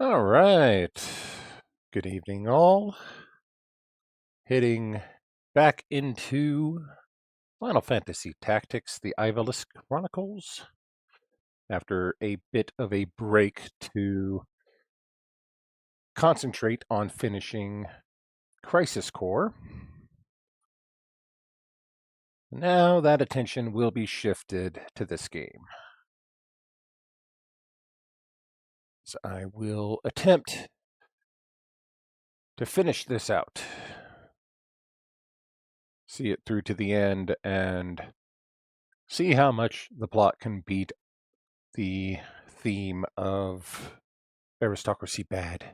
All right. Good evening, all. Heading back into Final Fantasy Tactics, the Ivalice Chronicles, after a bit of a break to concentrate on finishing Crisis Core. Now that attention will be shifted to this game. So I will attempt to finish this out. See it through to the end and see how much the plot can beat the theme of aristocracy bad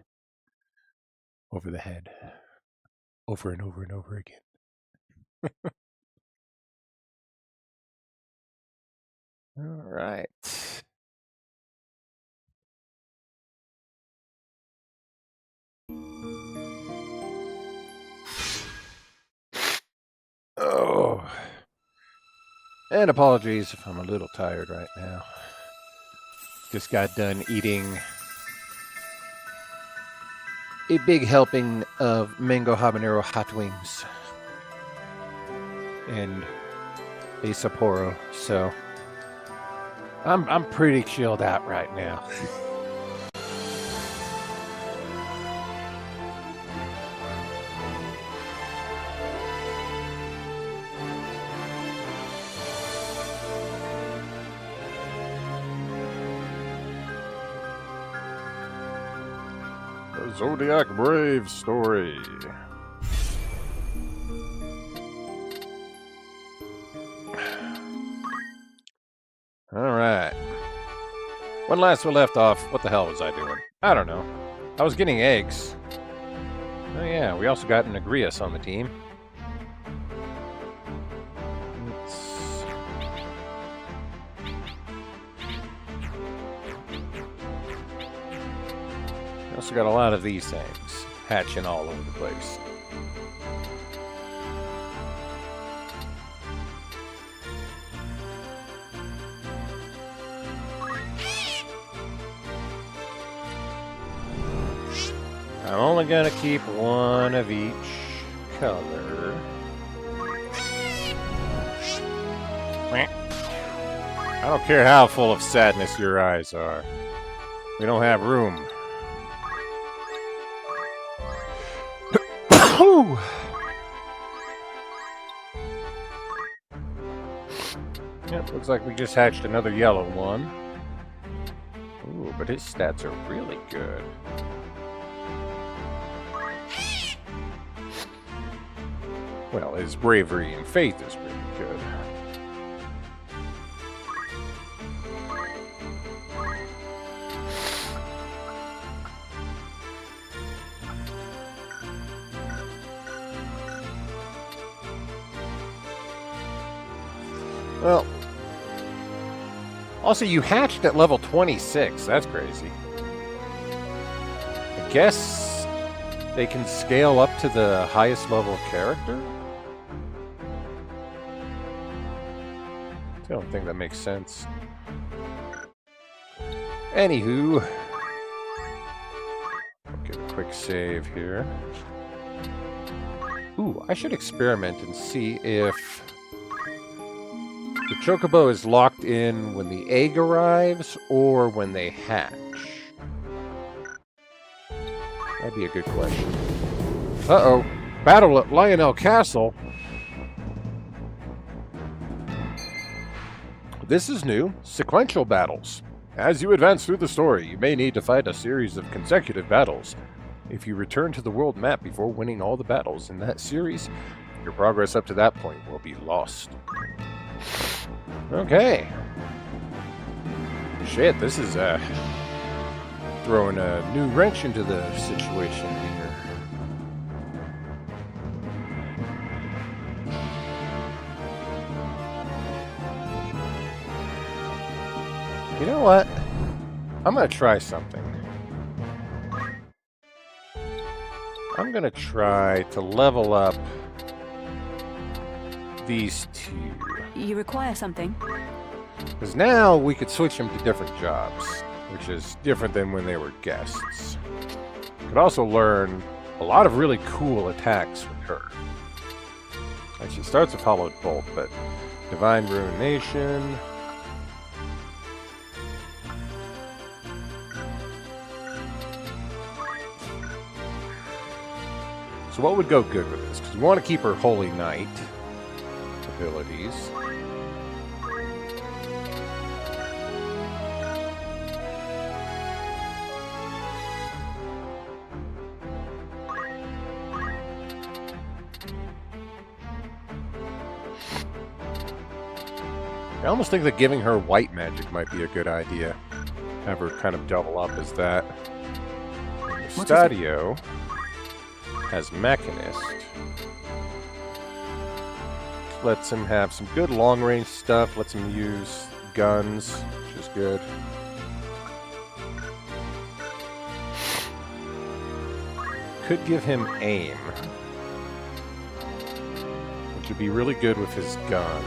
over the head, over and over and over again. All right. Oh. And apologies if I'm a little tired right now. Just got done eating a big helping of mango habanero hot wings and a Sapporo, so I'm pretty chilled out right now. The Zodiac Brave story. Alright. When last we left off, what the hell was I doing? I don't know. I was getting eggs. Oh yeah, we also got an Agrias on the team. We also got a lot of these things hatching all over the place. I'm only gonna keep one of each color. I don't care how full of sadness your eyes are. We don't have room. Yep, looks like we just hatched another yellow one. Ooh, but his stats are really good. Well, his bravery and faith is really good. Well, also you hatched at level 26. That's crazy. I guess they can scale up to the highest level character? I don't think that makes sense. Anywho, I'll get a quick save here. Ooh, I should experiment and see if the chocobo is locked in when the egg arrives or when they hatch. That'd be a good question. Uh-oh. Battle at Lionel Castle. This is new. Sequential battles. As you advance through the story, you may need to fight a series of consecutive battles. If you return to the world map before winning all the battles in that series, your progress up to that point will be lost. Okay. Shit, this is throwing a new wrench into the situation here. You know what? I'm gonna try something. I'm gonna try to level up these two. You require something? Because now we could switch them to different jobs. which is different than when they were guests. Could also learn a lot of really cool attacks with her. And she starts with Hollowed Bolt, but Divine Ruination. So what would go good with this? Because we want to keep her Holy Knight abilities. I almost think that giving her white magic might be a good idea. Have her kind of double up as that. Stadio has Mechanist. Lets him have some good long-range stuff. Lets him use guns, which is good. Could give him aim, which would be really good with his gun.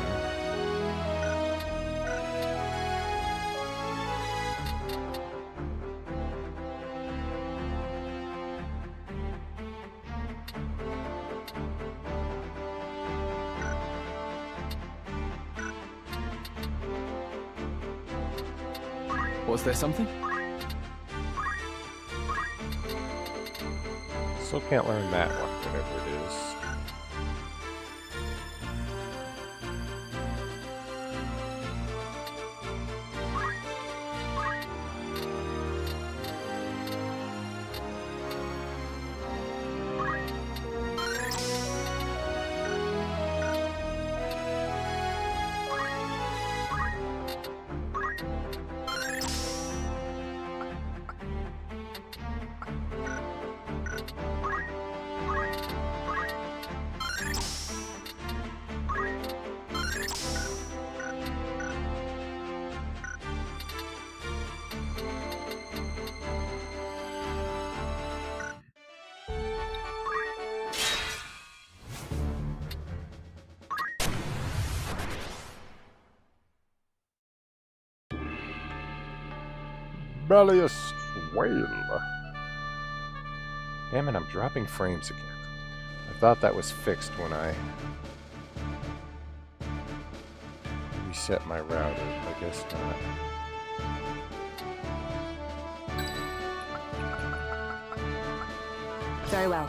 Was there something? Still can't learn that one, whatever it is. Rebellious Whale. Damn it, I'm dropping frames again. I thought that was fixed when I reset my router. I guess not. Very well.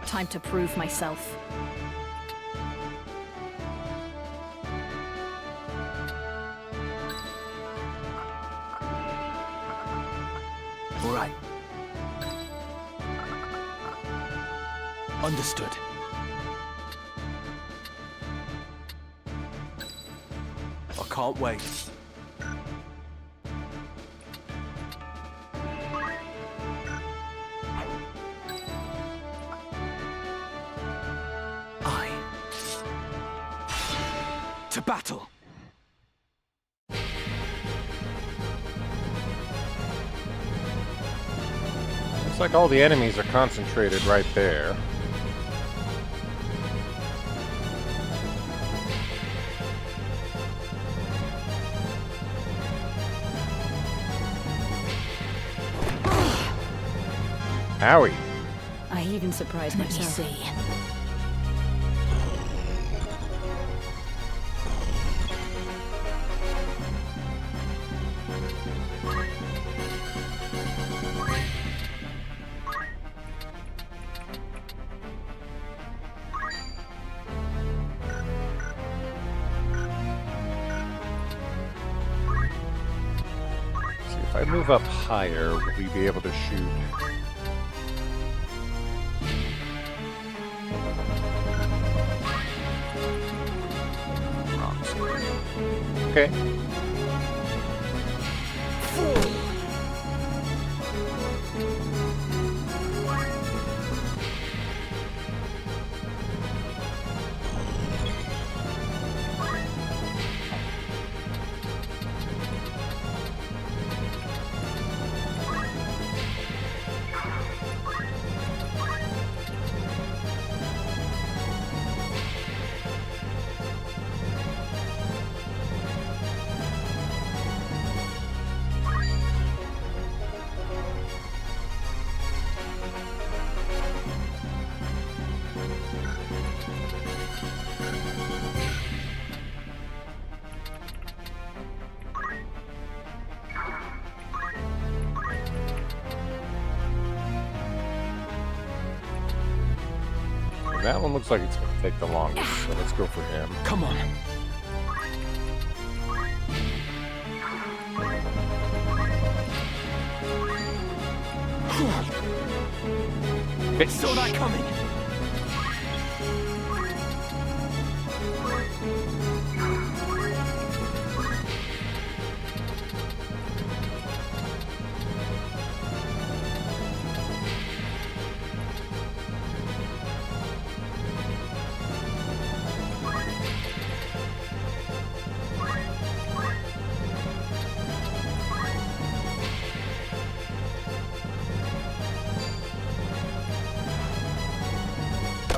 Time to prove myself. All right. Understood. I can't wait. To battle. Looks like all the enemies are concentrated right there. Owie. I even surprised myself. Let me see. If I move up higher, will we be able to shoot? Okay. that one looks like it's going to take the longest, so let's go for him. Come on. Saw that coming.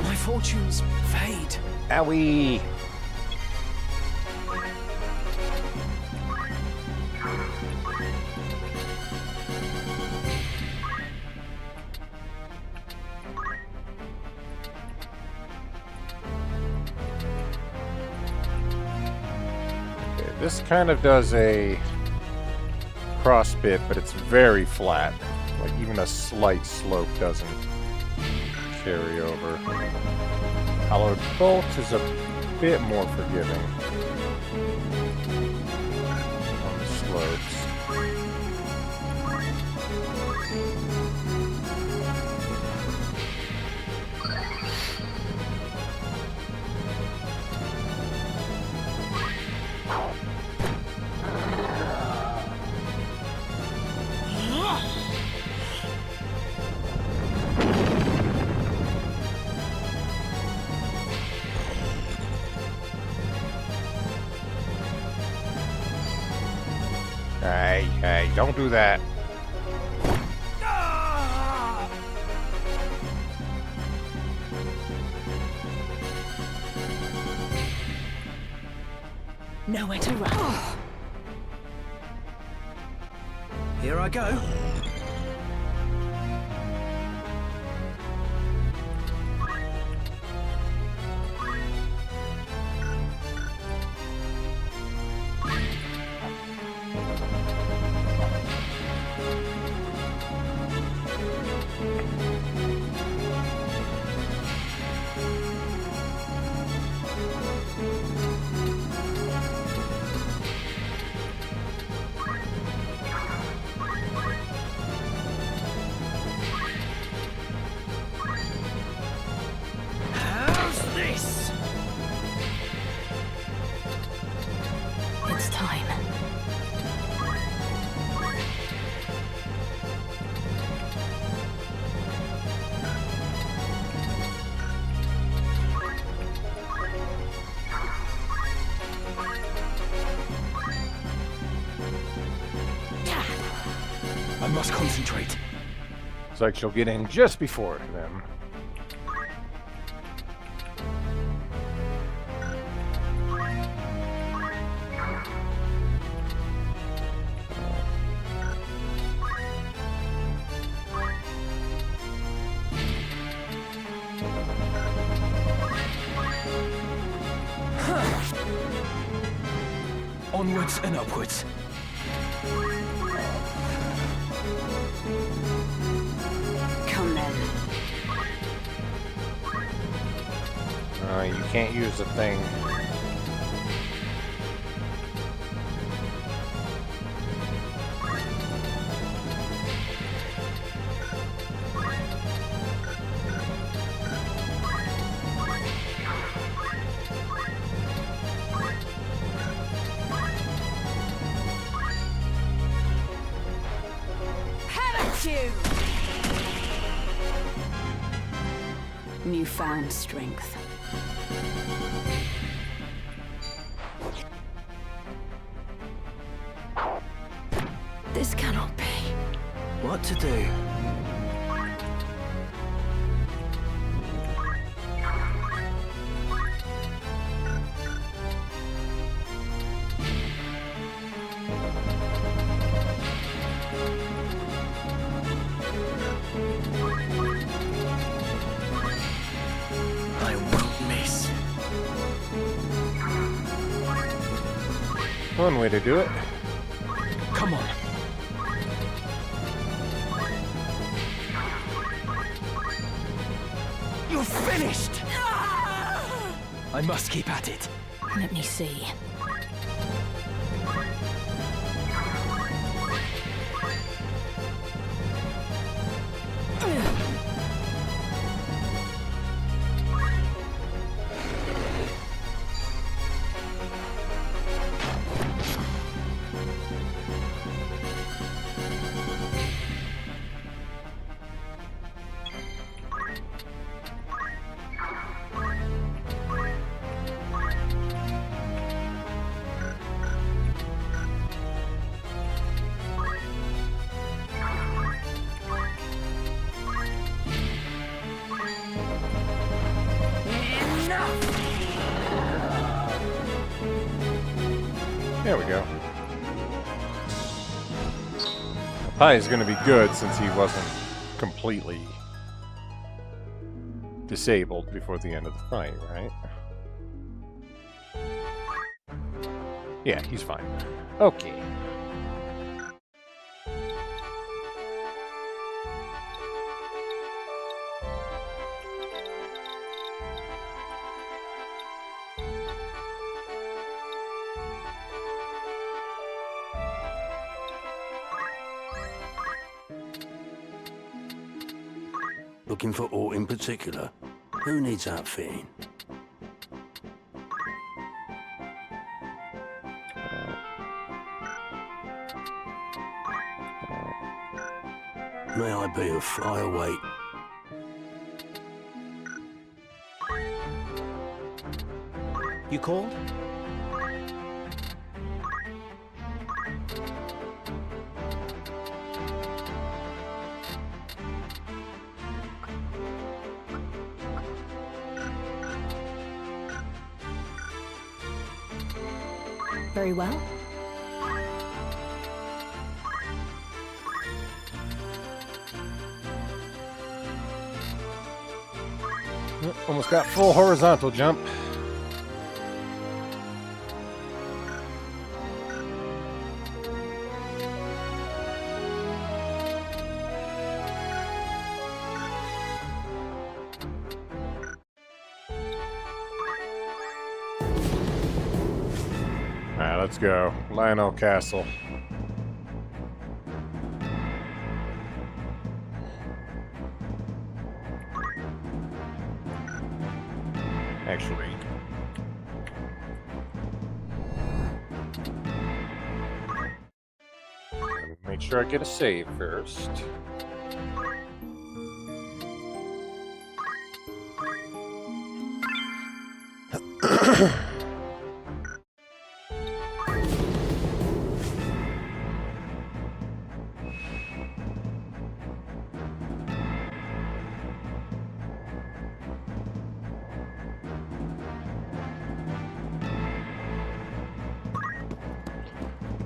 My fortunes fade. Owie! Okay, this kind of does a cross bit, but it's very flat. Like even a slight slope doesn't carry over. Hallowed Bolt is a bit more forgiving on the slopes. Hey, don't do that. Nowhere to run. Here I go. It's time. I must concentrate. It's like she'll get in just before them. Onwards and upwards. Come then. You can't use the thing. Newfound strength. This cannot be. What to do? I won't miss. One way to do it. Come on. You're finished! I must keep at it. Let me see. There we go. Pie is going to be good since he wasn't completely disabled before the end of the fight, right? Yeah, he's fine. Okay. Looking for aught in particular? Who needs outfitting? May I be a flyaway? You called? Very well. Almost got full horizontal jump. Alright, let's go. Lionel Castle. Actually, make sure I get a save first.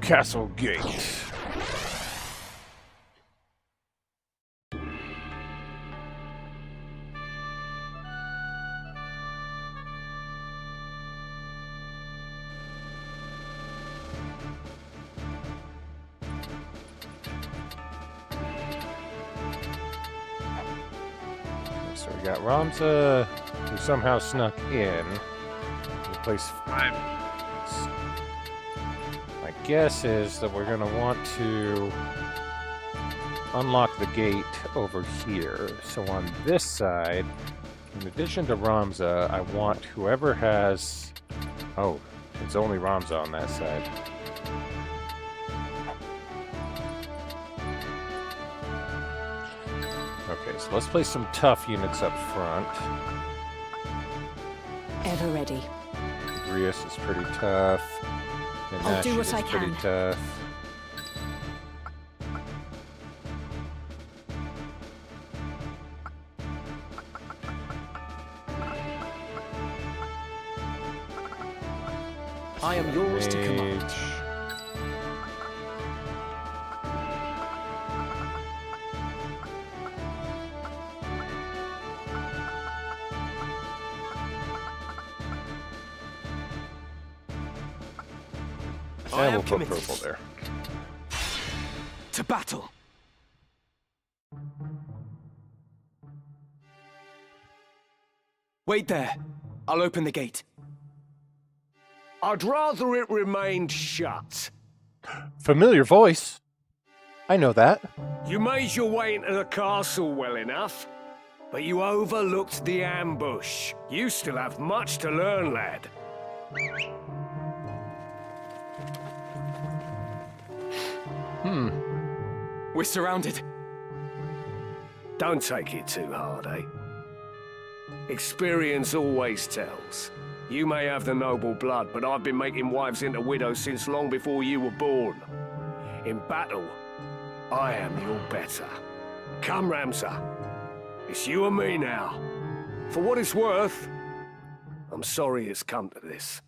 Castle Gate. So we got Ramza, who somehow snuck in. Replace 5. My guess is that we're going to want to unlock the gate over here. So on this side, in addition to Ramza, I want whoever has... Oh, it's only Ramza on that side. Okay, so let's place some tough units up front. Ever ready. Rias is pretty tough. I'll do what is I pretty can. tough. I am yours to command. Mage. I And am we'll put committed. purple there. To battle. Wait there. I'll open the gate. I'd rather it remained shut. Familiar voice. I know that. You made your way into the castle well enough, but you overlooked the ambush. You still have much to learn, lad. We're surrounded. Don't take it too hard, eh? Experience always tells. You may have the noble blood, but I've been making wives into widows since long before you were born. In battle, I am your better. Come, Ramsar. It's you and me now. For what it's worth, I'm sorry it's come to this.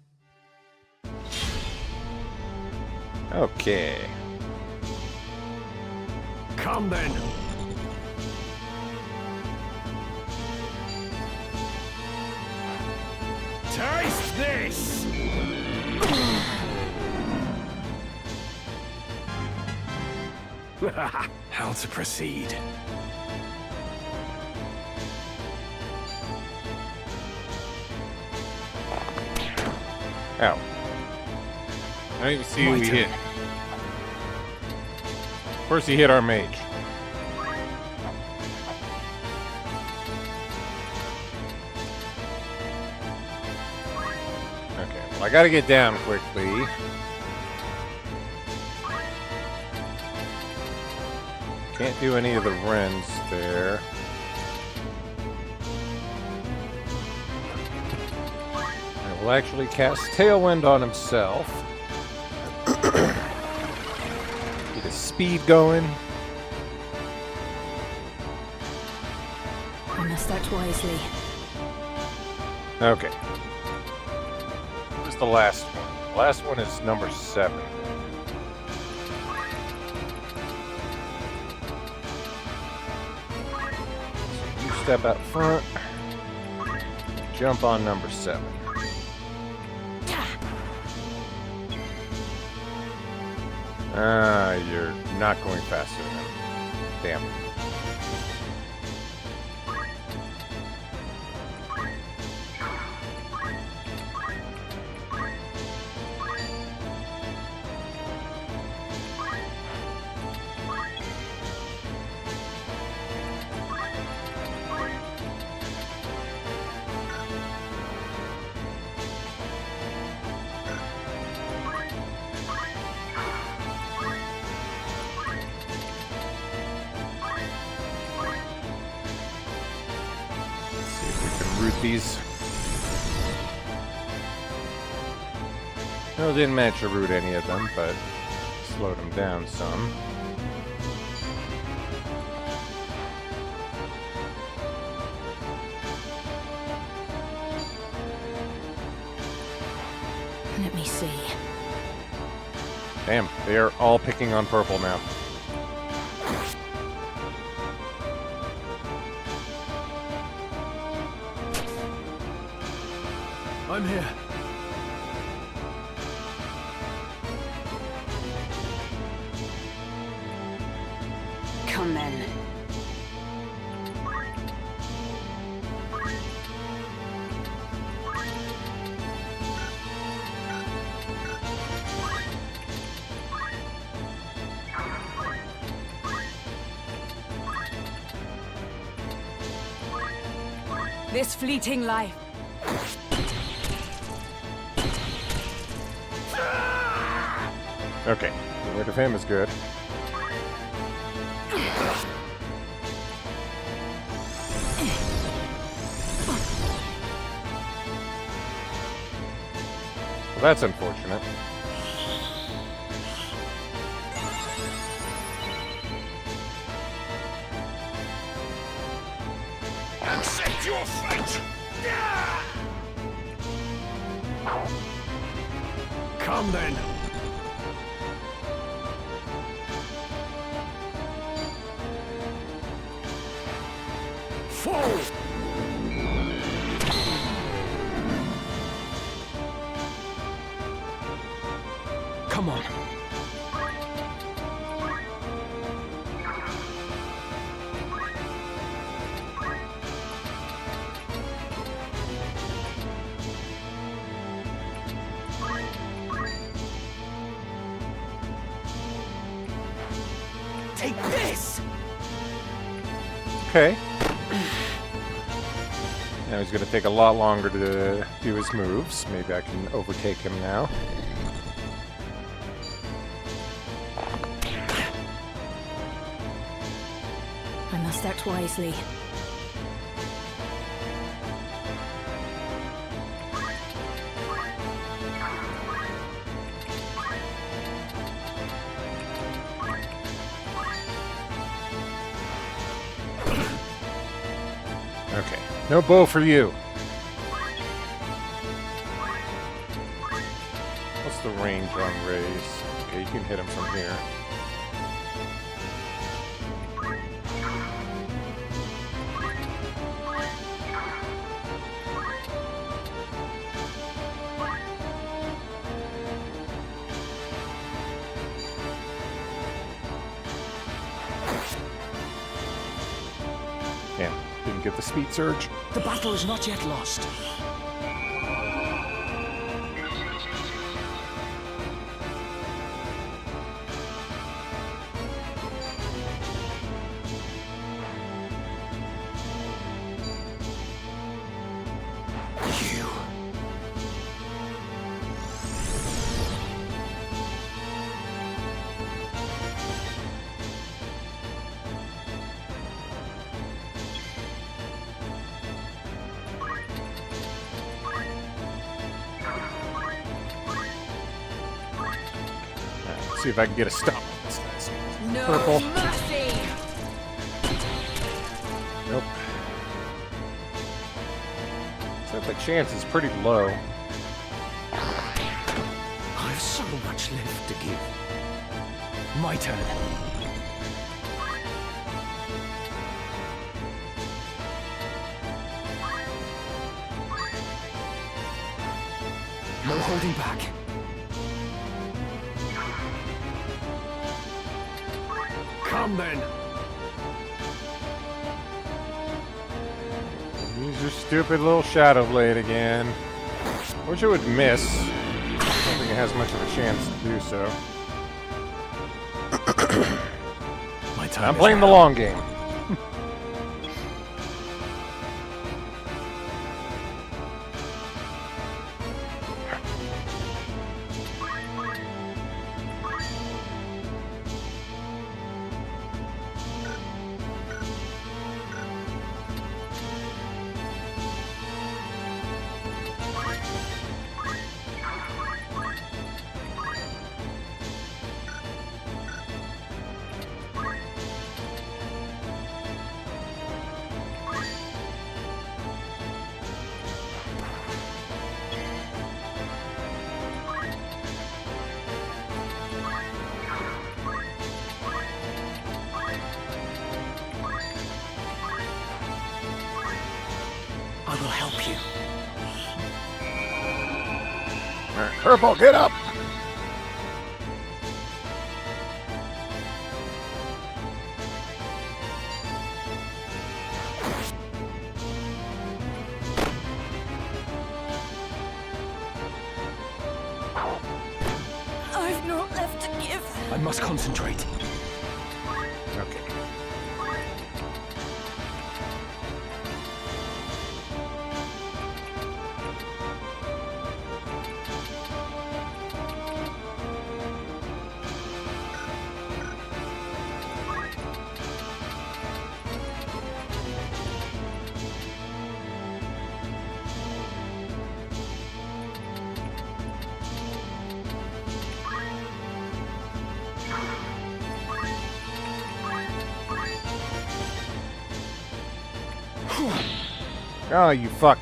Okay. Come then. Taste this! How to proceed? Ow. Now you can see who My we turn. hit. First he hit our mage. Okay, well I gotta get down quickly. Can't do any of the Wrens there. I will actually cast Tailwind on himself. Get his speed going. I must act wisely. Okay. Where's the last one? The last one is number 7. You step out front. Jump on number 7. Ah, you're not going faster than him. Damn. Root these. No, didn't manage to root any of them, but slowed them down some. Let me see. Damn, they are all picking on purple now. I'm here. Come then. This fleeting life. Okay, getting rid of him is good. Well, that's unfortunate. Accept your fate! Come then. Fall! Come on. Take this! Okay. Now he's going to take a lot longer to do his moves. Maybe I can overtake him now. I must act wisely. Okay. No bow for you. What's the range on Rays? Okay, you can hit him from here. Damn, didn't get the speed surge. The battle is not yet lost. You. Alright, see if I can get a stop on this guy's No purple. mercy! Nope. So the chance is pretty low. I've so much left to give. My turn. No holding back. Come then. Use your stupid little Shadow Blade again. Wish it would miss. I don't think it has much of a chance to do so. My time. I'm is playing the now. long game. I will help you. Alright, Purple, get up! I've not left to give. I must concentrate. Okay. Oh, you fuck.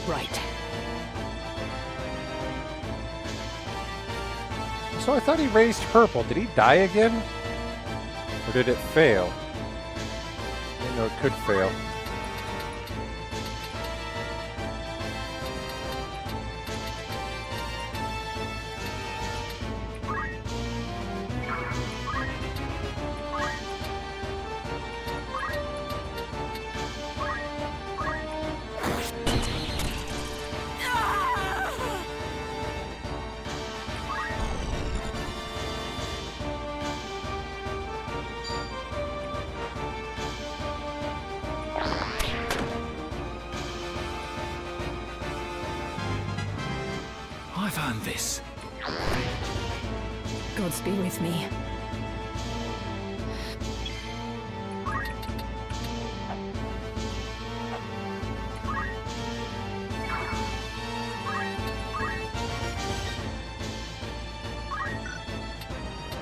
Right. So I thought he raised purple. Did he die again? Or did it fail? No, it could fail. I've earned this. Gods be with me.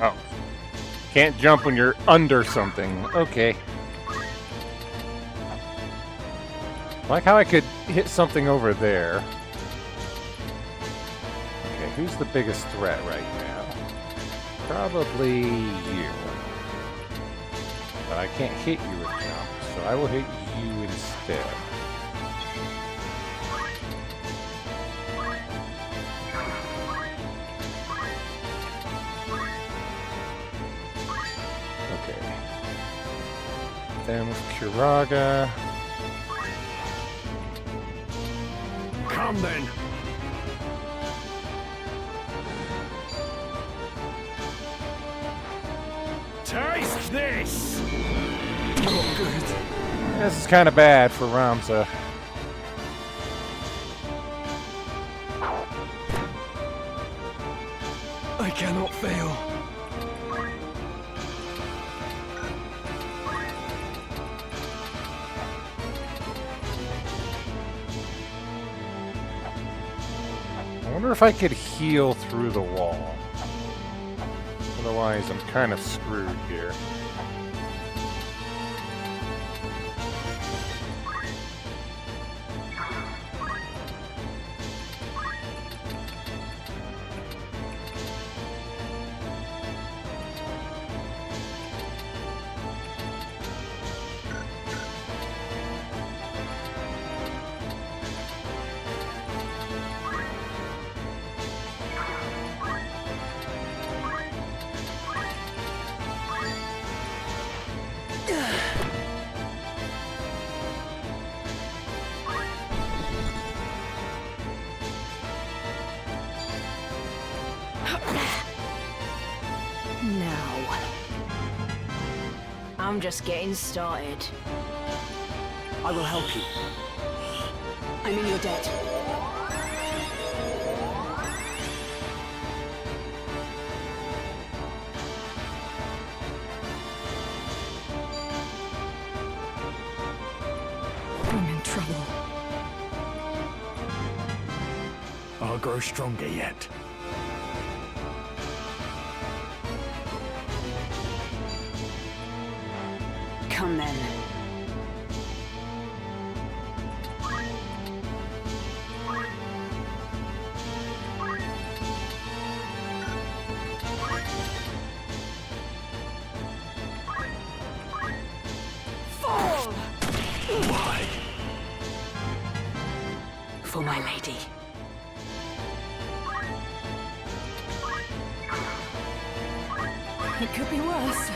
Oh. Can't jump when you're under something. Okay. Like how I could hit something over there. Okay, who's the biggest threat right now? Probably you. But I can't hit you with jump, so I will hit you instead. Okay. Then with Kiraga. Come then. Taste this! Not good. This is kind of bad for Ramza. I cannot fail. I wonder if I could heal through the wall. Otherwise, I'm kind of screwed here. Now. I'm just getting started. I will help you. I'm in your debt. I'm in trouble. I'll grow stronger yet. Come then. Fall! Why? For my lady. It could be worse.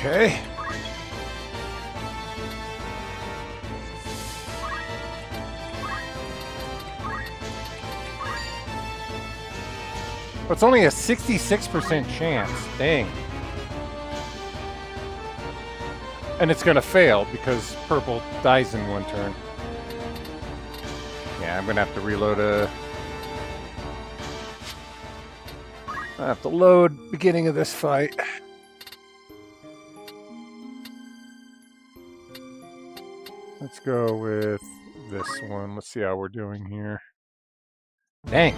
Okay. But it's only a 66% chance. Dang. And it's gonna fail because purple dies in one turn. Yeah, I'm gonna have to reload a... I have to load beginning of this fight. Let's go with this one. Let's see how we're doing here. Dang.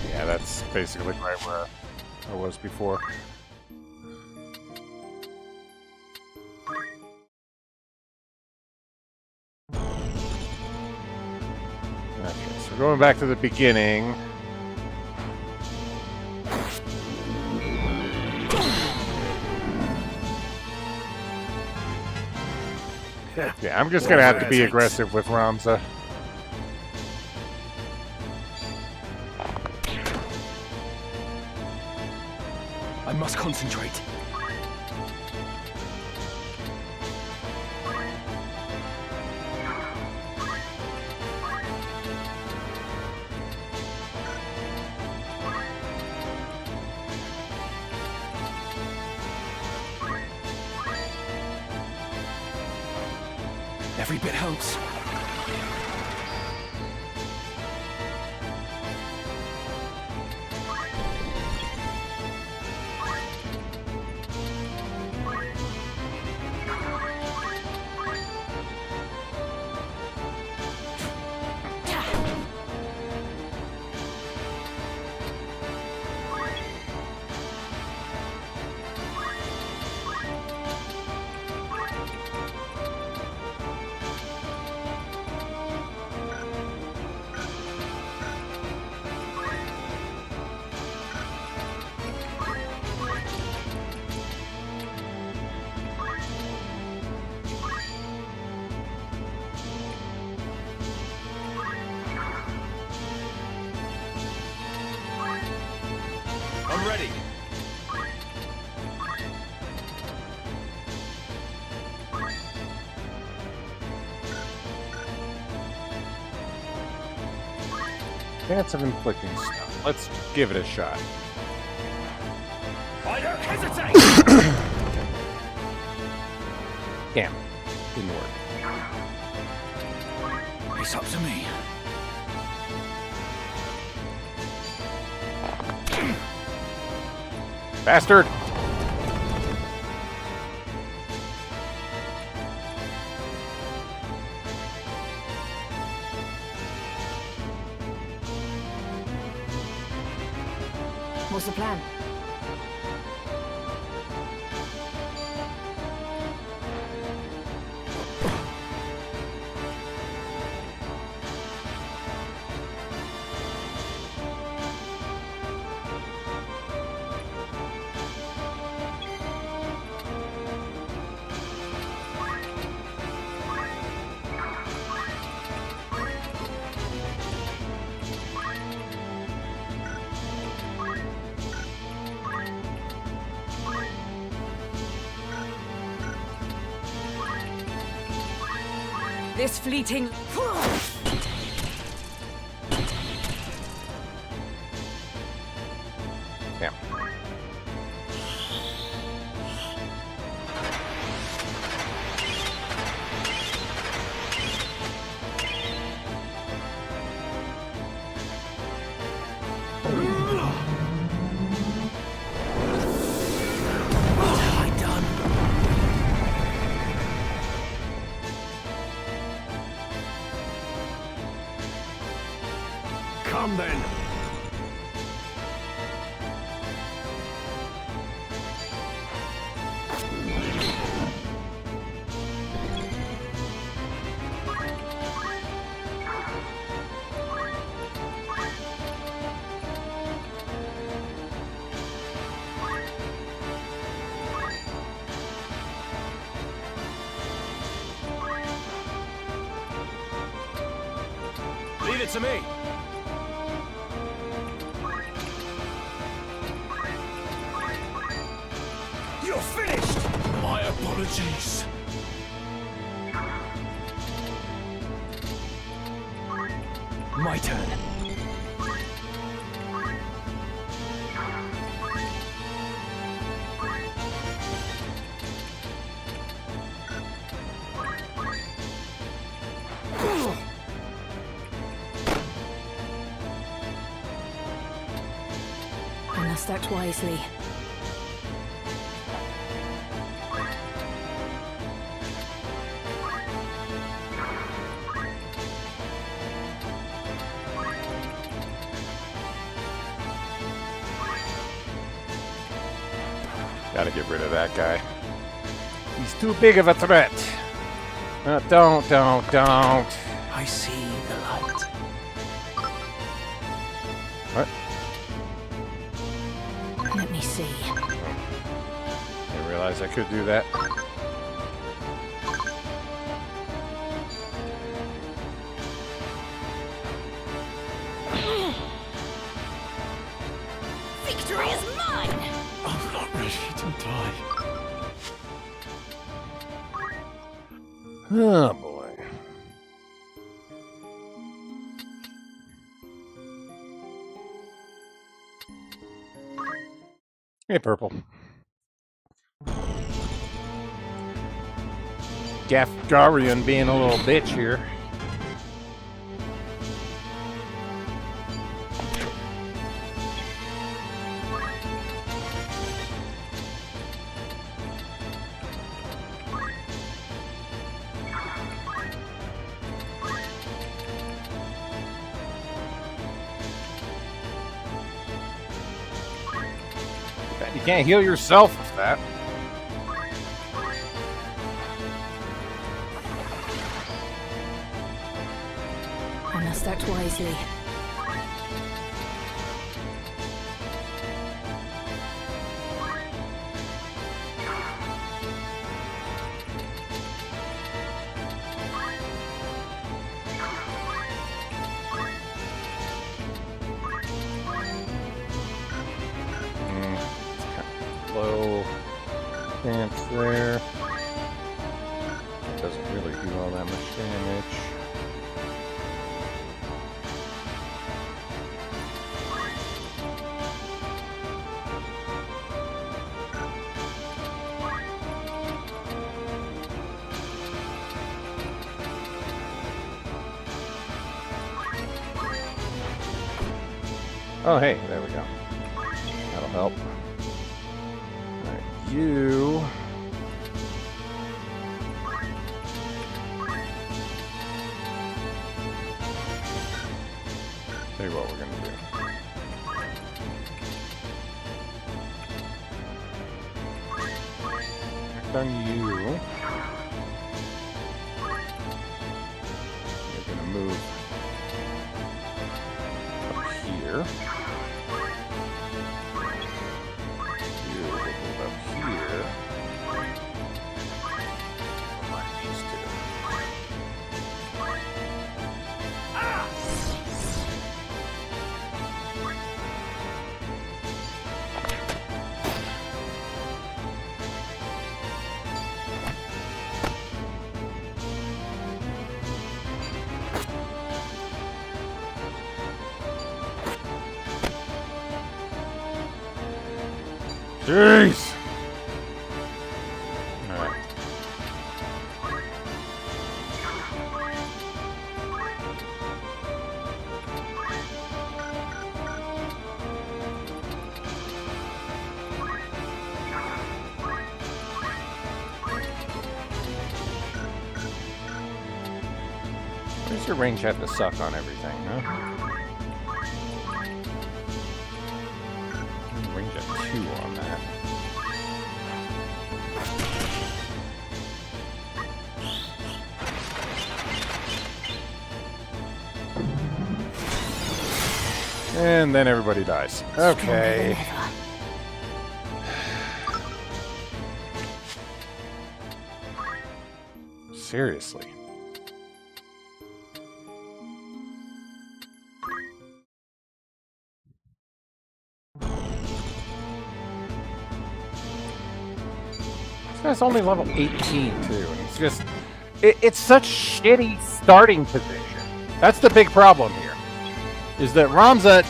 Yeah, that's basically right where I was before. Okay, so going back to the beginning. Yeah, I'm just gonna have to be aggressive with Ramza. I must concentrate. Every bit helps. I'm ready. Chance of inflicting stuff. Let's give it a shot. I don't hesitate! Damn. Didn't work. It's up to me. Bastard! What's the plan? This fleeting... Damn. Come then. Leave it to me. You're finished! My apologies. My turn. I must act wisely. Gotta get rid of that guy. He's too big of a threat. Don't. I see the light. What? Let me see. I realized I could do that. Victory is mine! I'm not ready to die. Oh boy. Hey, purple. Gafgarian being a little bitch here. You can't heal yourself with that. I must act wisely. Low stance there. Doesn't really do all that much damage. Oh, hey, there we go. That'll help. Alright, you... Tell you what we're gonna do. Next on you... You're gonna move up here. You will move up here. Like these two. Jeez! Alright. Why does your range have to suck on everything, huh? Range at 2 on that. And then everybody dies. Okay. Seriously. This guy's only level 18 too, and it's just... It's such shitty starting position. That's the big problem here. Is that Ramza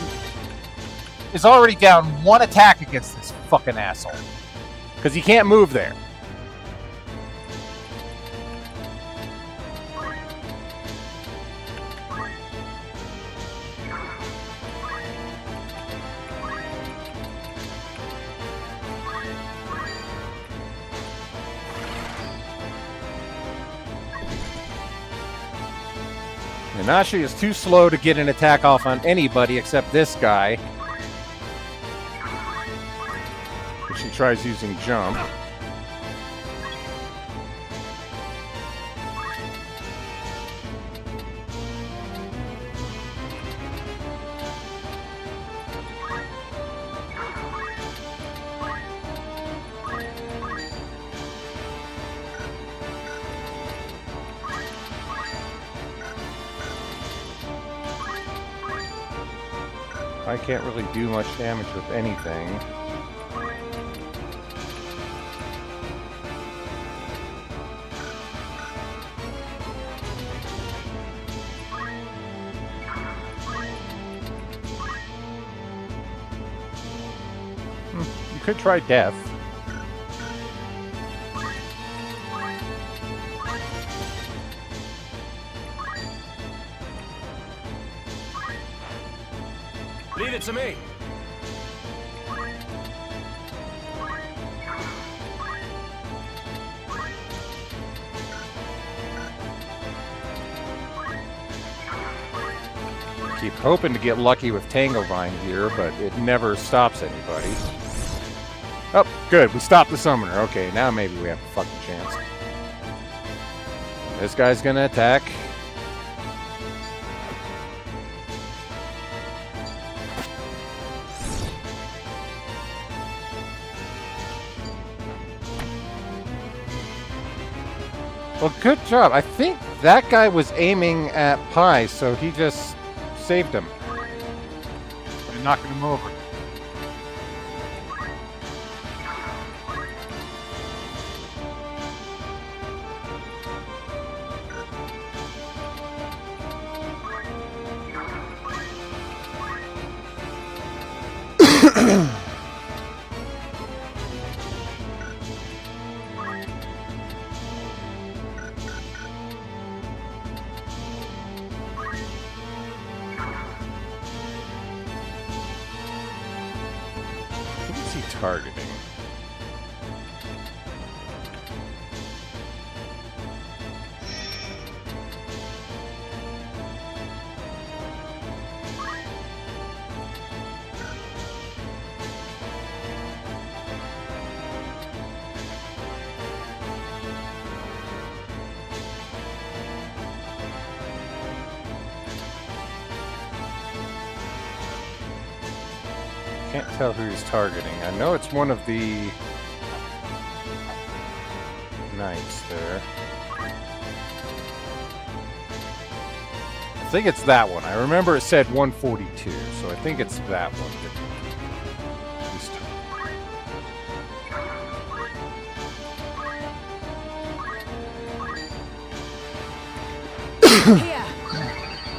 is already down 1 attack against this fucking asshole. Because he can't move there. Nanashi is too slow to get an attack off on anybody except this guy. If she tries using jump. I can't really do much damage with anything. You could try death. to me. Keep hoping to get lucky with Tango Vine here, but it never stops anybody. Oh, good. We stopped the summoner. Okay, now maybe we have a fucking chance. This guy's gonna attack. Well, good job. I think that guy was aiming at Pi, so he just saved him and knocking him over. What is he targeting? Can't tell who he's targeting. I know it's one of the knights there. I think it's that one. I remember it said 142, so I think it's that one. Here.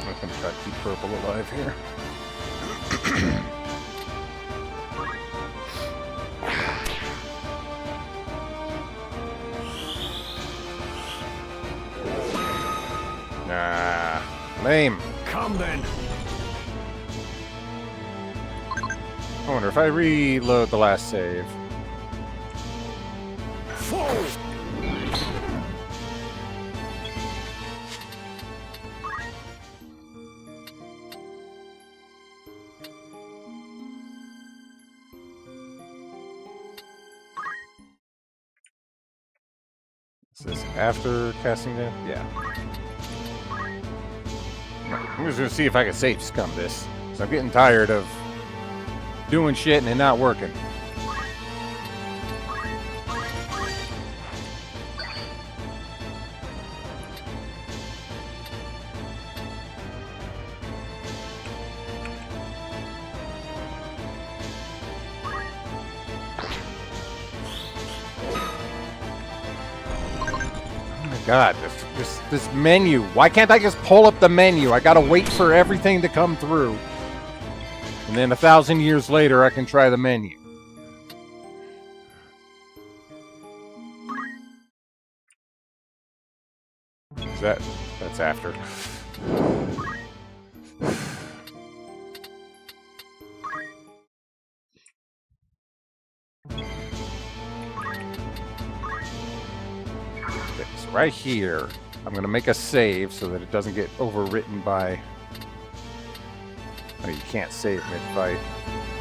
I'm gonna try to keep purple alive here. Nah, lame. Come then. I wonder if I reload the last save. Fool! Is this after casting down? Yeah. I'm just gonna see if I can save scum this. So I'm getting tired of doing shit and it not working. God, this menu. Why can't I just pull up the menu? I gotta wait for everything to come through. And then 1,000 years later, I can try the menu. That's after. Right here, I'm going to make a save so that it doesn't get overwritten by... Oh, you can't save mid-fight.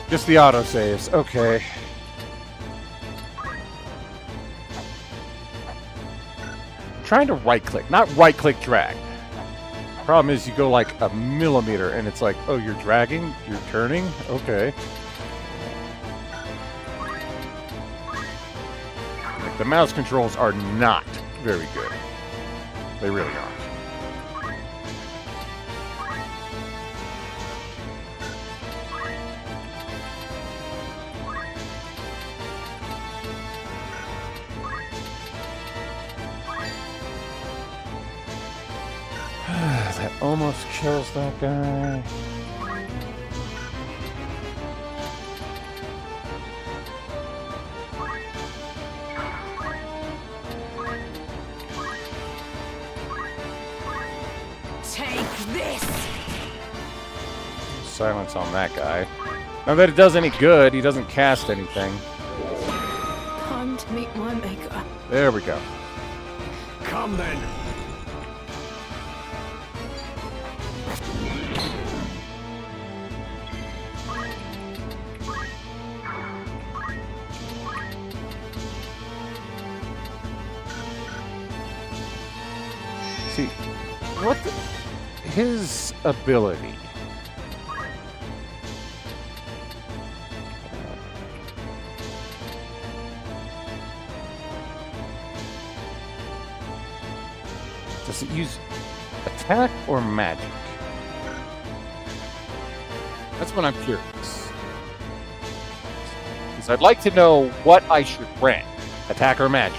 Just the auto-saves. Okay. I'm trying to right-click. Not right-click drag. Problem is you go like a millimeter and it's like, oh, you're dragging? You're turning? Okay. Like, the mouse controls are not very good. They really aren't. That almost kills that guy. silence on that guy. Not that it does any good. He doesn't cast anything. Time to meet my maker. There we go. Come then. See, what his ability. Does it use attack or magic? That's what I'm curious. Because I'd like to know what I should rank, attack or magic.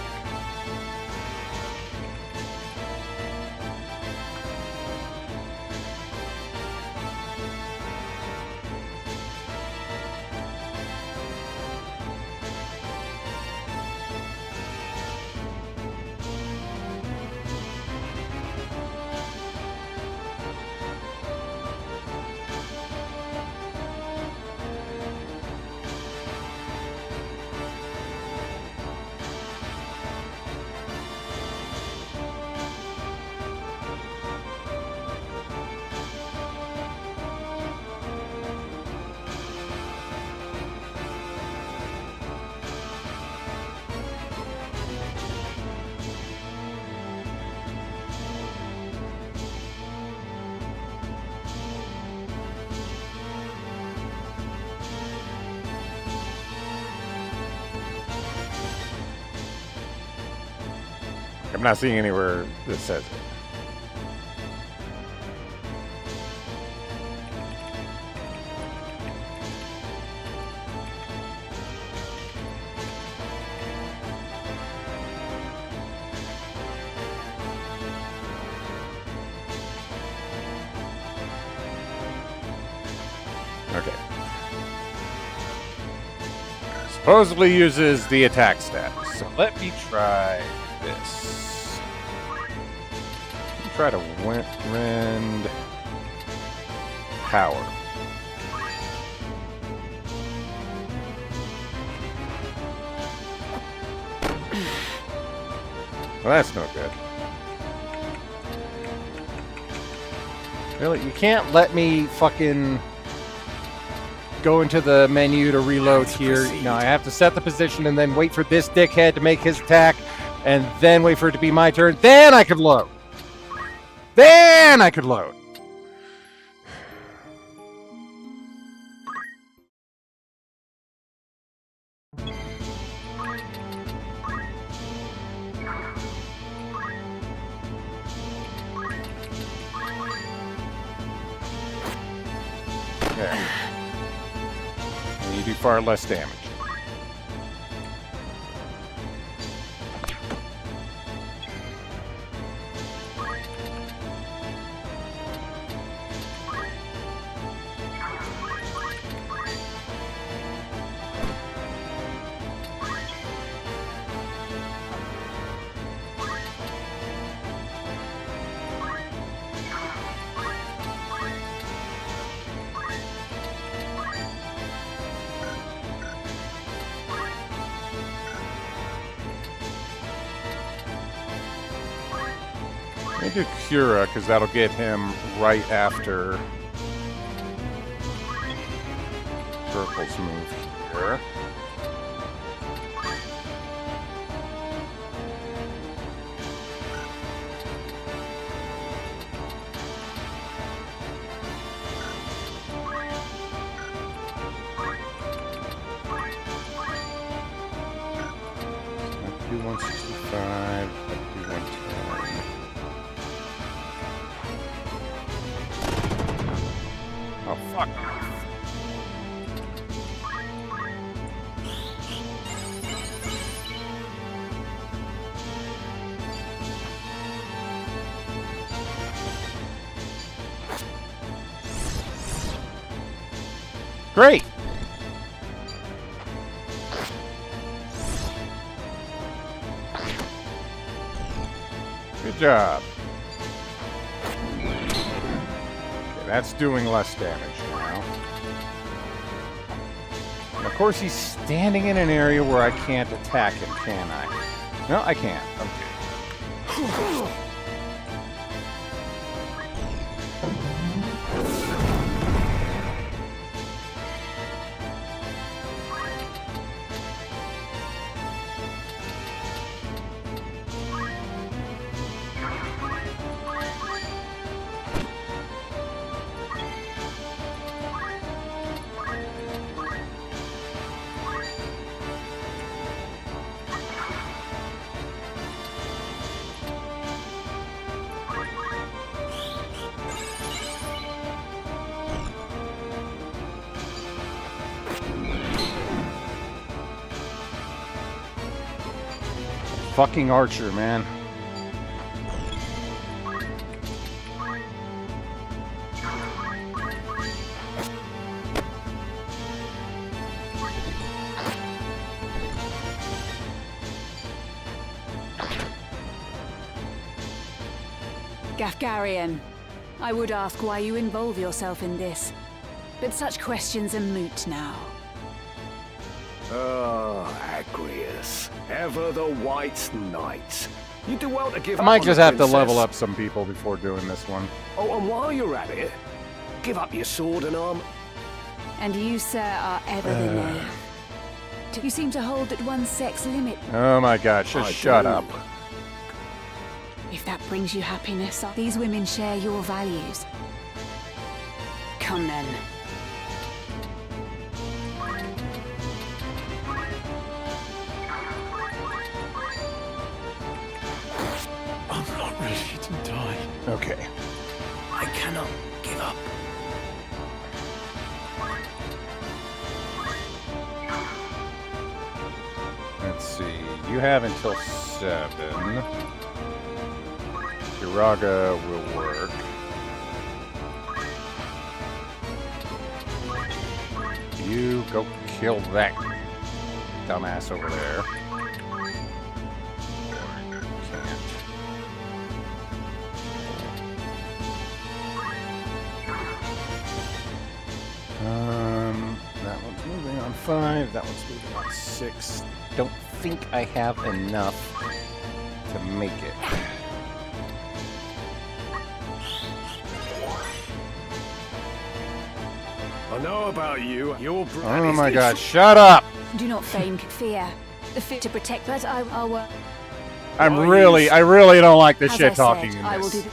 I'm not seeing anywhere that says it. Okay. Supposedly uses the attack stat. So let me try this. Try to rend power. Well, that's no good. Really? You can't let me fucking go into the menu to reload here. No, I have to set the position and then wait for this dickhead to make his attack and then wait for it to be my turn. Then I could load. Then I could load. There. And you do far less damage. Let me do Cura, because that'll get him right after Chronicles move here. Let's do 165, let's do 110. Oh, fuck off. Great. Good job. Okay, that's doing less damage now. And of course, he's standing in an area where I can't attack him, can I? No, I can't. Okay. Fucking archer, man. Gafgarian, I would ask why you involve yourself in this, but such questions are moot now. Oh, Agrius, ever the White Knight. You do well to give I up might on just the have to princess. level up some people before doing this one. Oh, and while you're at it, give up your sword and arm. And you, sir, are ever the knave. You seem to hold at one sex limit. Oh my god, just shut up. If that brings you happiness, these women share your values. Come then. I'm not ready to die. Okay. I cannot give up. Let's see. You have until 7. Uraga will work. You go kill that dumbass over there. Can't. That one's moving on 5. That one's moving on 6. Don't think I have enough to make it. I know about you. Your Oh my god, shut up! Do not feign fear. The fit to protect that I will. I really don't like this As shit I talking said, in I will this. do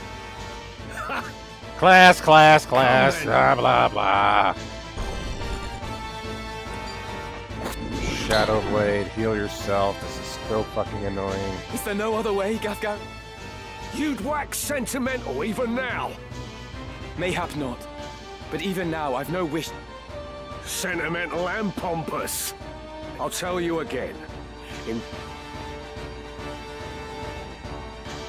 Class, blah, blah, blah. Shadow Blade, heal yourself. This is so fucking annoying. Is there no other way, Gafgar? You'd wax sentimental even now. Mayhap not. But even now, I've no wish. Sentimental and pompous. I'll tell you again.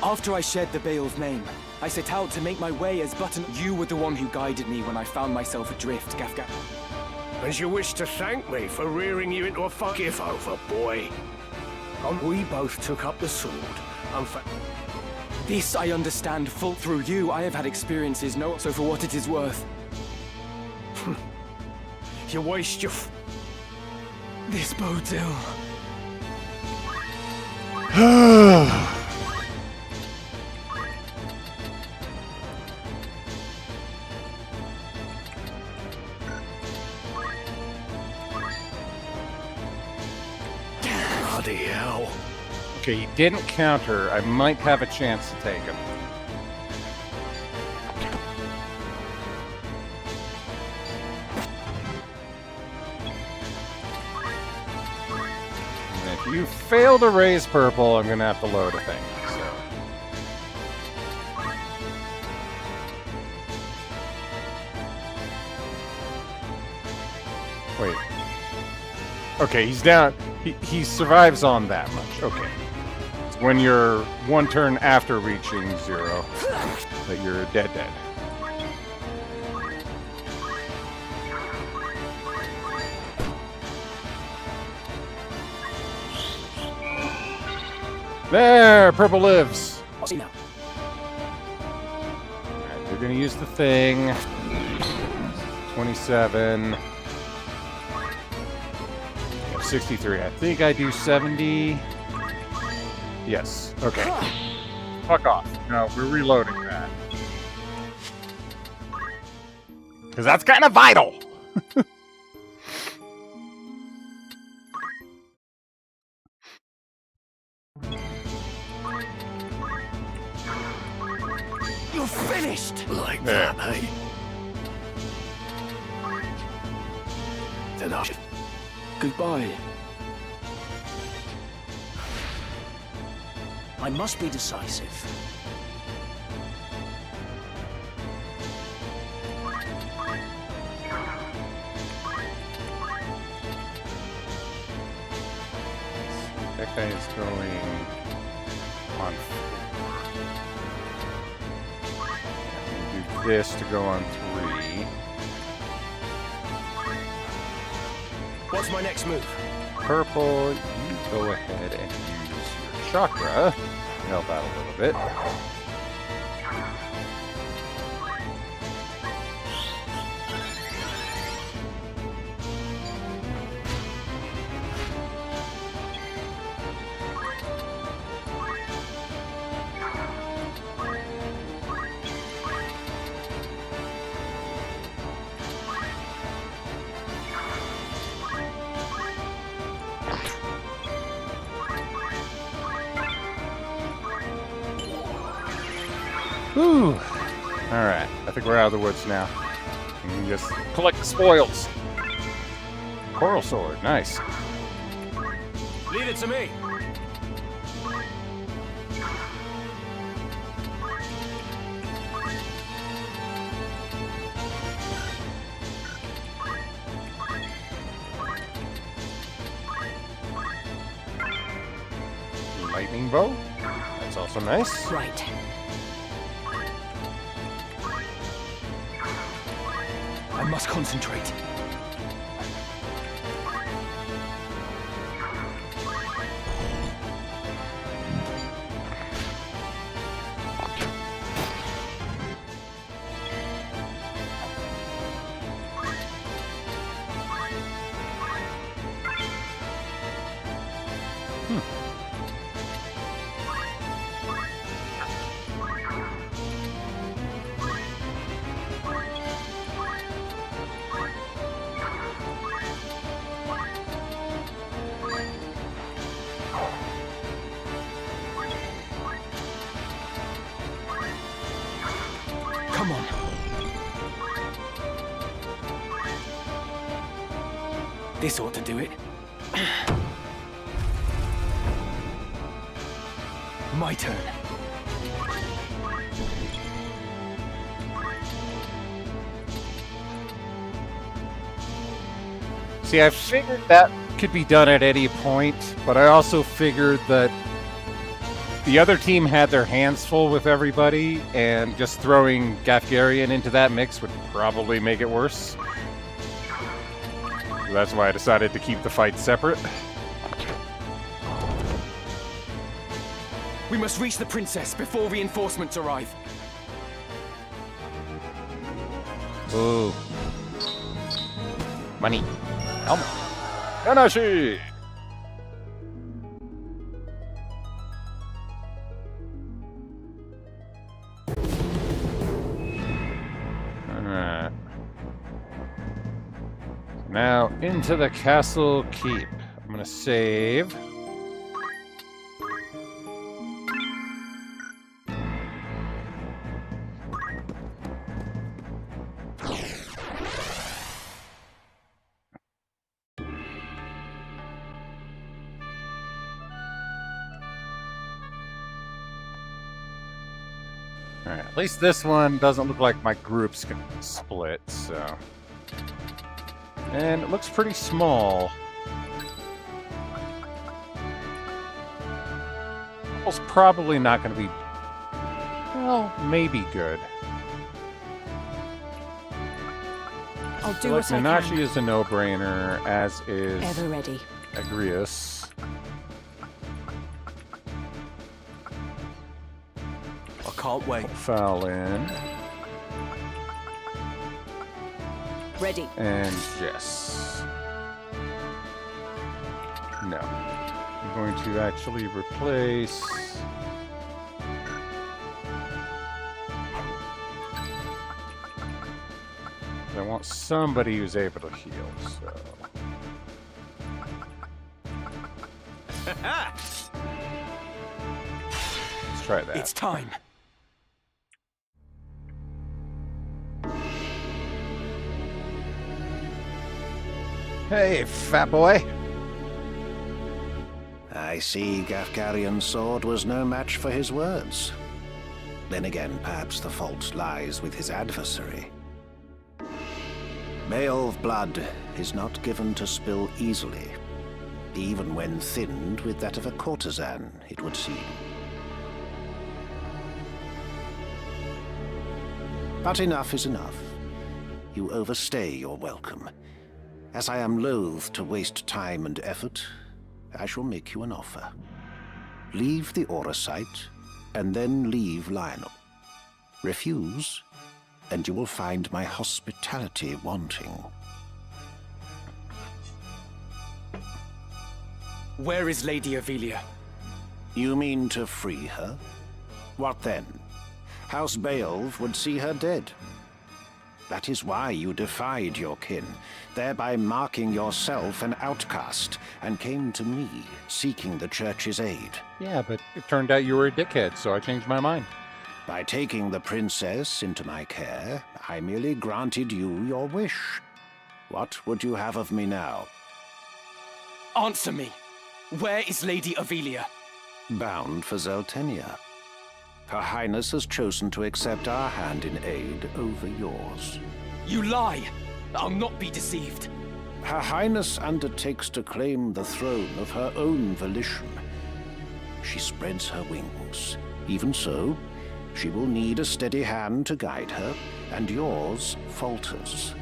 After I shed the Bale's name, I set out to make my way as Button. You were the one who guided me when I found myself adrift, Gafgar. And you wish to thank me for rearing you into a give over, boy. And we both took up the sword and This I understand full through you. I have had experiences, no, so for what it is worth. you waste your This bodes ill. bloody hell. Okay, he didn't counter. I might have a chance to take him. And if you fail to raise purple, I'm gonna have to load a thing. So. Wait. Okay, he's down. He survives on that much. Okay. It's when you're one turn after reaching 0 that you're dead. There! Purple lives! See now. Alright, you're gonna use the thing. 27. 63. I think I do 70. Yes. Okay. Fuck off. No, we're reloading that. Because that's kind of vital. You're finished! Like Yeah. that, eh? Then I should... Goodbye. I must be decisive. That guy is going on 4. We'll do this to go on 3. What's my next move? Purple, you go ahead and use your chakra to help out a little bit. Whew. Alright, I think we're out of the woods now. We can just collect the spoils. Coral sword, nice. Leave it to me. Lightning bow, that's also nice. Right. I must concentrate. Come on. This ought to do it. My turn. See, I figured that could be done at any point, but I also figured that the other team had their hands full with everybody, and just throwing Gafgarian into that mix would probably make it worse. So that's why I decided to keep the fight separate. We must reach the princess before reinforcements arrive. Ooh. Money. Helmet. Kanashi! Alright. Now, into the castle keep. I'm gonna save. Alright, at least this one doesn't look like my group's gonna split, so... And it looks pretty small. It's probably not gonna be... well, maybe good. I'll do Like, what I Nanashi can. is a no-brainer, as is Ever ready. Agrius. I can't wait. Foul in. Ready. And yes. No. I'm going to actually replace... I want somebody who's able to heal, so... Let's try that. It's time. Hey, fat boy! I see Gafgarian's sword was no match for his words. Then again, perhaps the fault lies with his adversary. Beowulf blood is not given to spill easily, even when thinned with that of a courtesan, it would seem. But enough is enough. You overstay your welcome. As I am loath to waste time and effort, I shall make you an offer. Leave the Aura site, and then leave Lionel. Refuse, and you will find my hospitality wanting. Where is Lady Ivalice? You mean to free her? What then? House Beowulf would see her dead. That is why you defied your kin, thereby marking yourself an outcast, and came to me, seeking the Church's aid. Yeah, but it turned out you were a dickhead, so I changed my mind. By taking the princess into my care, I merely granted you your wish. What would you have of me now? Answer me. Where is Lady Ivalice? Bound for Zeltenia. Her Highness has chosen to accept our hand in aid over yours. You lie! I'll not be deceived. Her Highness undertakes to claim the throne of her own volition. She spreads her wings. Even so, she will need a steady hand to guide her, and yours falters.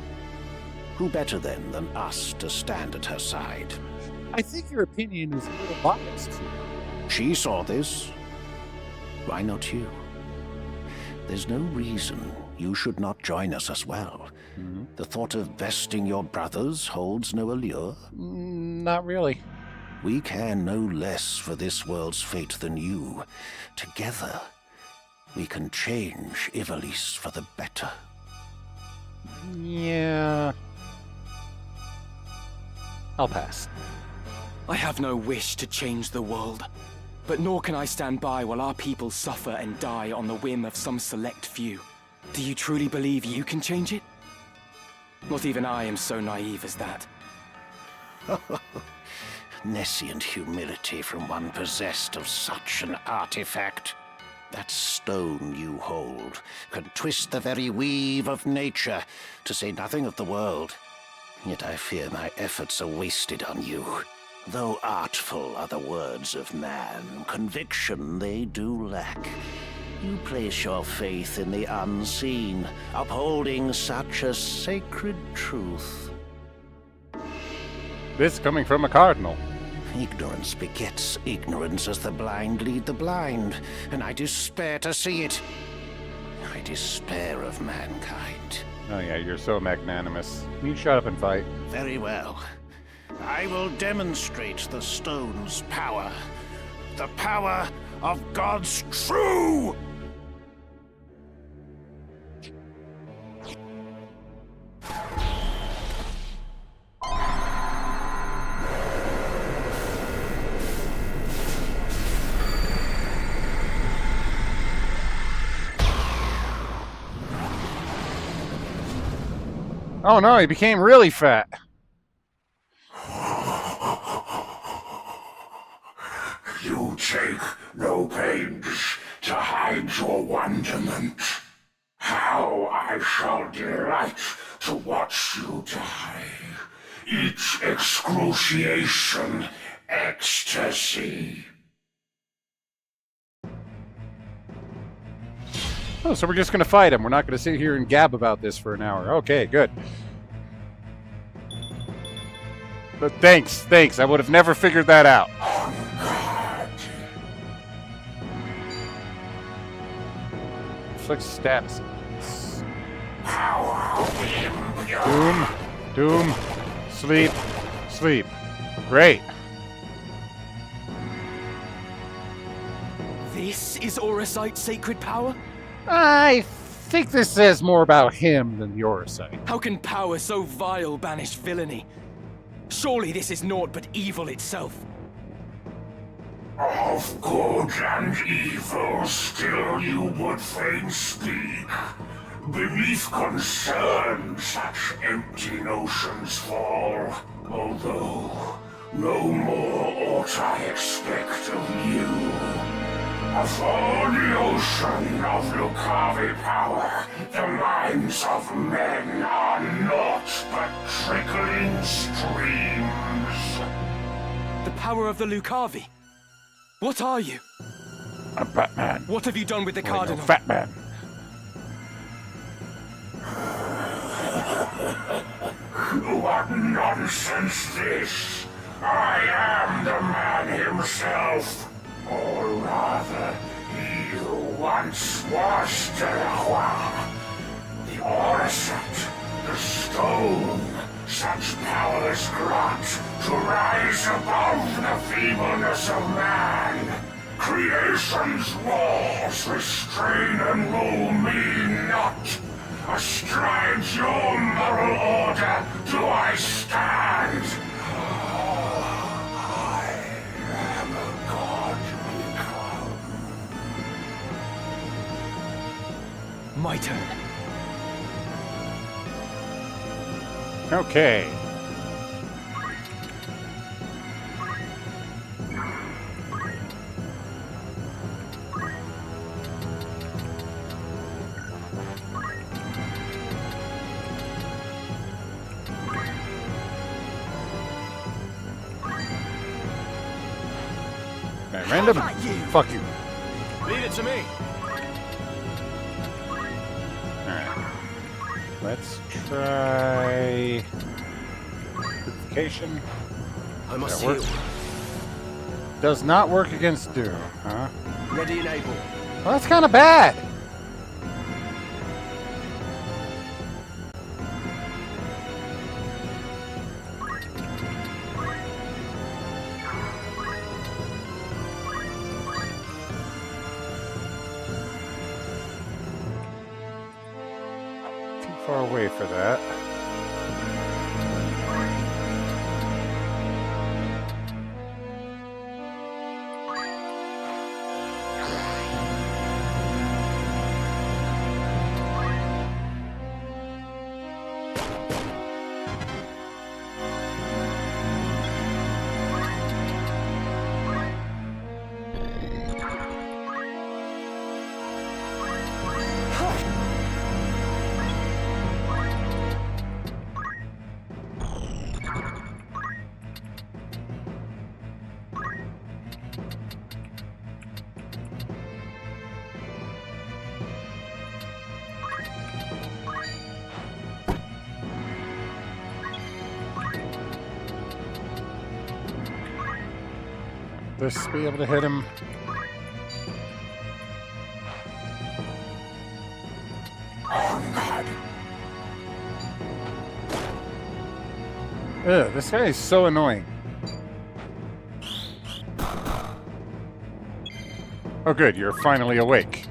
Who better then than us to stand at her side? I think your opinion is a little biased here. She saw this. Why not you? There's no reason you should not join us as well. The thought of besting your brothers holds no allure. Not really. We care no less for this world's fate than you. Together, we can change Ivalice for the better. Yeah. I'll pass. I have no wish to change the world. But nor can I stand by while our people suffer and die on the whim of some select few. Do you truly believe you can change it? Not even I am so naive as that. Nescient humility from one possessed of such an artifact. That stone you hold can twist the very weave of nature, to say nothing of the world. Yet I fear my efforts are wasted on you. Though artful are the words of man, conviction they do lack. You place your faith in the unseen, upholding such a sacred truth. This coming from a cardinal. Ignorance begets ignorance as the blind lead the blind, and I despair to see it. I despair of mankind. Oh yeah, you're so magnanimous. You shut up and fight. Very well. I will demonstrate the stone's power. The power of God's true! Oh no, he became really fat. You take no pains to hide your wonderment. How I shall delight to watch you die. Each excruciation, ecstasy. Oh, so we're just gonna fight him. We're not gonna sit here and gab about this for an hour. Okay, good. But thanks. I would have never figured that out. Inflict status. Power of Doom, doom, sleep, sleep. Great. This is Orosite's sacred power? I think this says more about him than the Orosite. How can power so vile banish villainy? Surely this is naught but evil itself. Of good and evil still you would fain speak. Beneath concern such empty notions fall. Although no more ought I expect of you. Of all the ocean of Lucavi power, the minds of men are naught but trickling streams. The power of the Lucavi? What are you? I'm Batman. What have you done with the Like no Cardinal? Fat Man. What nonsense this! I am the man himself. Or rather, he who once was Delacroix. The Orosite, the stone, such powers grant to rise above the feebleness of man. Creation's laws restrain and rule me not. Astride your moral order do I stand. I am a god become. My turn. Okay. Okay, random. How about you? Fuck you. Leave it to me. Alright. Let's try purification. I must That heal. works. Does not work against Doom, huh? Ready and able. Well, that's kind of bad. Too far away for that. This be able to hit him. Ugh, this guy is so annoying. Oh good, you're finally awake.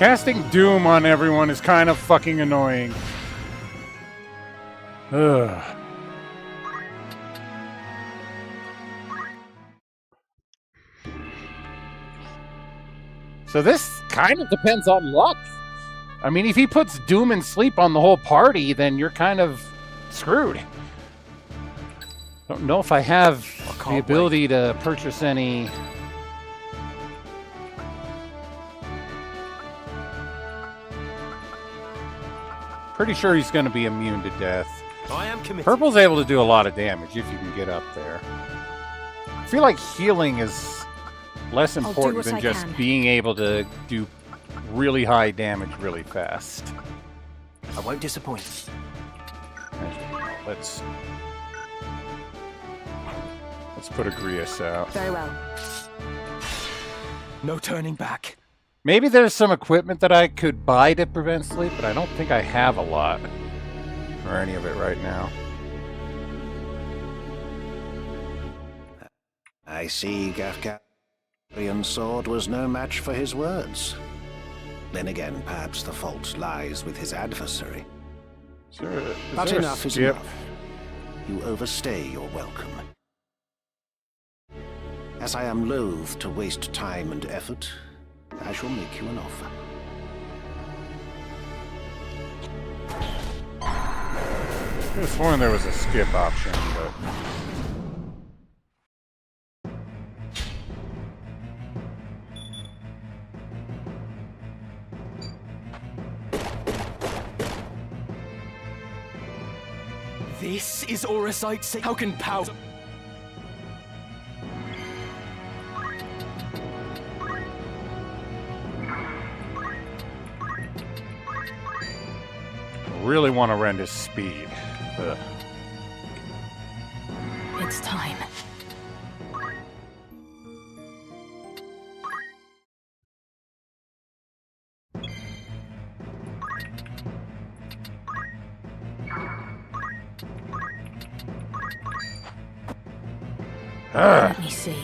Casting Doom on everyone is kind of fucking annoying. Ugh. So this kind of depends on luck. I mean, if he puts Doom and Sleep on the whole party, then you're kind of screwed. Don't know if I have the ability to purchase any... Pretty sure he's going to be immune to death. I am committed. Purple's able to do a lot of damage if you can get up there. I feel like healing is less important than just being able to do really high damage really fast. I won't disappoint. Let's put Agrias out. Very well. No turning back. Maybe there's some equipment that I could buy to prevent sleep, but I don't think I have a lot. Or any of it right now. I see Gafgarian's sword was no match for his words. Then again, perhaps the fault lies with his adversary. But enough is enough. You overstay your welcome. As I am loath to waste time and effort, I shall make you an offer. I could have sworn there was a skip option, but... This is Auracite. How can power... really want to rend his speed. Ugh. It's time. Let me see.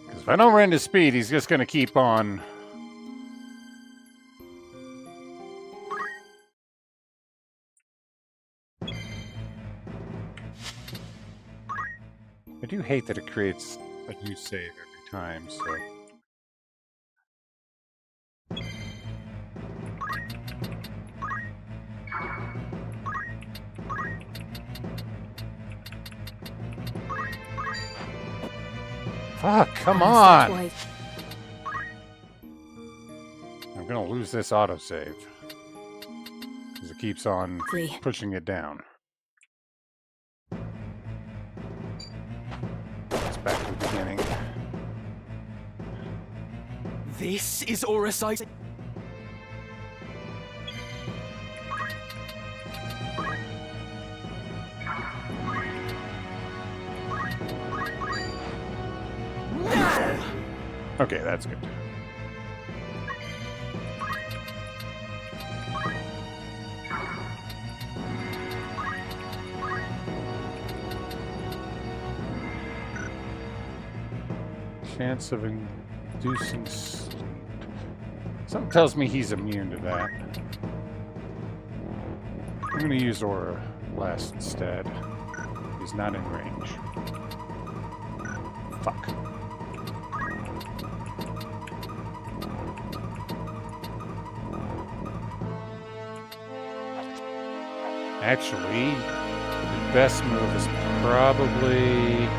Because if I don't rend his speed, he's just going to keep on... I do hate that it creates a new save every time, so... Fuck, come on! I'm gonna lose this autosave. Because it keeps on pushing it down. Back to the beginning. This is Auracite. Okay, that's good. Chance of inducing sleep. Something tells me he's immune to that. I'm going to use Aura Blast instead. He's not in range. Fuck. Actually, the best move is probably...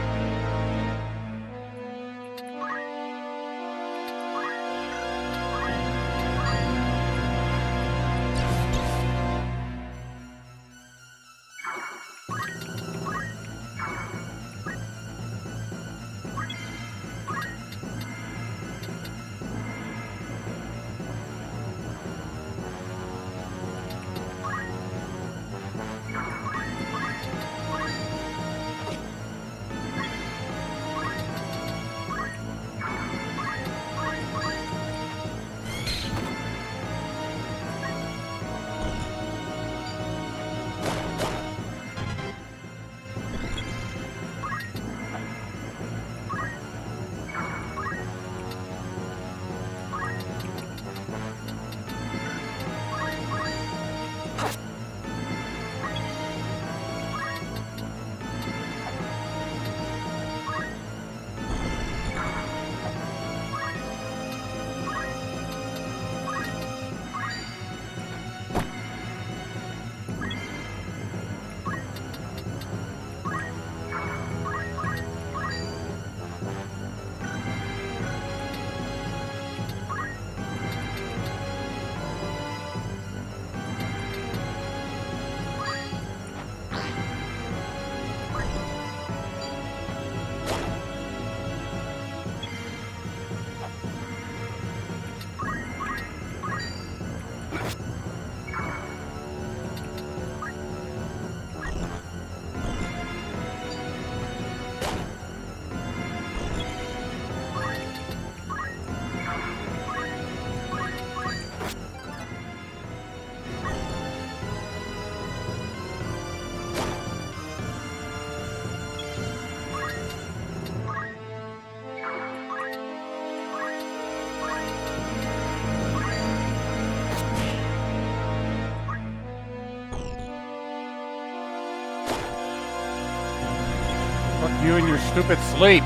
Fuck you and your stupid sleep.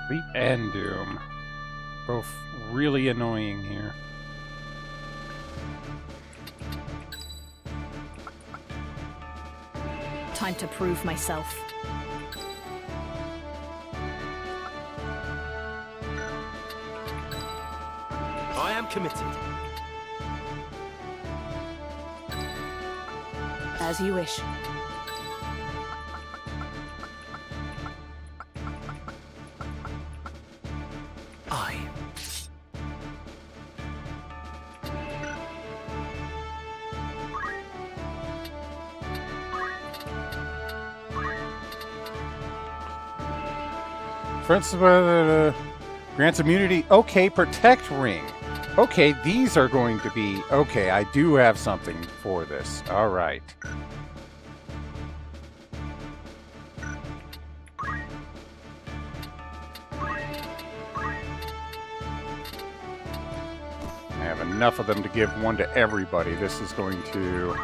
Sleep and Doom. Both really annoying here. Time to prove myself. I am committed. As you wish. I. Friends, grants immunity. Okay, protect ring. Okay, these are going to be... Okay, I do have something for this. All right. I have enough of them to give one to everybody. This is going to...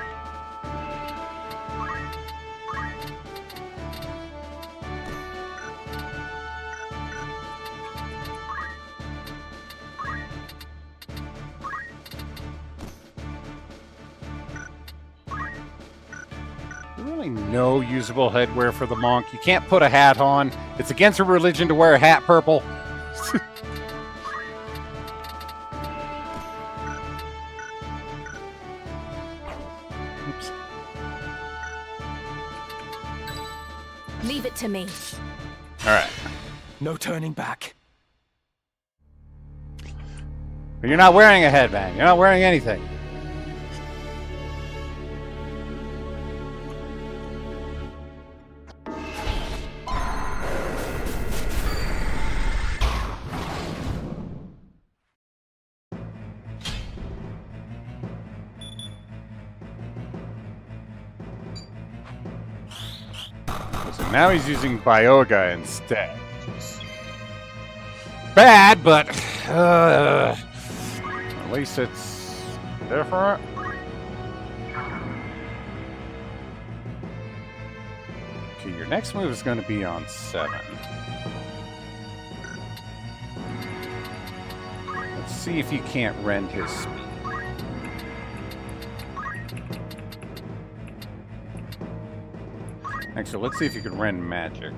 Really no usable headwear for the monk. You can't put a hat on. It's against her religion to wear a hat purple. Oops. Leave it to me. All right. No turning back. But you're not wearing a headband. You're not wearing anything. So now he's using Bioga instead. Bad, but at least it's different. Okay, your next move is going to be on 7. Let's see if you can't rend his speed. Actually, let's see if you can rend magic.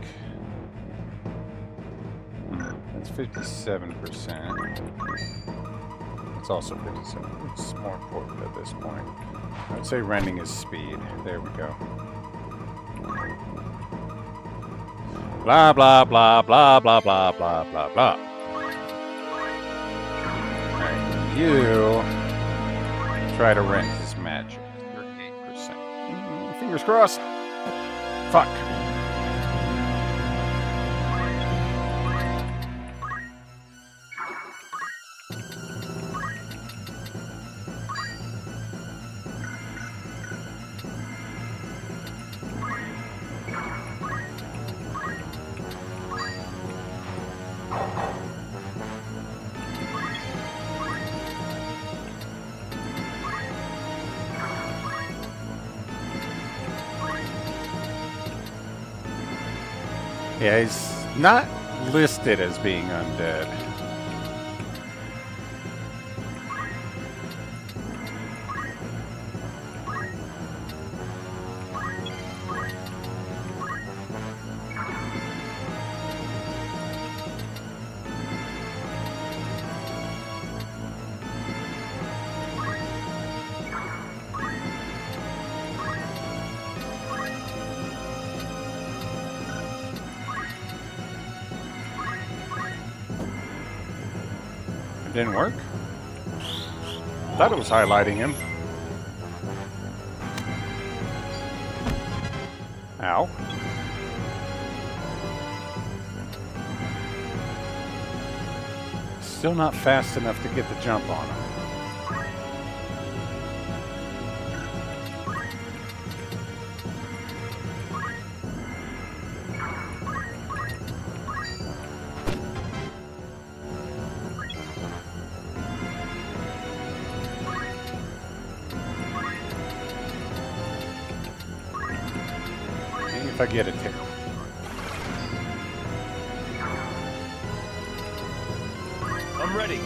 That's 57%. It's also 57. It's more important at this point. I would say rending is speed. There we go. Blah, blah, blah, blah, blah, blah, blah, blah, blah. Alright, you try to rend his magic. You're 8%. Fingers crossed. Fuck. Yeah, he's not listed as being undead. Didn't work? Thought it was highlighting him. Ow. Still not fast enough to get the jump on him. Maybe if I get it there. I'm ready.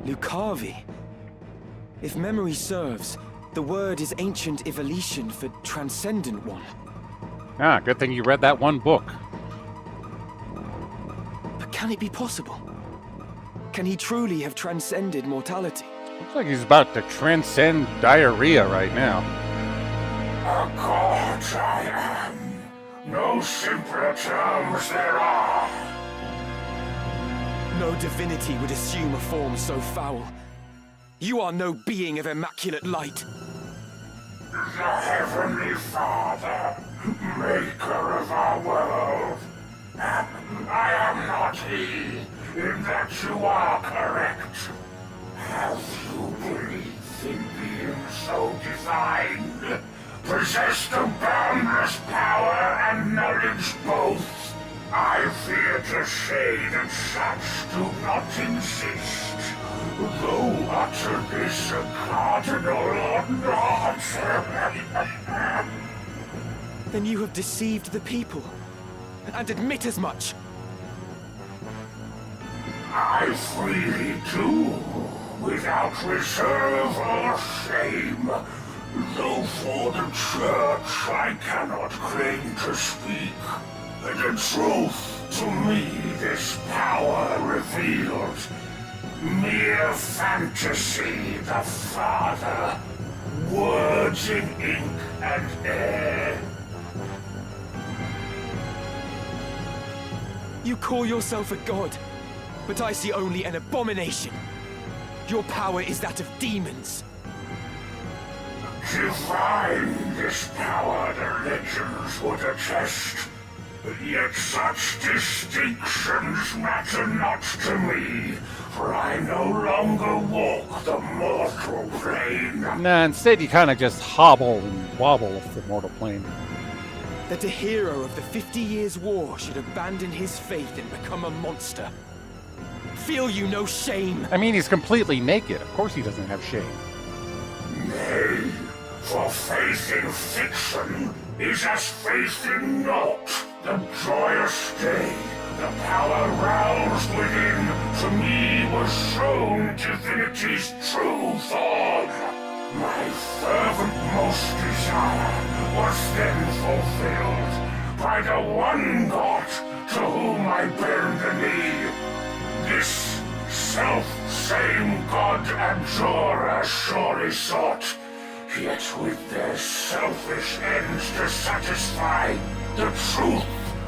Lucavi. If memory serves, the word is ancient Ivalician for transcendent one. Ah, good thing you read that one book. But can it be possible? Can he truly have transcended mortality? Looks like he's about to transcend diarrhea right now. A god I am. No simpler terms there are. No divinity would assume a form so foul. You are no being of immaculate light. The Heavenly Father, maker of our world. I am not he, in that you are correct. Have you believed in being so designed? Possessed of boundless power and knowledge both? I fear to say that such do not exist, though utter this a cardinal or not. Then you have deceived the people, and admit as much. I freely do, without reserve or shame. Though for the Church I cannot claim to speak. The truth, to me, this power revealed. Mere fantasy, the Father. Words in ink and air. You call yourself a god, but I see only an abomination. Your power is that of demons. Divine this power, the legends would attest. Yet such distinctions matter not to me, for I no longer walk the mortal plane. Nah, instead you kind of just hobble and wobble off the mortal plane. That a hero of the 50 Years' War should abandon his faith and become a monster. Feel you no shame? I mean, he's completely naked. Of course he doesn't have shame. Nay, for faith in fiction is as faith in naught. The joyous day, the power roused within, to me was shown divinity's true form. My fervent most desire was then fulfilled by the one God to whom I bend the knee. This self-same God abjurer surely sought, yet with their selfish ends to satisfy, the truth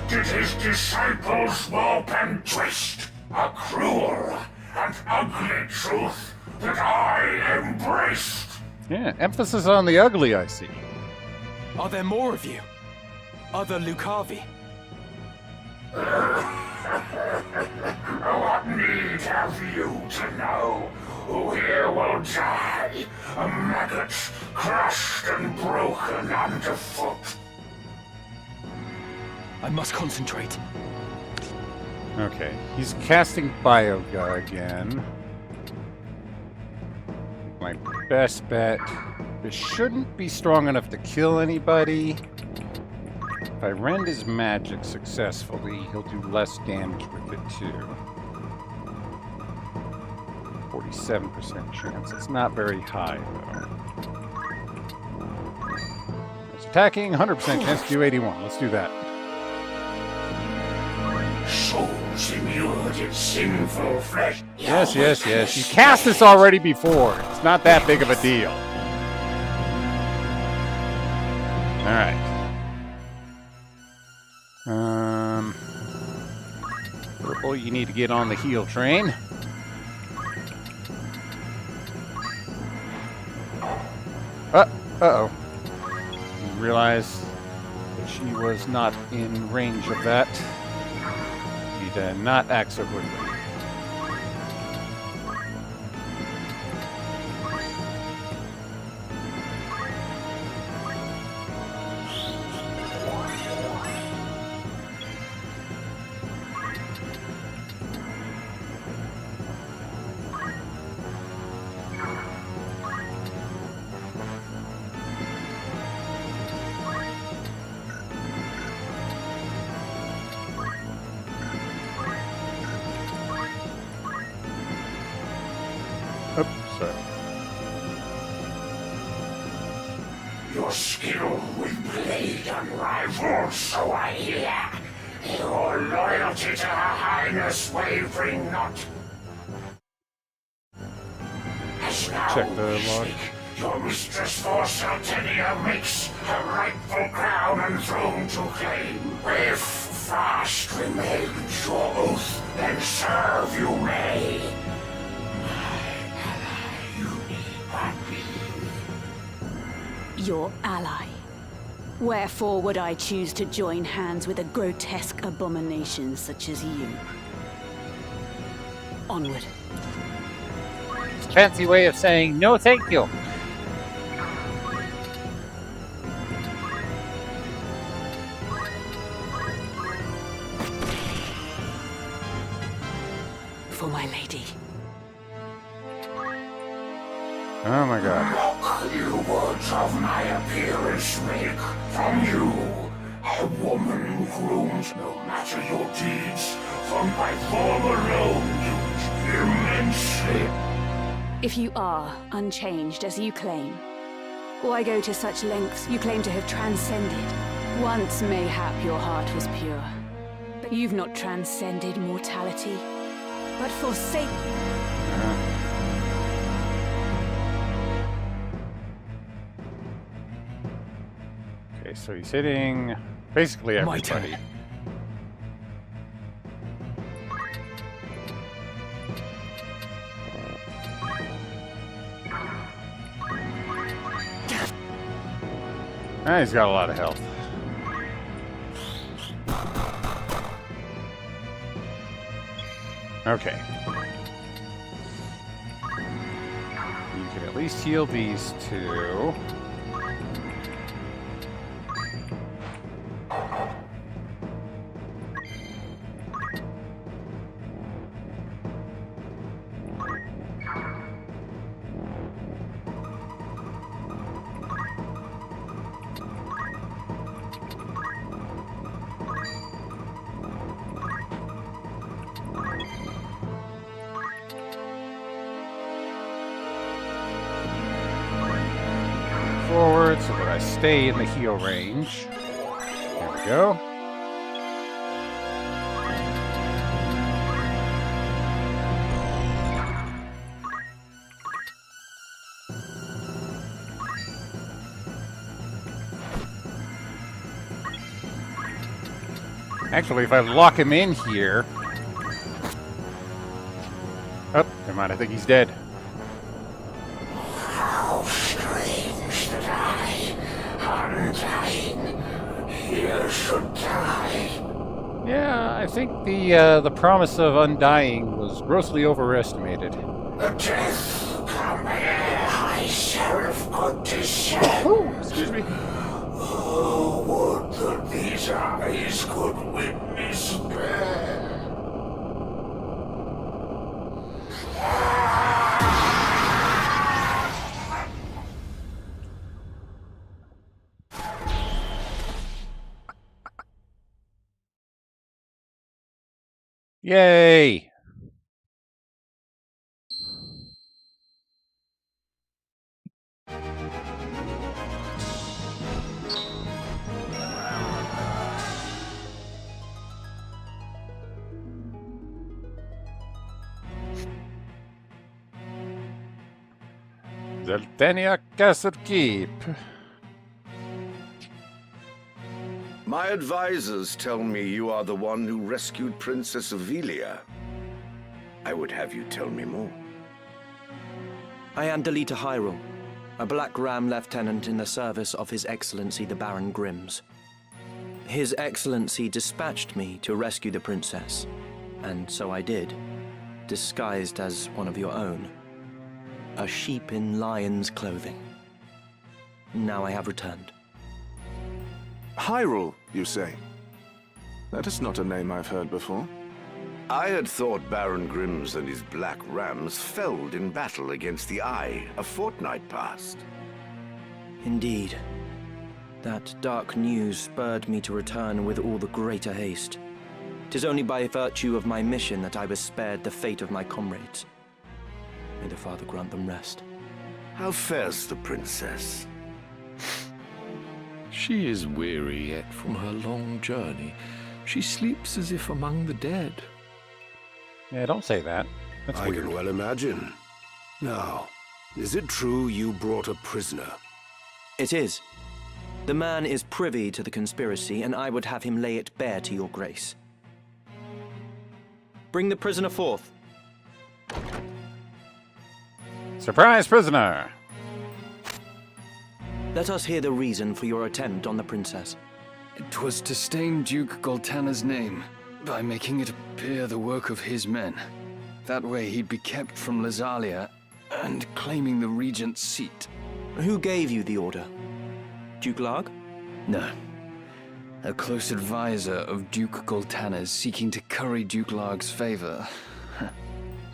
did his disciples warp and twist. A cruel and ugly truth that I embraced. Yeah, emphasis on the ugly, I see. Are there more of you? Other Lucavi? What need have you to know? Who here will die? A maggot, crushed and broken underfoot. I must concentrate. Okay, he's casting Bioga again. My best bet. This shouldn't be strong enough to kill anybody. If I rend his magic successfully, he'll do less damage with it too. 47% chance. It's not very high though. It's attacking, 100% chance to do 81. Let's do that. Souls immured in sinful flesh. Yes. You cast this already before. It's not that big of a deal. Alright. Purple, you need to get on the heal train. Uh-oh. You realize that she was not in range of that. You did not act so quickly. Your skill with blade unrivaled, so I hear. Your loyalty to Her Highness wavering not. As now Check the we log. speak, your mistress for Saltenia makes her rightful crown and throne to claim. If fast remains your oath, then serve you may. You need but be. Your ally. Wherefore would I choose to join hands with a grotesque abomination such as you? Onward. Fancy way of saying no thank you. For my lady. Oh my god. Mock you words of my appearance make from you, a woman who grooms, no matter your deeds, from my form alone used immensely. If you are unchanged as you claim, why go to such lengths you claim to have transcended? Once mayhap your heart was pure, but you've not transcended mortality, but forsaken. Okay, so he's hitting basically My everybody. turn. Ah, he's got a lot of health. Okay. You can at least heal these two. Forward so that I stay in the heal range. There we go. Actually, if I lock him in here... Oh, never mind, I think he's dead. How strange that I, undying, here should die. Yeah, I think the promise of undying was grossly overestimated. The death come here, High Sheriff good to see. Excuse me. Oh, would that these eyes could witness bear. Yay! Zeltenia Castle Keep. My advisors tell me you are the one who rescued Princess Ivalice. I would have you tell me more. I am Delita Hyrule, a Black Ram lieutenant in the service of His Excellency the Baron Grimms. His Excellency dispatched me to rescue the princess, and so I did, disguised as one of your own. A sheep in lion's clothing. Now I have returned. Hyrule, you say? That is not a name I've heard before. I had thought Baron Grimms and his Black Rams felled in battle against the Eye a fortnight past. Indeed. That dark news spurred me to return with all the greater haste. 'Tis only by virtue of my mission that I was spared the fate of my comrades. May the Father grant them rest. How fares the princess? She is weary yet from her long journey. She sleeps as if among the dead. Yeah, don't say that. That's I weird. can well imagine. Now, is it true you brought a prisoner? It is. The man is privy to the conspiracy, and I would have him lay it bare to your grace. Bring the prisoner forth. Surprise prisoner! Let us hear the reason for your attempt on the princess. It was to stain Duke Goltana's name by making it appear the work of his men. That way he'd be kept from Lazalia and claiming the regent's seat. Who gave you the order? Duke Larg? No. A close advisor of Duke Goltana's seeking to curry Duke Larg's favor.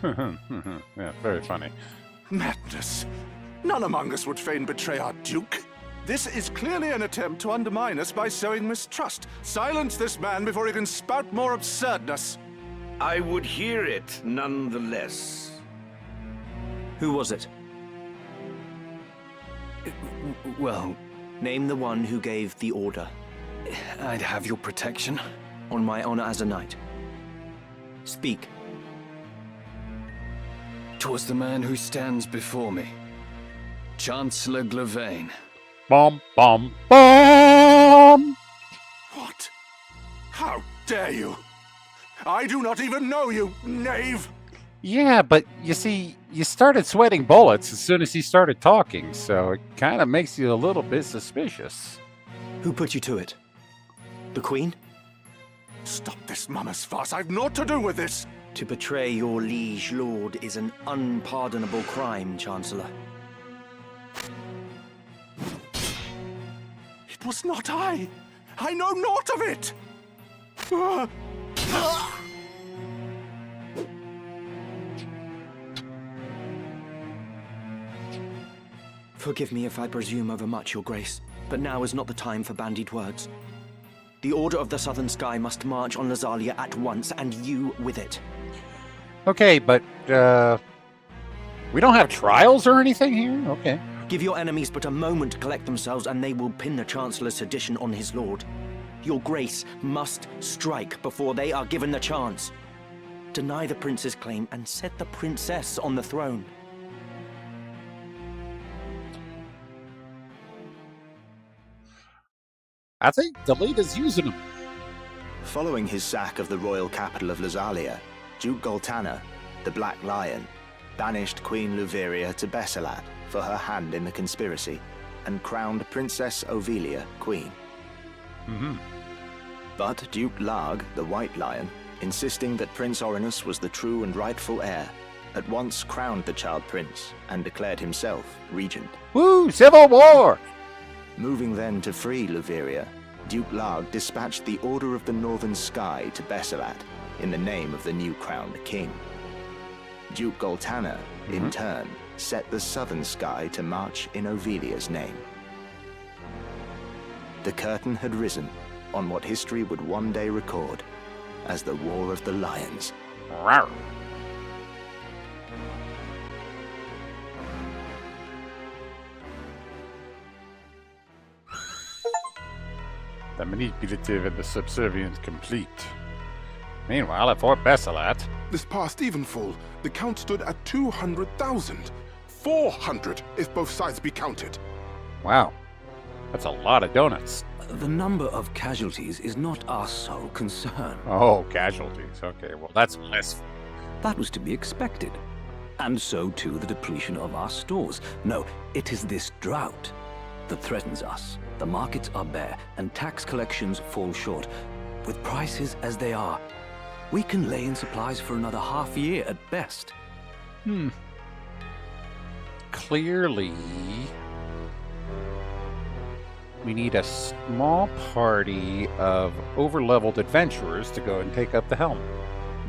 Yeah, very funny. Madness. None among us would fain betray our Duke. This is clearly an attempt to undermine us by sowing mistrust. Silence this man before he can spout more absurdness. I would hear it nonetheless. Who was it? Well, name the one who gave the order. I'd have your protection. On my honor as a knight. Speak. 'Twas the man who stands before me. Chancellor Glavain. Bom, bom, bom! What? How dare you? I do not even know you, knave! Yeah, but you see, you started sweating bullets as soon as he started talking, so it kind of makes you a little bit suspicious. Who put you to it? The Queen? Stop this mama's farce. I've naught to do with this. To betray your liege lord is an unpardonable crime, Chancellor. It was not I. I know naught of it. Forgive me if I presume overmuch, Your Grace, but now is not the time for bandied words. The Order of the Southern Sky must march on Lazalia at once, and you with it. Okay, but, we don't have trials or anything here? Okay. Give your enemies but a moment to collect themselves, and they will pin the Chancellor's sedition on his lord. Your Grace must strike before they are given the chance. Deny the prince's claim and set the princess on the throne. I think Delita's using them. Following his sack of the royal capital of Lazalia, Duke Goltana, the Black Lion, banished Queen Luveria to Bessalad for her hand in the conspiracy, and crowned Princess Ivalice queen. But Duke Larg, the White Lion, insisting that Prince Orinus was the true and rightful heir, at once crowned the child prince and declared himself regent. Woo! Civil War! Moving then to free Luveria, Duke Larg dispatched the Order of the Northern Sky to Besselat in the name of the new crowned king. Duke Goltana, in turn, set the Southern Sky to march in Ovilia's name. The curtain had risen on what history would one day record as the War of the Lions. Rawr. The manipulative and the subservient complete. Meanwhile, at Fort Besselat... This past evenfall, the count stood at 200,000. 400, if both sides be counted. Wow. That's a lot of donuts. The number of casualties is not our sole concern. Oh, casualties. Okay, well, that's less... That was to be expected. And so too the depletion of our stores. No, it is this drought that threatens us. The markets are bare, and tax collections fall short. With prices as they are, we can lay in supplies for another half year at best. Clearly... we need a small party of over-leveled adventurers to go and take up the helm.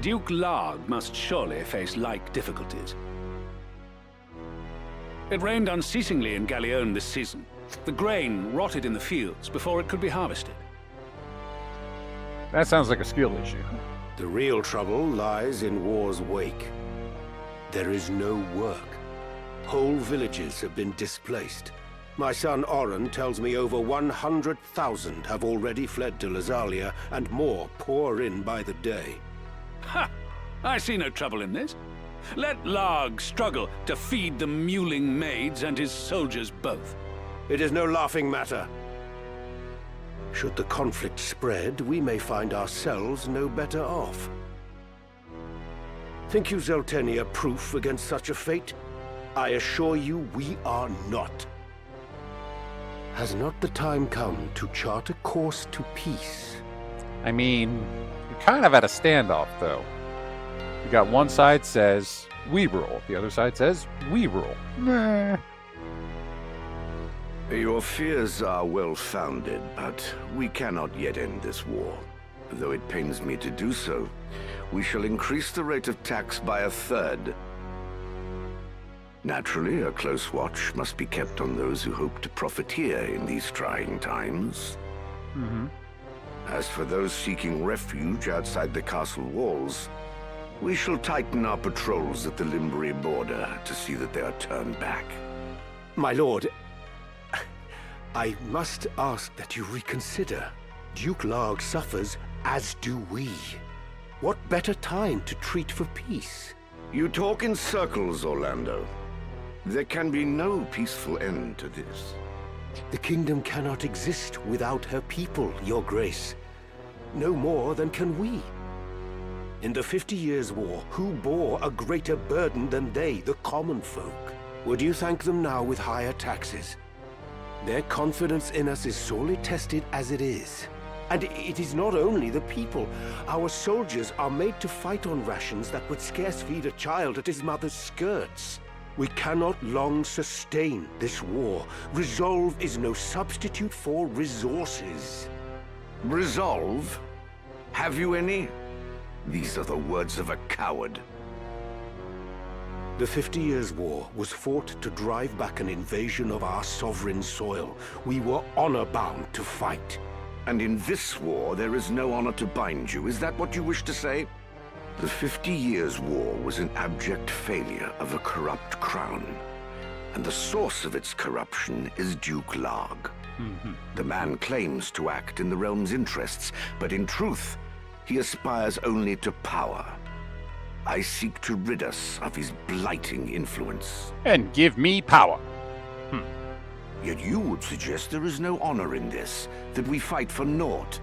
Duke Larg must surely face like difficulties. It rained unceasingly in Galleon this season. The grain rotted in the fields before it could be harvested. That sounds like a skill issue. The real trouble lies in war's wake. There is no work. Whole villages have been displaced. My son Oren tells me over 100,000 have already fled to Lazalia, and more pour in by the day. Ha! I see no trouble in this. Let Larg struggle to feed the mewling maids and his soldiers both. It is no laughing matter. Should the conflict spread, we may find ourselves no better off. Think you Zeltenia proof against such a fate? I assure you we are not. Has not the time come to chart a course to peace? I mean, you're kind of at a standoff, though. You got one side says, we rule. The other side says, we rule. Meh. Your fears are well-founded, but we cannot yet end this war. Though it pains me to do so, we shall increase the rate of tax by 1/3. Naturally, a close watch must be kept on those who hope to profiteer in these trying times. As for those seeking refuge outside the castle walls, we shall tighten our patrols at the Limbri border to see that they are turned back. My lord, I must ask that you reconsider. Duke Larg suffers, as do we. What better time to treat for peace? You talk in circles, Orlando. There can be no peaceful end to this. The kingdom cannot exist without her people, your grace. No more than can we. In the 50 Years' War, who bore a greater burden than they, the common folk? Would you thank them now with higher taxes? Their confidence in us is sorely tested as it is. And it is not only the people. Our soldiers are made to fight on rations that would scarce feed a child at his mother's skirts. We cannot long sustain this war. Resolve is no substitute for resources. Resolve? Have you any? These are the words of a coward. The 50 Years' War was fought to drive back an invasion of our sovereign soil. We were honor-bound to fight. And in this war, there is no honor to bind you. Is that what you wish to say? The 50 Years' War was an abject failure of a corrupt crown. And the source of its corruption is Duke Larg. The man claims to act in the realm's interests, but in truth, he aspires only to power. I seek to rid us of his blighting influence. And give me power. Yet you would suggest there is no honor in this, that we fight for naught.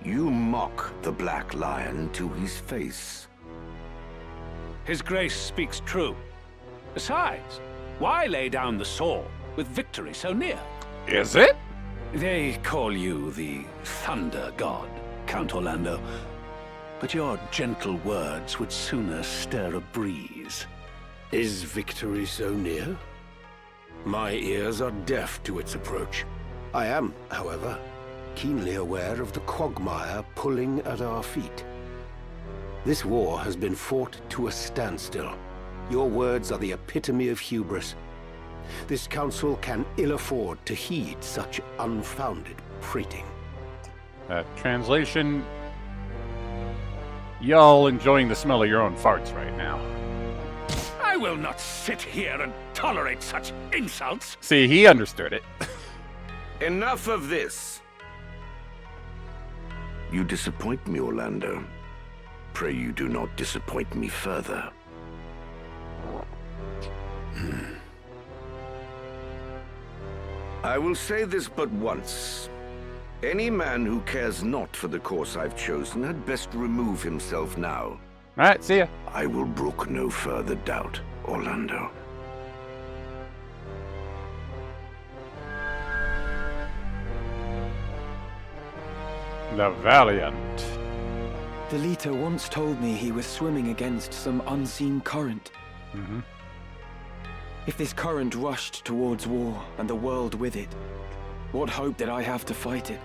You mock the Black Lion to his face. His grace speaks true. Besides, why lay down the sword with victory so near? Is it? They call you the Thunder God, Count Orlando. But your gentle words would sooner stir a breeze. Is victory so near? My ears are deaf to its approach. I am, however, keenly aware of the quagmire pulling at our feet. This war has been fought to a standstill. Your words are the epitome of hubris. This council can ill afford to heed such unfounded prating. Translation: y'all enjoying the smell of your own farts right now. I will not sit here and tolerate such insults. See, he understood it. Enough of this. You disappoint me, Orlando. Pray you do not disappoint me further. I will say this but once. Any man who cares not for the course I've chosen had best remove himself now. Alright, see ya. I will brook no further doubt, Orlando. The Valiant. The leader once told me he was swimming against some unseen current. Mm-hmm. If this current rushed towards war, and the world with it, what hope did I have to fight it?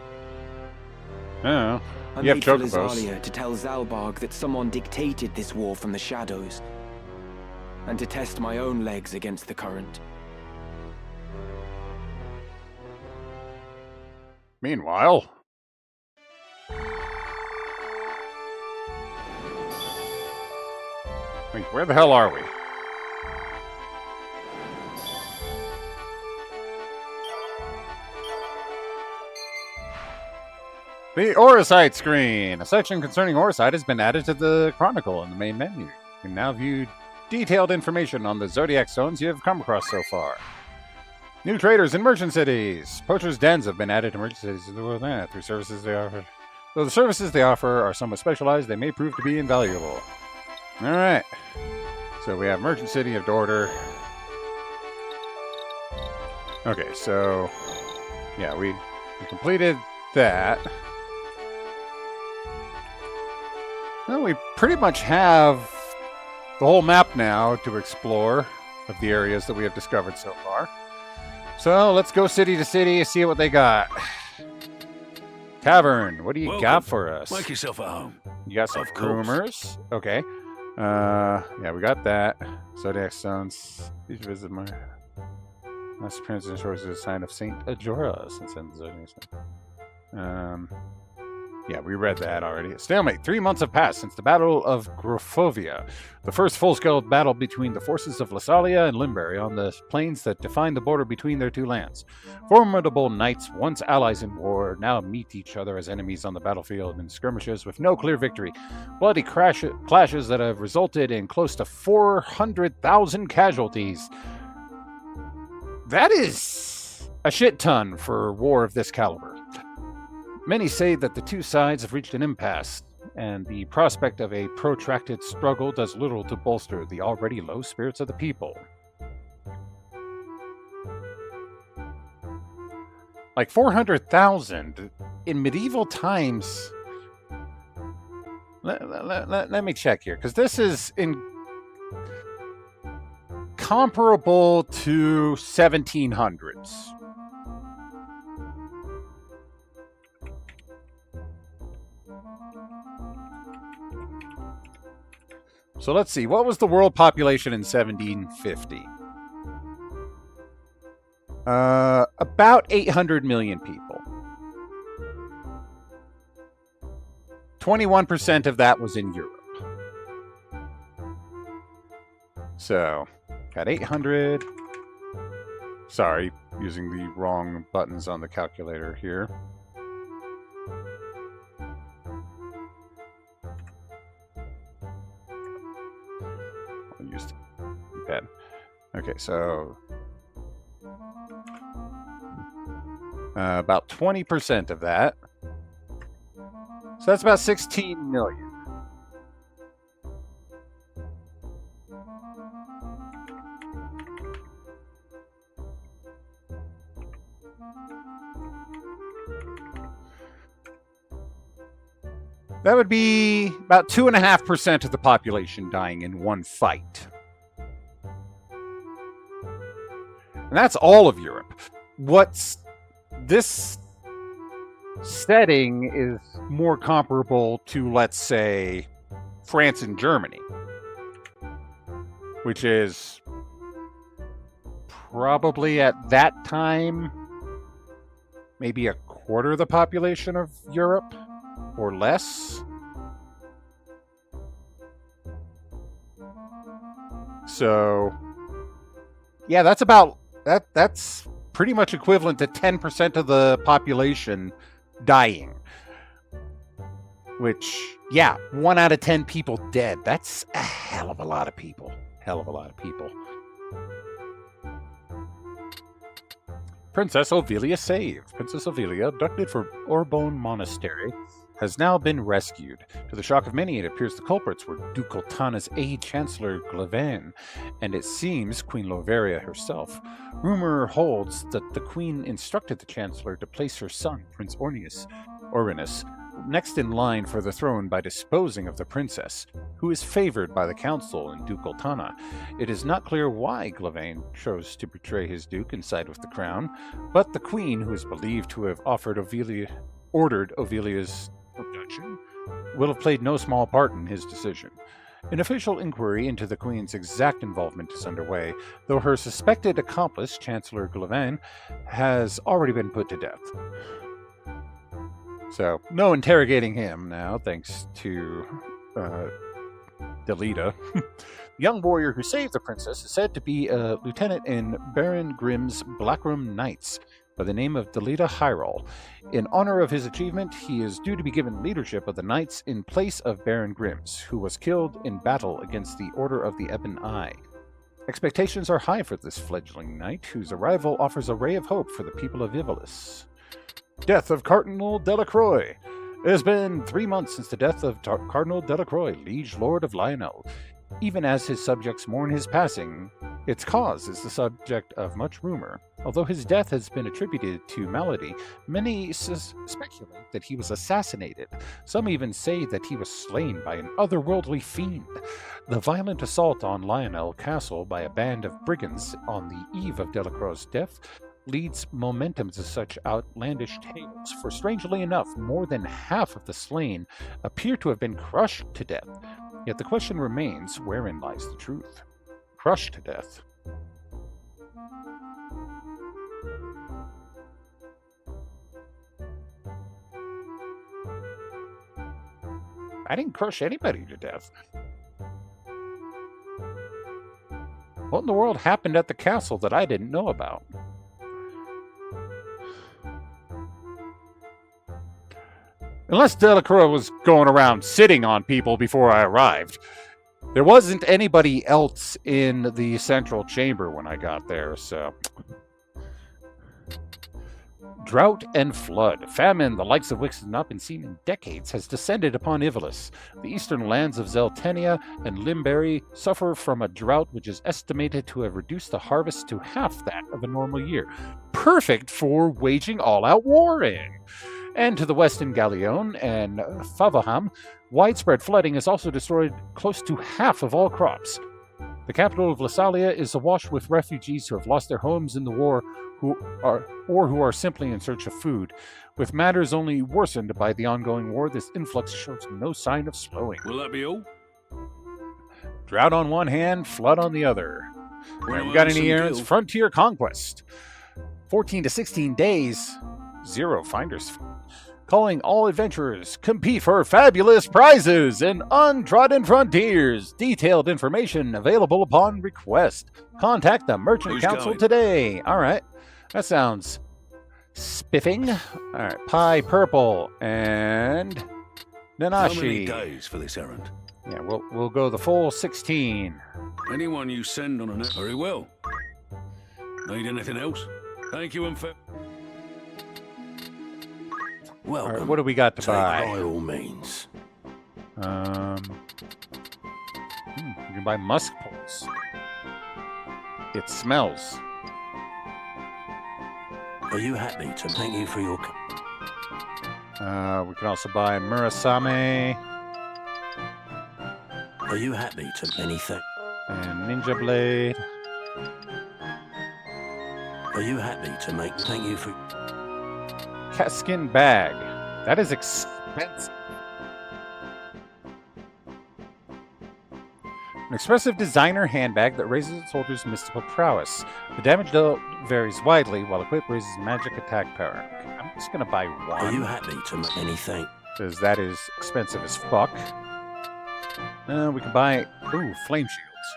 Oh, I you have made for chocobos. Lysalia to tell Zalbarg that someone dictated this war from the shadows, and to test my own legs against the current. Meanwhile... Wait, where the hell are we? The Orisite screen! A section concerning Orisite has been added to the Chronicle in the main menu. You can now view detailed information on the Zodiac Stones you have come across so far. New traders in merchant cities! Poachers' dens have been added to merchant cities of the world through services they offer. Though the services they offer are somewhat specialized, they may prove to be invaluable. Alright. So we have Merchant City of Dorter. Okay, so... yeah, we completed that. Well, we pretty much have the whole map now to explore of the areas that we have discovered so far. So let's go city to city and see what they got. Tavern, what do you got for us? Make yourself at home. You got some Of course. groomers? Okay. Yeah, we got that. Zodiac Stones. Each visit my last appearance in shores is a sign of Saint Ajora since then the Zodiac Stone. Yeah, we read that already. Stalemate. 3 months have passed since the Battle of Grofovia, the first full-scale battle between the forces of Lysalia and Limbury on the plains that define the border between their two lands. Formidable knights, once allies in war, now meet each other as enemies on the battlefield in skirmishes with no clear victory. Bloody clashes that have resulted in close to 400,000 casualties. That is a shit ton for war of this caliber. Many say that the two sides have reached an impasse, and the prospect of a protracted struggle does little to bolster the already low spirits of the people. Like 400,000 in medieval times. Let me check here, because this is comparable to 1700s. So let's see, what was the world population in 1750? About 800 million people. 21% of that was in Europe. So, got 800. Sorry, using the wrong buttons on the calculator here. Used that. Okay, so about 20% of that. So that's about 16 million. That would be about 2.5% of the population dying in one fight. And that's all of Europe. What's this setting is more comparable to, let's say, France and Germany, which is probably at that time maybe a quarter of the population of Europe or less. So yeah, that's pretty much equivalent to 10% of the population dying. Which, yeah, 1 out of 10 people dead. That's a hell of a lot of people. Hell of a lot of people. Princess Ivalice saved. Princess Ivalice, abducted from Orbonne Monastery, has now been rescued. To the shock of many, it appears the culprits were Duke Goltana's aide Chancellor Glavain, and it seems Queen Loveria herself. Rumor holds that the Queen instructed the Chancellor to place her son, Prince Orinus, next in line for the throne by disposing of the princess, who is favored by the council and Duke Goltana. It is not clear why Glavain chose to betray his duke and side with the crown, but the queen, who is believed to have ordered Ivalice's abduction, will have played no small part in his decision. An official inquiry into the queen's exact involvement is underway, though her suspected accomplice, Chancellor Glavain, has already been put to death. So, no interrogating him now, thanks to Delita. The young warrior who saved the princess is said to be a lieutenant in Baron Grimm's Blackroom Knights by the name of Delita Hyrule. In honor of his achievement, he is due to be given leadership of the Knights in place of Baron Grimm's, who was killed in battle against the Order of the Ebon Eye. Expectations are high for this fledgling knight, whose arrival offers a ray of hope for the people of Ivalice. Death of Cardinal Delacroix. It has been 3 months since the death of Cardinal Delacroix, Liege Lord of Lionel. Even as his subjects mourn his passing, its cause is the subject of much rumor. Although his death has been attributed to malady, many speculate that he was assassinated. Some even say that he was slain by an otherworldly fiend. The violent assault on Lionel Castle by a band of brigands on the eve of Delacroix's death leads momentum to such outlandish tales, for strangely enough, more than half of the slain appear to have been crushed to death. Yet the question remains, wherein lies the truth? Crushed to death. I didn't crush anybody to death. What in the world happened at the castle that I didn't know about? Unless Delacroix was going around sitting on people before I arrived. There wasn't anybody else in the central chamber when I got there, so... Drought and flood. Famine, the likes of which has not been seen in decades, has descended upon Ivalice. The eastern lands of Zeltenia and Limberry suffer from a drought which is estimated to have reduced the harvest to half that of a normal year. Perfect for waging all-out war in. And to the west in Gallion and Favaham, widespread flooding has also destroyed close to half of all crops. The capital of Lasalia is awash with refugees who have lost their homes in the war who are simply in search of food. With matters only worsened by the ongoing war, this influx shows no sign of slowing. Will that be all? Drought on one hand, flood on the other. Well, we got any errands? Frontier conquest. 14 to 16 days. 0 finders. Calling all adventurers, compete for fabulous prizes and untrodden frontiers. Detailed information available upon request. Contact the Merchant Council today. All right, that sounds spiffing. All right, Pie Purple and Nanashi. How many days for this errand? Yeah, we'll go the full 16. Anyone you send on an errand, very well. Need anything else? Thank you and Well, right, what do we got to buy? By all means. You can buy musk pulse. It smells. Are you happy to thank you for your... We can also buy Murasame Are you happy to anything? and Ninja Blade. Are you happy to make? Thank you for. Cat skin bag. That is expensive. An expressive designer handbag that raises its holder's mystical prowess. The damage dealt varies widely, while equipped raises magic attack power. Okay, I'm just gonna buy one. Are you happy to make anything? Because that is expensive as fuck. We can buy, flame shields.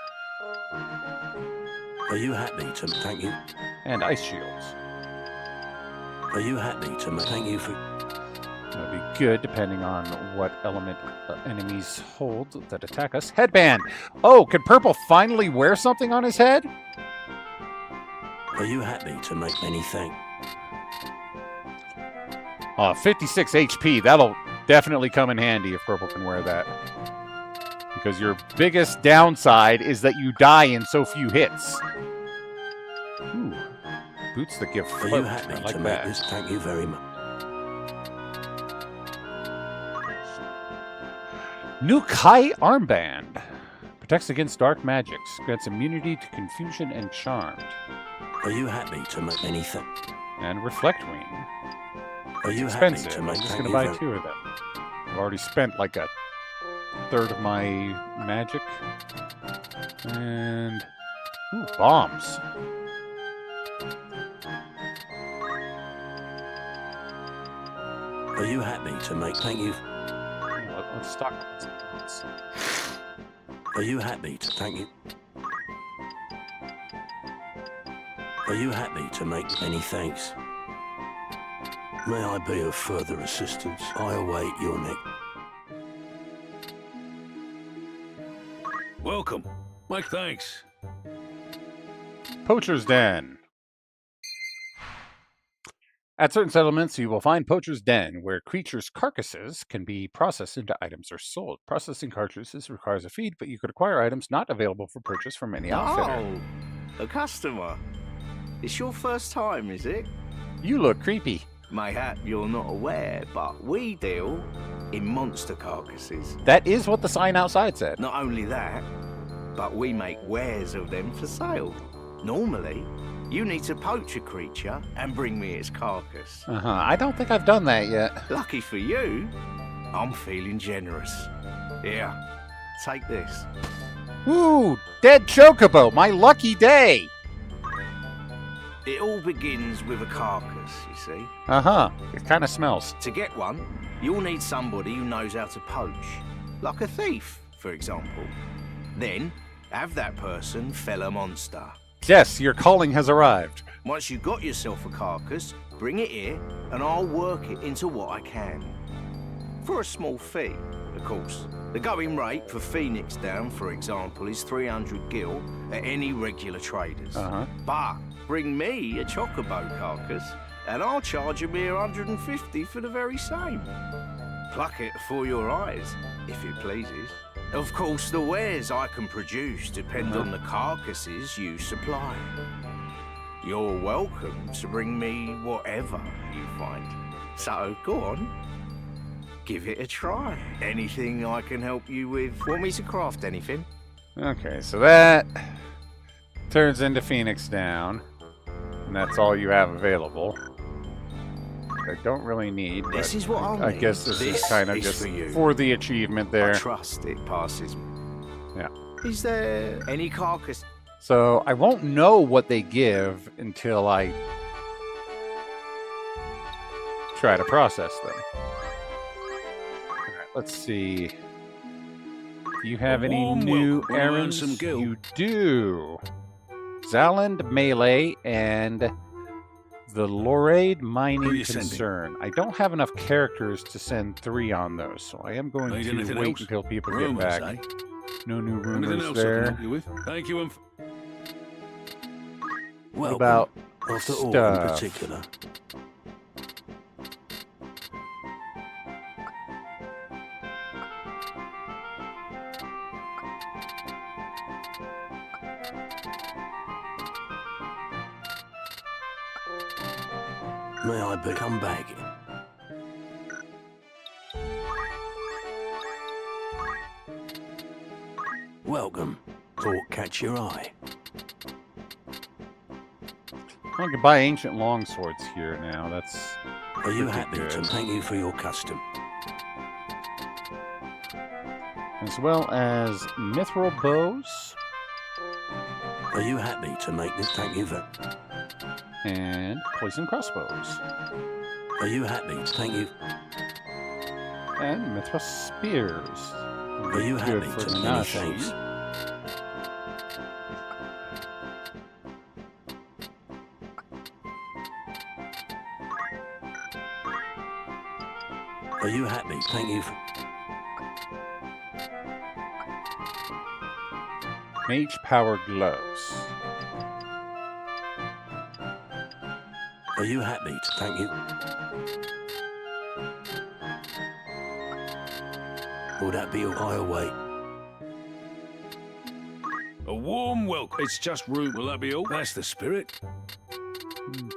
Are you happy to? Thank you. And ice shields. Are you happy to? Thank you for. That'll be good depending on what element enemies hold that attack us. Headband! Oh, can Purple finally wear something on his head? Are you happy to make anything? 56 HP. That'll definitely come in handy if Purple can wear that. Because your biggest downside is that you die in so few hits. Ooh. Boots that give float. Are you happy I like to that. make this? Thank you very much. New Kai Armband. Protects against dark magics. Grants immunity to confusion and charmed. Are you happy to make anything? And Reflect Wing. Are you expensive. happy to make? I'm just Thank going to you buy 2 of them. I've already spent like a third of my magic. And bombs. Are you happy to make? Thank you. Let's stock. Are you happy to? Thank you. Are you happy to make any thanks? May I be of further assistance? I await your next. Welcome. My thanks. Poacher's Den. At certain settlements, you will find Poacher's Den, where creatures' carcasses can be processed into items or sold. Processing carcasses requires a feed, but you could acquire items not available for purchase from any outfitter. Oh, a customer. It's your first time, is it? You look creepy. Mayhap you're not aware, but we deal in monster carcasses. That is what the sign outside said. Not only that, but we make wares of them for sale. Normally, you need to poach a creature and bring me its carcass. I don't think I've done that yet. Lucky for you, I'm feeling generous. Here, take this. Ooh, dead chocobo, my lucky day. It all begins with a carcass, you see. It kind of smells. To get one, you'll need somebody who knows how to poach. Like a thief, for example. Then, have that person fell a monster. Yes, your calling has arrived. Once you've got yourself a carcass, bring it here, and I'll work it into what I can. For a small fee, of course. The going rate for Phoenix Down, for example, is 300 gil at any regular traders. But bring me a chocobo carcass, and I'll charge a mere 150 for the very same. Pluck it before your eyes, if it pleases. Of course, the wares I can produce depend on the carcasses you supply. You're welcome to bring me whatever you find. So, go on. Give it a try. Anything I can help you with? Want me to craft anything? Okay, so that turns into Phoenix Down. And that's all you have available. I don't really need. This is what I need. guess this is kind of just for the achievement there. I trust it passes. Yeah. Is there any carcass? So I won't know what they give until I try to process them. Alright, let's see. Do you have any new errands? You do. Zaland Melee and the Lorade Mining Concern. I don't have enough characters to send 3 on those, so I am going to wait until people get back. No new rumors there. Thank you. What about after all stuff? in particular? May I come back? Welcome. Thought catch your eye. I can buy ancient longswords here now. That's. Are you pretty happy good. to thank you for your custom? As well as mithril bows. Are you happy to make this thank you for? And poison crossbows. Are you happy to thank you? And mithril spears. Are you Good happy for to many Nashi. thanks? Are you happy? Thank you for... Mage power gloves. Are you happy to thank you? Will that be all? I'll wait. A warm welcome. It's just room. Will that be all? That's the spirit.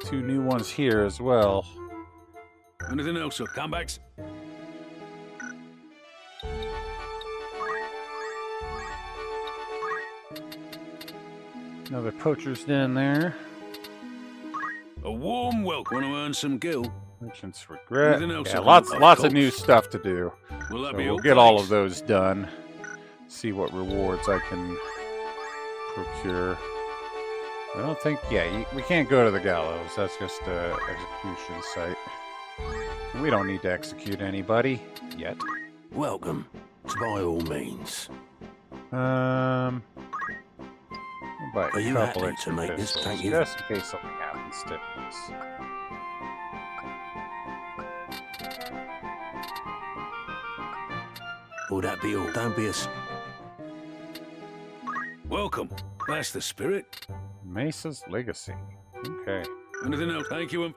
Two new ones here as well. Anything else, sir? Comebacks? Another poacher's den there. A warm welcome. Want to earn some gil? Merchant's regret. Anything else, Yeah, sir? lots of course. new stuff to do. Will that So be we'll all? get all Thanks. of those done. See what rewards I can procure. I don't think, we can't go to the gallows. That's just a execution site. We don't need to execute anybody yet. Welcome. By all means. I'll buy Are a you couple happy extra to make this pistols, thank you? just in case something happens to us. Will that be all? Don't be a... Welcome. That's the spirit. Mesa's Legacy. Okay. Anything else? Thank you.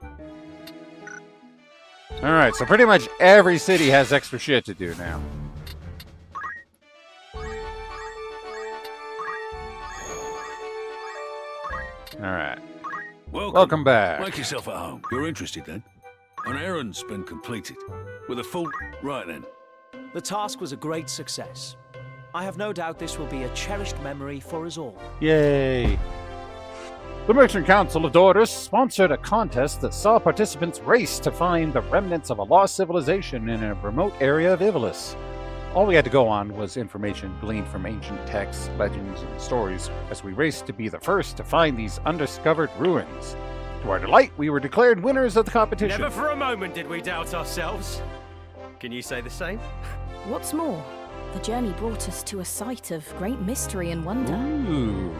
Alright, so pretty much every city has extra shit to do now. Alright. Welcome back. Make yourself at home. You're interested then? An errand's been completed. With a full... Right then. The task was a great success. I have no doubt this will be a cherished memory for us all. Yay! The Merchant Council of Doris sponsored a contest that saw participants race to find the remnants of a lost civilization in a remote area of Ivalice. All we had to go on was information gleaned from ancient texts, legends, and stories, as we raced to be the first to find these undiscovered ruins. To our delight, we were declared winners of the competition. Never for a moment did we doubt ourselves. Can you say the same? What's more, the journey brought us to a site of great mystery and wonder. Ooh.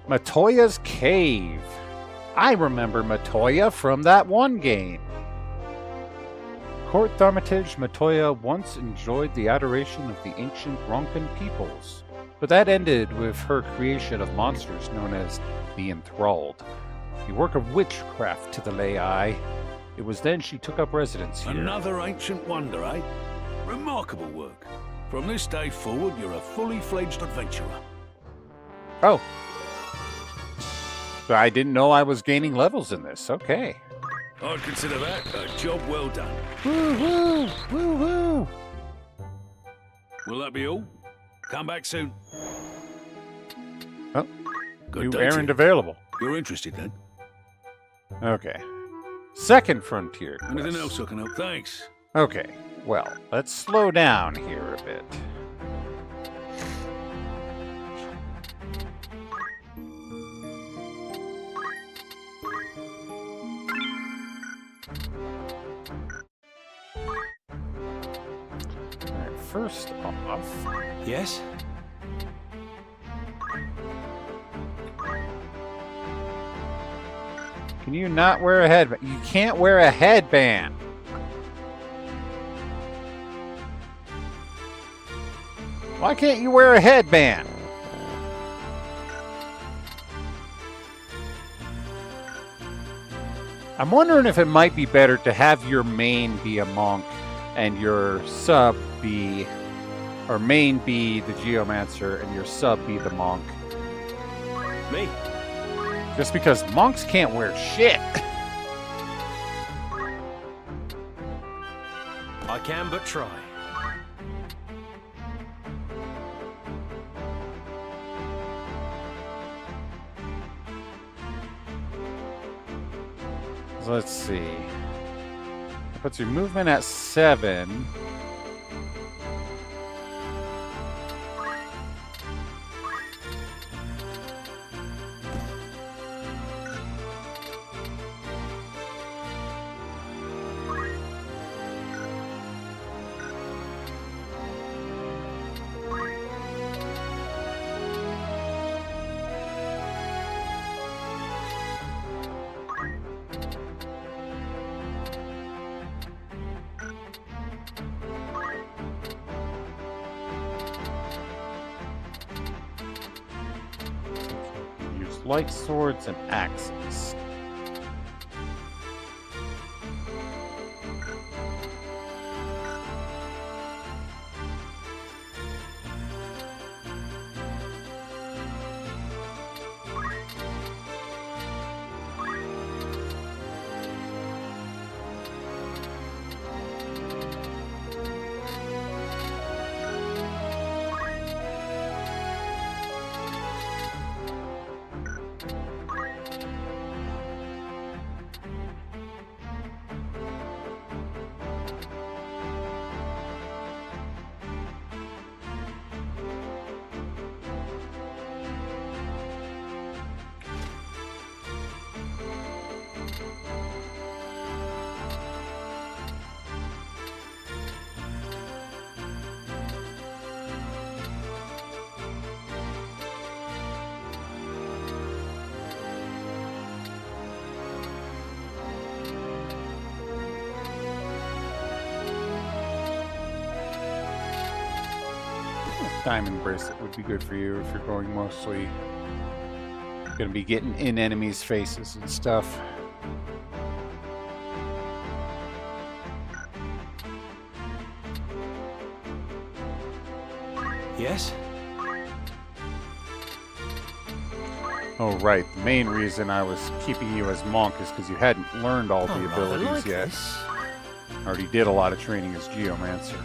Matoya's Cave. I remember Matoya from that one game. Court Thaumaturge Matoya once enjoyed the adoration of the ancient Ronkan peoples, but that ended with her creation of monsters known as the Enthralled, a work of witchcraft to the lay eye. It was then she took up residence here. Another ancient wonder, eh? Remarkable work. From this day forward, you're a fully fledged adventurer. Oh. So I didn't know I was gaining levels in this. Okay. I'd consider that a job well done. Woo woo! Woo woo! Will that be all? Come back soon. Oh. Good New day to errand you. available. You're interested then? Okay. Second frontier quest. Anything else I can help? Thanks. Okay. Well, let's slow down here a bit. Alright, first off... Yes? Can you not wear a headband? You can't wear a headband! Why can't you wear a headband? I'm wondering if it might be better to have your main be a monk and your sub be... or main be the geomancer and your sub be the monk. Me? Just because monks can't wear shit. I can but try. So let's see. It puts your movement at 7. Light swords and axes. Diamond bracelet would be good for you if you're going mostly going to be getting in enemies' faces and stuff. Yes? Oh, right. The main reason I was keeping you as monk is because you hadn't learned all the abilities like yet. this. Already did a lot of training as Geomancer.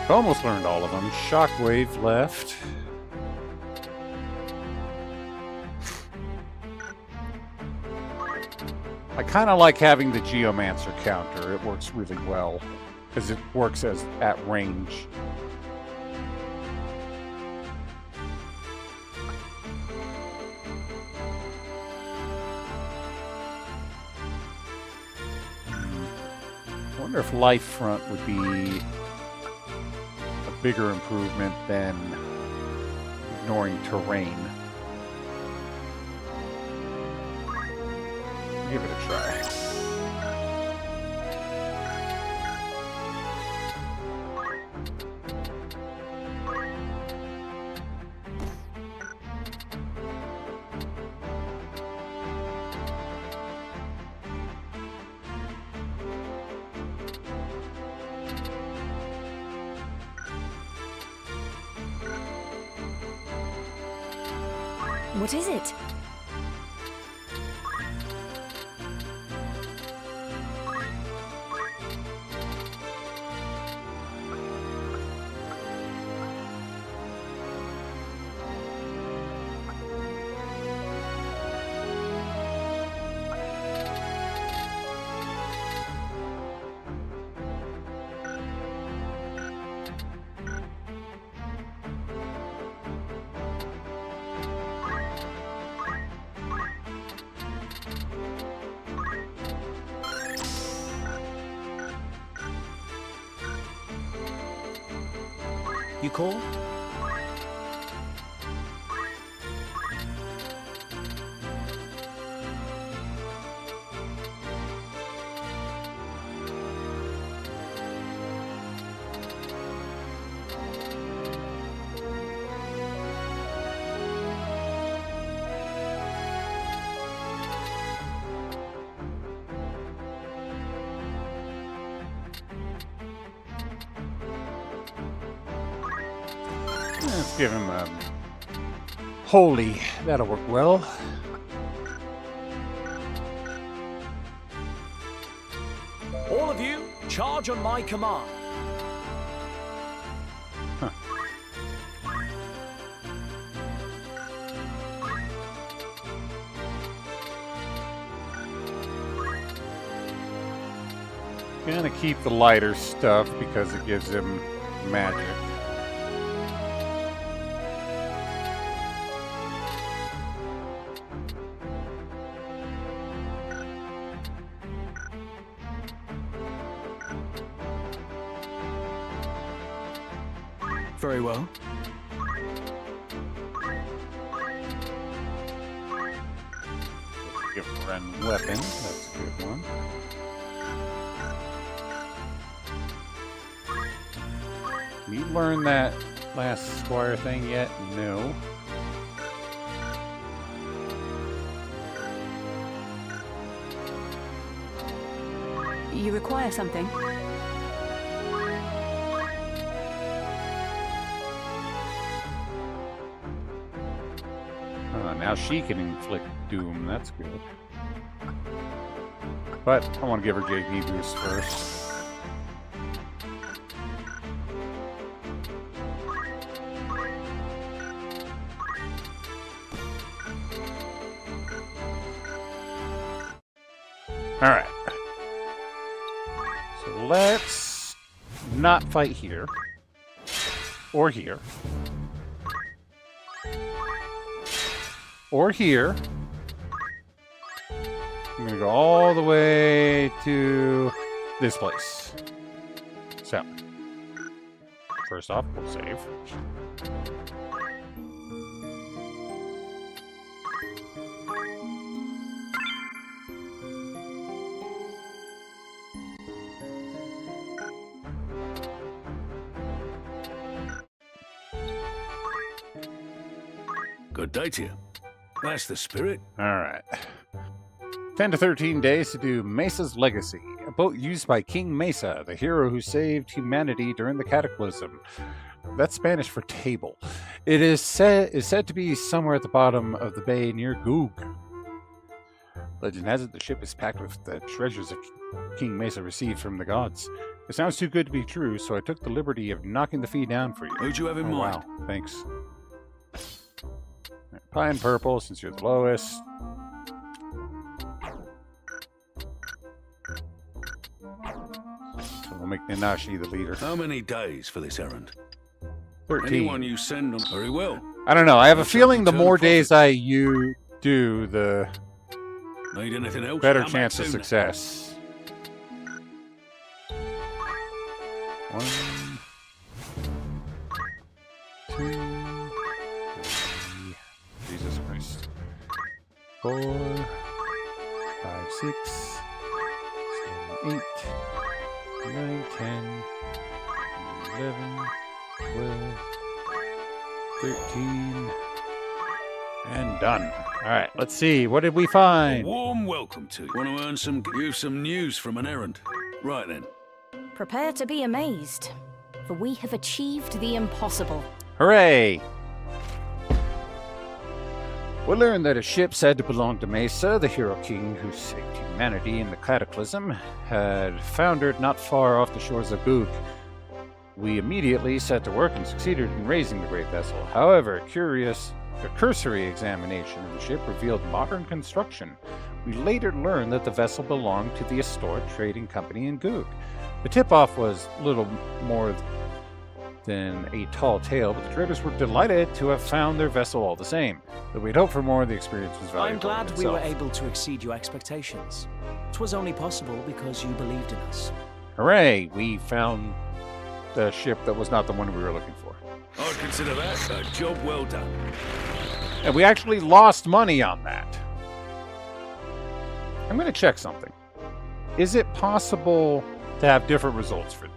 Almost learned all of them. Shockwave left. I kind of like having the Geomancer counter. It works really well because it works as at range. I wonder if Life Front would be a bigger improvement than ignoring terrain. Give it a try. What is it? You call? Let's give him a holy. That'll work well. All of you, Charge on my command. Gonna keep the lighter stuff because it gives him magic. Very well. Give Ren weapon. That's a good one. You learned that last squire thing yet? No. You require something? Now she can inflict doom. That's good. But I want to give her JP boost first. Alright. So let's not fight here. Or here. Or here. I'm going to go all the way to this place. So, first off, we'll save. Good day to you. That's the spirit. Alright. 10 to 13 days to do Mesa's Legacy, a boat used by King Mesa, the hero who saved humanity during the Cataclysm. That's Spanish for table. It is said to be somewhere at the bottom of the bay near Goog. Legend has it the ship is packed with the treasures that King Mesa received from the gods. It sounds too good to be true, so I took the liberty of knocking the fee down for you. Who'd you have in mind? Wow, thanks. Pine purple, since you're the lowest. So we'll make Ninashi the leader. How many days for this errand? 13. Anyone you send on very well. I don't know. I have a feeling the more days you do, the Need anything else? better Come chance back of sooner. success. 1, 2, 3. Jesus Christ. 4, 5, 6, 7, 8, 9, 10, 11, 12, 13, and done. All right, let's see. What did we A find? warm welcome to you. Want to earn some news from an errand? Right then. Prepare to be amazed, for we have achieved the impossible. Hooray! We learned that a ship said to belong to Mesa, the hero king who saved humanity in the Cataclysm, had foundered not far off the shores of Goog. We immediately set to work and succeeded in raising the great vessel. However, a cursory examination of the ship revealed modern construction. We later learned that the vessel belonged to the Astor Trading Company in Goog. The tip-off was little more than a tall tale, but the traders were delighted to have found their vessel all the same. Though we'd hoped for more, the experience was valuable. I'm glad in we were itself. able to exceed your expectations. 'Twas only possible because you believed in us. Hooray! We found the ship that was not the one we were looking for. I'd consider that a job well done. And we actually lost money on that. I'm going to check something. Is it possible to have different results for these?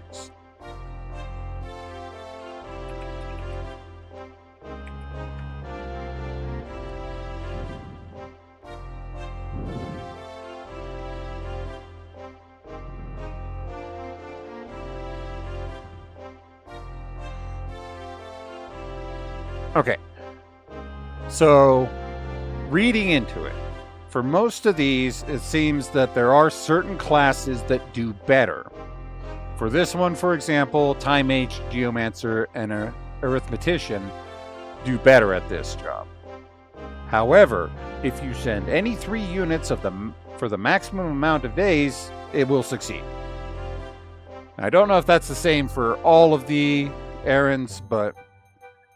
Okay. So, reading into it, for most of these, it seems that there are certain classes that do better For this one, for example, Time Mage, Geomancer, and an Arithmetician do better at this job. However, if you send any 3 units for the maximum amount of days, it will succeed. I don't know if that's the same for all of the errands, but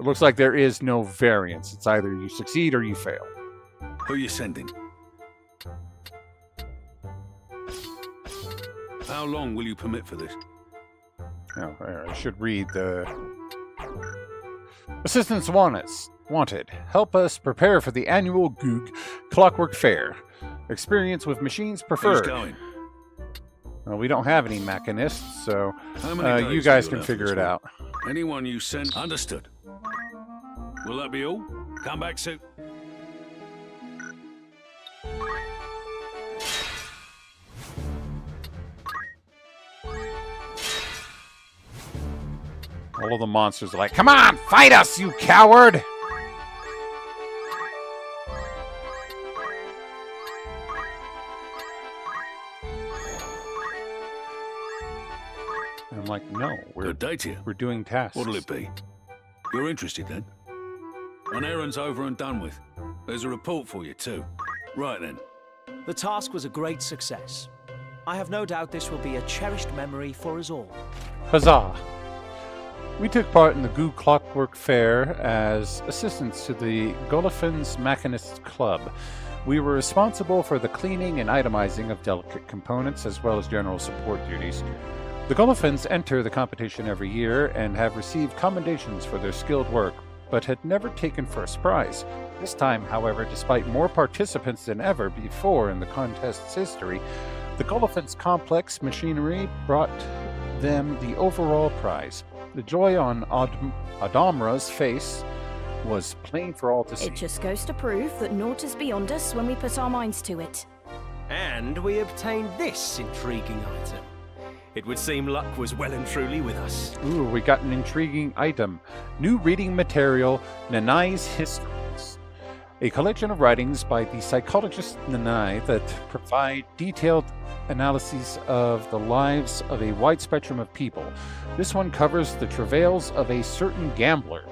it looks like there is no variance. It's either you succeed or you fail. Who are you sending? How long will you permit for this? Oh, I should read the... Assistance wanted. Help us prepare for the annual Goog Clockwork Fair. Experience with machines preferred. Who's going? Well, we don't have any mechanists, so How many you days guys will can have figure this it one? out. Anyone you send... Understood. Will that be all? Come back soon. All of the monsters are like, come on, fight us, you coward! And I'm like, no, we're doing tasks. What'll it be? You're interested then? An errand's over and done with. There's a report for you too. Right then. The task was a great success. I have no doubt this will be a cherished memory for us all. Huzzah! We took part in the Goo Clockwork Fair as assistants to the Golifins Machinists Club. We were responsible for the cleaning and itemizing of delicate components as well as general support duties. The Golifins enter the competition every year and have received commendations for their skilled work, but had never taken first prize. This time, however, despite more participants than ever before in the contest's history, the Golifins' complex machinery brought them the overall prize. The joy on Adamra's face was plain for all to see. It just goes to prove that naught is beyond us when we put our minds to it. And we obtained this intriguing item. It would seem luck was well and truly with us. Ooh, we got an intriguing item. New reading material, Nanai's Histories. A collection of writings by the psychologist Nanai that provide detailed analyses of the lives of a wide spectrum of people. This one covers the travails of a certain gambler.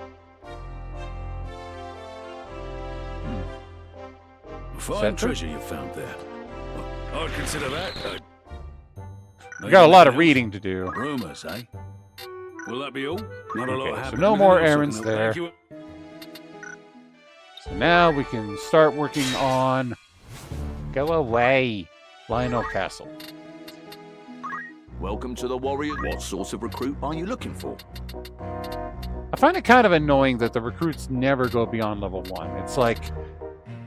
Fine treasure you found there. I'd consider that. We got a lot of reading to do. Rumors, eh? Will that be all? Not a lot Okay, so happening. no more Anything else I errands can there. help you? So now we can start working on... Go away, Lionel Castle. Welcome to the Warrior. What sort of recruit are you looking for? I find it kind of annoying that the recruits never go beyond level 1. It's like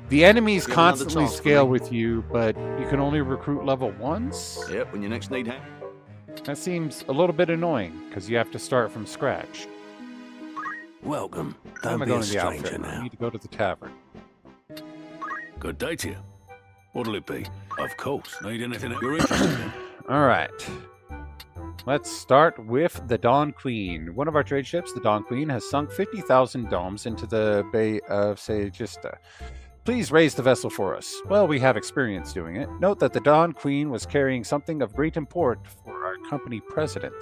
the enemies You have another constantly task for scale me? with you, but you can only recruit level 1s? Yep, when you next need help. That seems a little bit annoying, because you have to start from scratch. Welcome. Why am Don't I be going a to the stranger outfit? I now. need to go to the tavern. Good day to you. What'll it be? Of course. Need anything that you're interested in? Alright. Let's start with the Dawn Queen. One of our trade ships, the Dawn Queen, has sunk 50,000 domes into the Bay of Segista. Please raise the vessel for us. Well, we have experience doing it. Note that the Dawn Queen was carrying something of great import for our company president.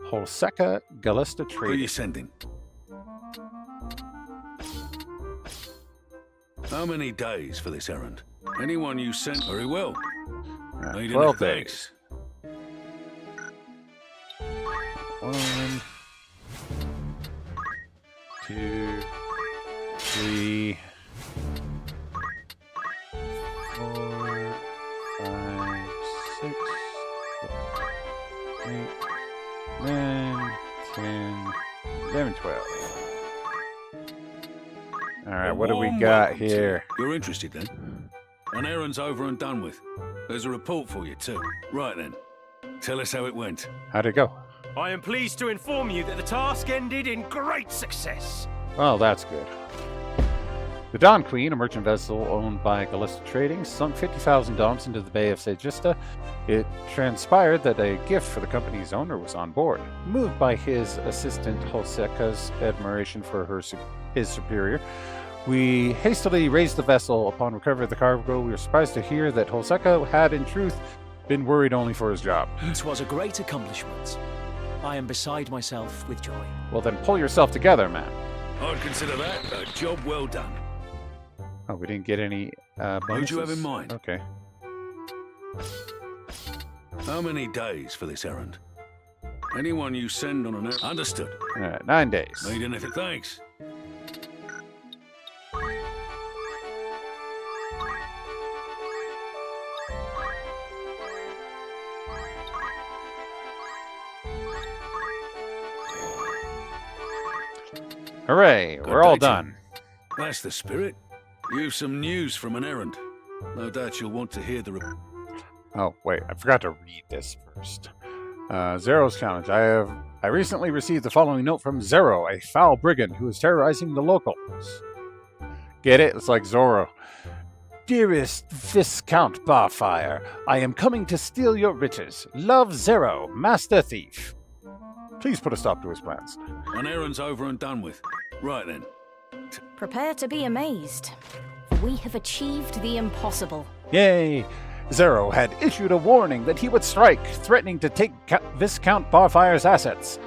Holseka Galesta Who are Trading. you sending? How many days for this errand? Anyone you sent very well. Need 12 anything? days. 1, 2, 3, 4, 5, 6, 7, 8, 9, 10, 11, 12. Alright, what do we Warm got welcome to here? you. You're interested then? An errand's over and done with. There's a report for you too. Right then. Tell us how it went. How'd it go? I am pleased to inform you that the task ended in great success. Well, that's good. The Dawn Queen, a merchant vessel owned by Galista Trading, sunk 50,000 domes into the Bay of Segista. It transpired that a gift for the company's owner was on board. Moved by his assistant Holseka's admiration for his superior, we hastily raised the vessel. Upon recovery of the cargo, we were surprised to hear that Holseka had, in truth, been worried only for his job. 'Twas a great accomplishment. I am beside myself with joy. Well, then pull yourself together, man. I'd consider that a job well done. Oh, we didn't get any bonuses? Who'd you have in mind? Okay. How many days for this errand? Anyone you send on an errand... Understood. All right, 9 days. Need anything? Thanks. Hooray, we're all done. That's the spirit. You've some news from an errand. No doubt you'll want to hear the... Oh, wait, I forgot to read this first. Zero's challenge. I recently received the following note from Zero, a foul brigand who is terrorizing the locals. Get it? It's like Zorro. Dearest Viscount Barfire, I am coming to steal your riches. Love, Zero, Master Thief. Please put a stop to his plans. An errand's over and done with. Right then. Prepare to be amazed. We have achieved the impossible. Yay! Zero had issued a warning that he would strike, threatening to take Viscount Barfire's assets.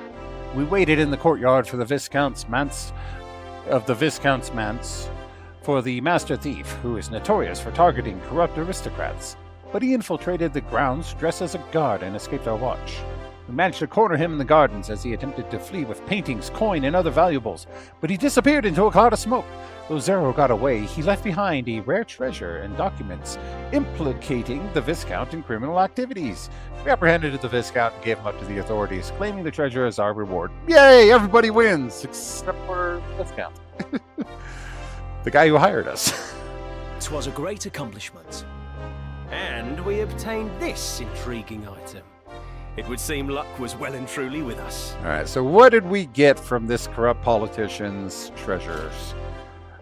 We waited in the courtyard for the Viscount's manse, for the Master Thief, who is notorious for targeting corrupt aristocrats. But he infiltrated the grounds dressed as a guard and escaped our watch. We managed to corner him in the gardens as he attempted to flee with paintings, coin, and other valuables, but he disappeared into a cloud of smoke. Though Zero got away, he left behind a rare treasure and documents implicating the Viscount in criminal activities. We apprehended the Viscount and gave him up to the authorities, claiming the treasure as our reward. Yay! Everybody wins, except for Viscount. The guy who hired us. 'Twas a great accomplishment. And we obtained this intriguing item. It would seem luck was well and truly with us. Alright, so what did we get from this corrupt politician's treasures?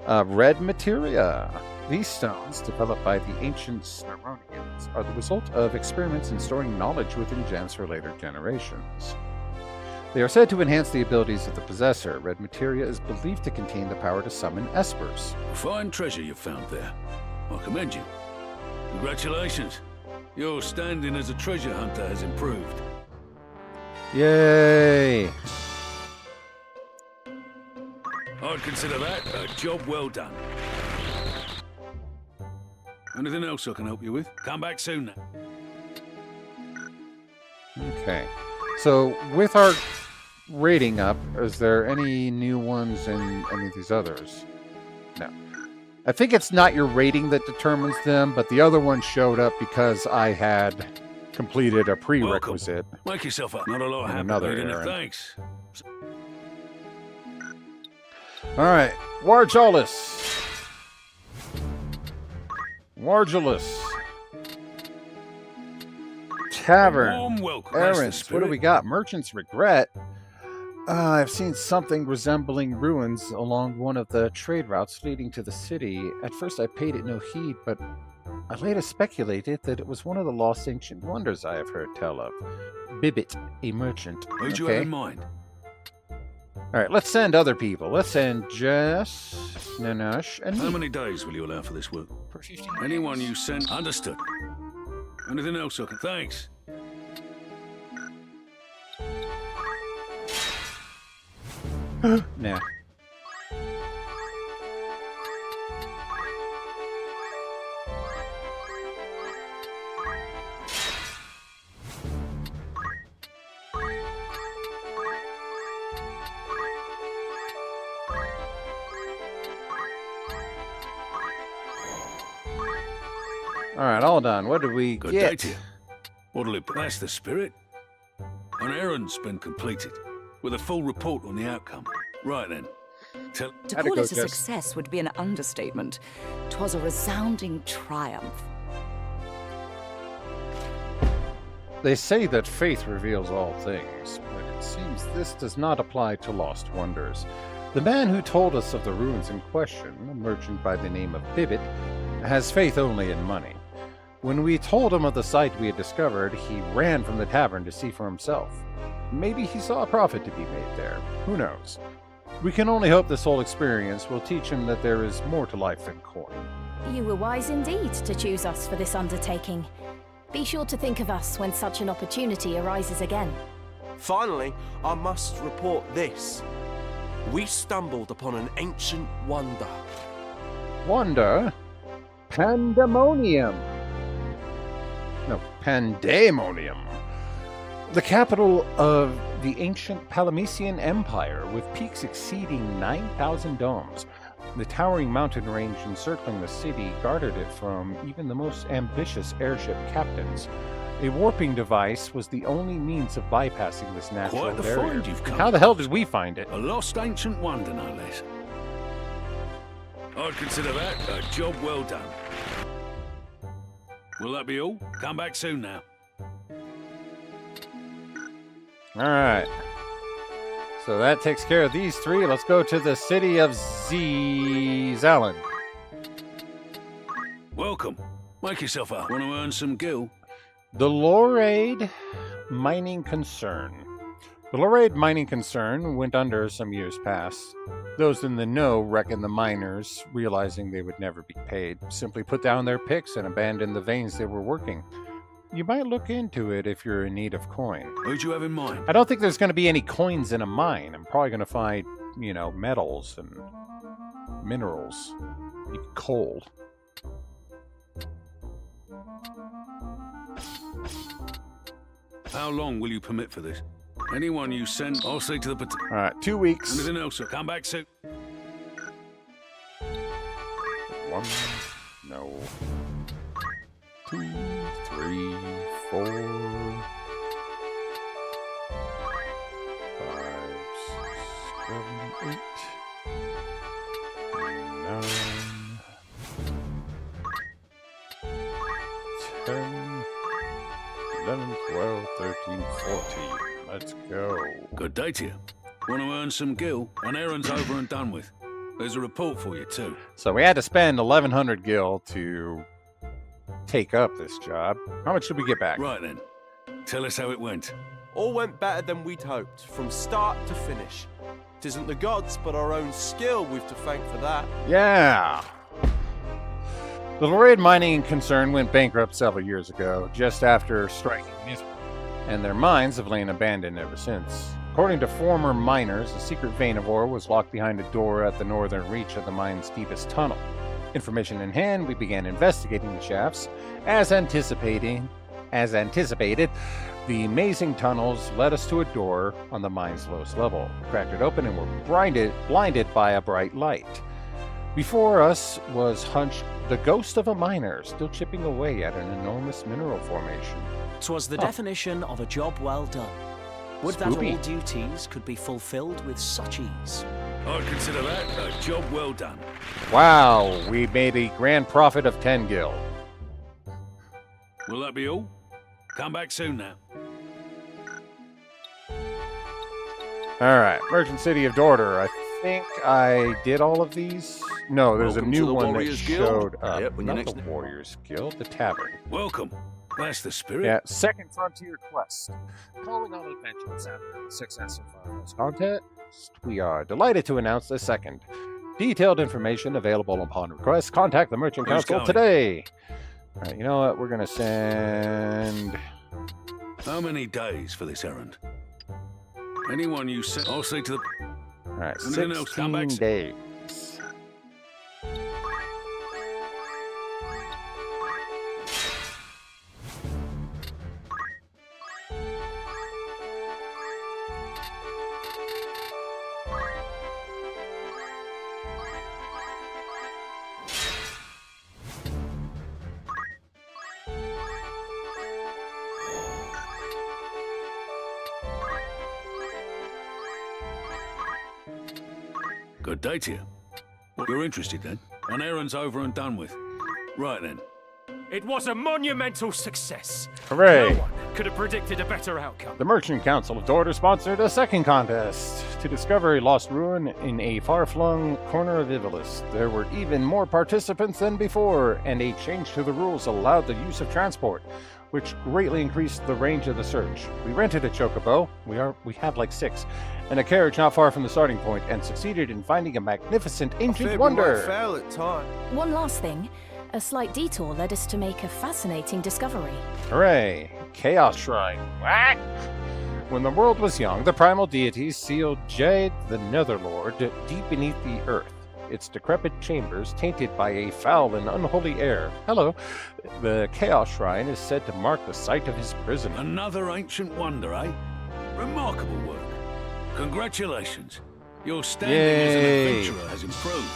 Red materia. These stones, developed by the ancient Snaronians, are the result of experiments in storing knowledge within gems for later generations. They are said to enhance the abilities of the possessor. Red materia is believed to contain the power to summon espers. Fine treasure you found there. I commend you. Congratulations. Your standing as a treasure hunter has improved. Yay! I'd consider that a job well done. Anything else I can help you with? Come back soon now. Okay. So, with our rating up, is there any new ones in any of these others? No. I think it's not your rating that determines them, but the other one showed up because I had completed a prerequisite. Welcome. Make yourself up. Not a lot happened. Another errand. Thanks. Alright, Warjalis. Warjalis. Tavern. Warm welcome. Errands. What do we got? Merchant's Regret. I've seen something resembling ruins along one of the trade routes leading to the city. At first I paid it no heed, but I later speculated that it was one of the lost ancient wonders I have heard tell of. Bibbit, a merchant. Who'd you have in mind? Alright, let's send other people. Let's send Jess, Nanash, and How me. many days will you allow for this work? For 15 Anyone you send... Understood. Anything else I can... Thanks. Nah. Alright, all done. What did we Good get? day to you. What'll it be? That's the spirit. An errand's been completed, with a full report on the outcome. Right then. To call it a success would be an understatement. 'Twas a resounding triumph. They say that faith reveals all things, but it seems this does not apply to lost wonders. The man who told us of the ruins in question, a merchant by the name of Bibbit, has faith only in money. When we told him of the site we had discovered, he ran from the tavern to see for himself. Maybe he saw a profit to be made there. Who knows? We can only hope this whole experience will teach him that there is more to life than coin. You were wise indeed to choose us for this undertaking. Be sure to think of us when such an opportunity arises again. Finally, I must report this. We stumbled upon an ancient wonder. Wonder? Pandemonium. No, Pandemonium. The capital of the ancient Palamecian Empire, with peaks exceeding 9,000 domes. The towering mountain range encircling the city guarded it from even the most ambitious airship captains. A warping device was the only means of bypassing this natural Quite the barrier. find you've come How the hell did we find it? A lost ancient wonder, no less. I'd consider that a job well done. Will that be all? Come back soon now. Alright. So that takes care of these three. Let's go to the city of Zalen. Welcome. Make yourself up. Want to earn some gil? The Lorade Mining Concern. The Lorade Mining Concern went under some years past. Those in the know reckon the miners, realizing they would never be paid, simply put down their picks and abandoned the veins they were working. You might look into it if you're in need of coin. Who'd you have in mind? I don't think there's going to be any coins in a mine. I'm probably going to find, metals and minerals. Even coal. How long will you permit for this? Anyone you send, I'll say to the... Alright, 2 weeks. Anything else, sir? Come back soon. 1, no. 2, 3, 4, 5, 6, 7, 8, 9, 10, 11, 12, 13, 14. Let's go. Good day to you. Want to earn some gil? An errand's over and done with. There's a report for you, too. So we had to spend 1,100 gil to take up this job. How much did we get back? Right then. Tell us how it went. All went better than we'd hoped, from start to finish. It isn't the gods, but our own skill we've to thank for that. Yeah. The Lorade Mining Concern went bankrupt several years ago, just after striking Missouri, and their mines have lain abandoned ever since. According to former miners, a secret vein of ore was locked behind a door at the northern reach of the mine's deepest tunnel. Information in hand, we began investigating the shafts. As anticipated, the amazing tunnels led us to a door on the mine's lowest level. We cracked it open and were blinded by a bright light. Before us was hunched the ghost of a miner, still chipping away at an enormous mineral formation. 'Twas the definition of a job well done. Would that all duties could be fulfilled with such ease. I'd consider that a job well done. Wow, we made a grand profit of 10 gil. Will that be all? Come back soon now. Alright, Merchant City of Dorter. I think I did all of these. No, there's Welcome a to new the one that Warriors showed Guild. up. Yep, when Not you're the next- Warriors Guild, the Tavern. Welcome. That's the spirit. Yeah, Second Frontier Quest. Calling on adventurers after the success of our first contest, we are delighted to announce the second. Detailed information available upon request. Contact the Merchant Who's Council going? today. Alright, you know what? We're gonna send... How many days for this errand? Anyone you send, I'll say to the... Alright, Anything else? Come back 16 soon. days. Good day to you. You're interested then? An errand's over and done with. Right then. It was a monumental success. Hooray! No one could have predicted a better outcome. The Merchant Council of Dorter sponsored a second contest to discover a lost ruin in a far-flung corner of Ivalice. There were even more participants than before, and a change to the rules allowed the use of transport, which greatly increased the range of the search. We rented a chocobo, we have like 6, and a carriage not far from the starting point, and succeeded in finding a magnificent ancient wonder. Fail at time. One last thing. A slight detour led us to make a fascinating discovery. Hooray! Chaos Shrine. What? When the world was young, the primal deities sealed Jade the Netherlord deep beneath the earth, its decrepit chambers tainted by a foul and unholy air. Hello. The Chaos Shrine is said to mark the site of his prison. Another ancient wonder, eh? Remarkable work. Congratulations. Your standing as an adventurer has improved.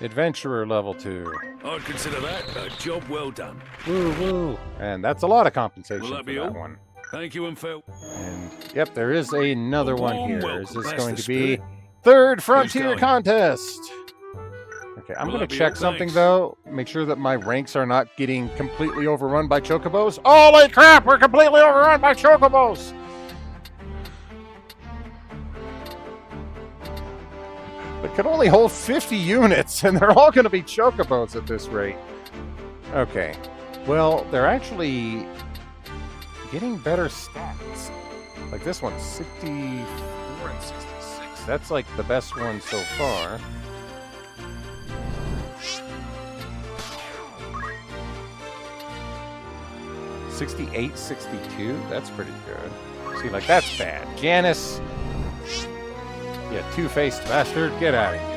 Adventurer level 2. I'd consider that a job well done. Woo woo. And that's a lot of compensation Will that for be that all? one. Thank you, and Phil. And yep, there is another A one warm here. welcome. Is this That's going the to be spirit. third frontier going? contest? Okay, I'm Will going that to be check all? something Thanks. though. Make sure that my ranks are not getting completely overrun by chocobos. Holy crap, we're completely overrun by chocobos! It can only hold 50 units, and they're all going to be chocobos at this rate. Okay. Well, they're actually getting better stats. Like this one's 64 and 66. That's like the best one so far. $68, 62. That's pretty good. See, like that's bad. Janice. Yeah, two-faced bastard. Get out of here.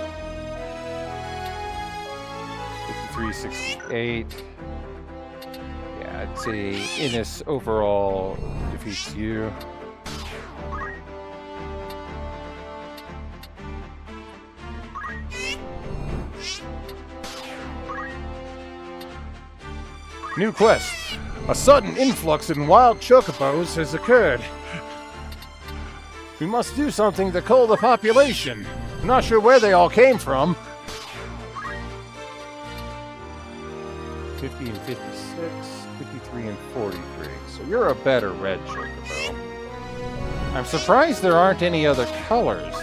53, 68. Yeah, I'd say Innis overall defeats you. New quest. A sudden influx in wild chocobos has occurred. We must do something to cull the population. I'm not sure where they all came from. 50 and 56, 53 and 43. So you're a better red chocobo. I'm surprised there aren't any other colors.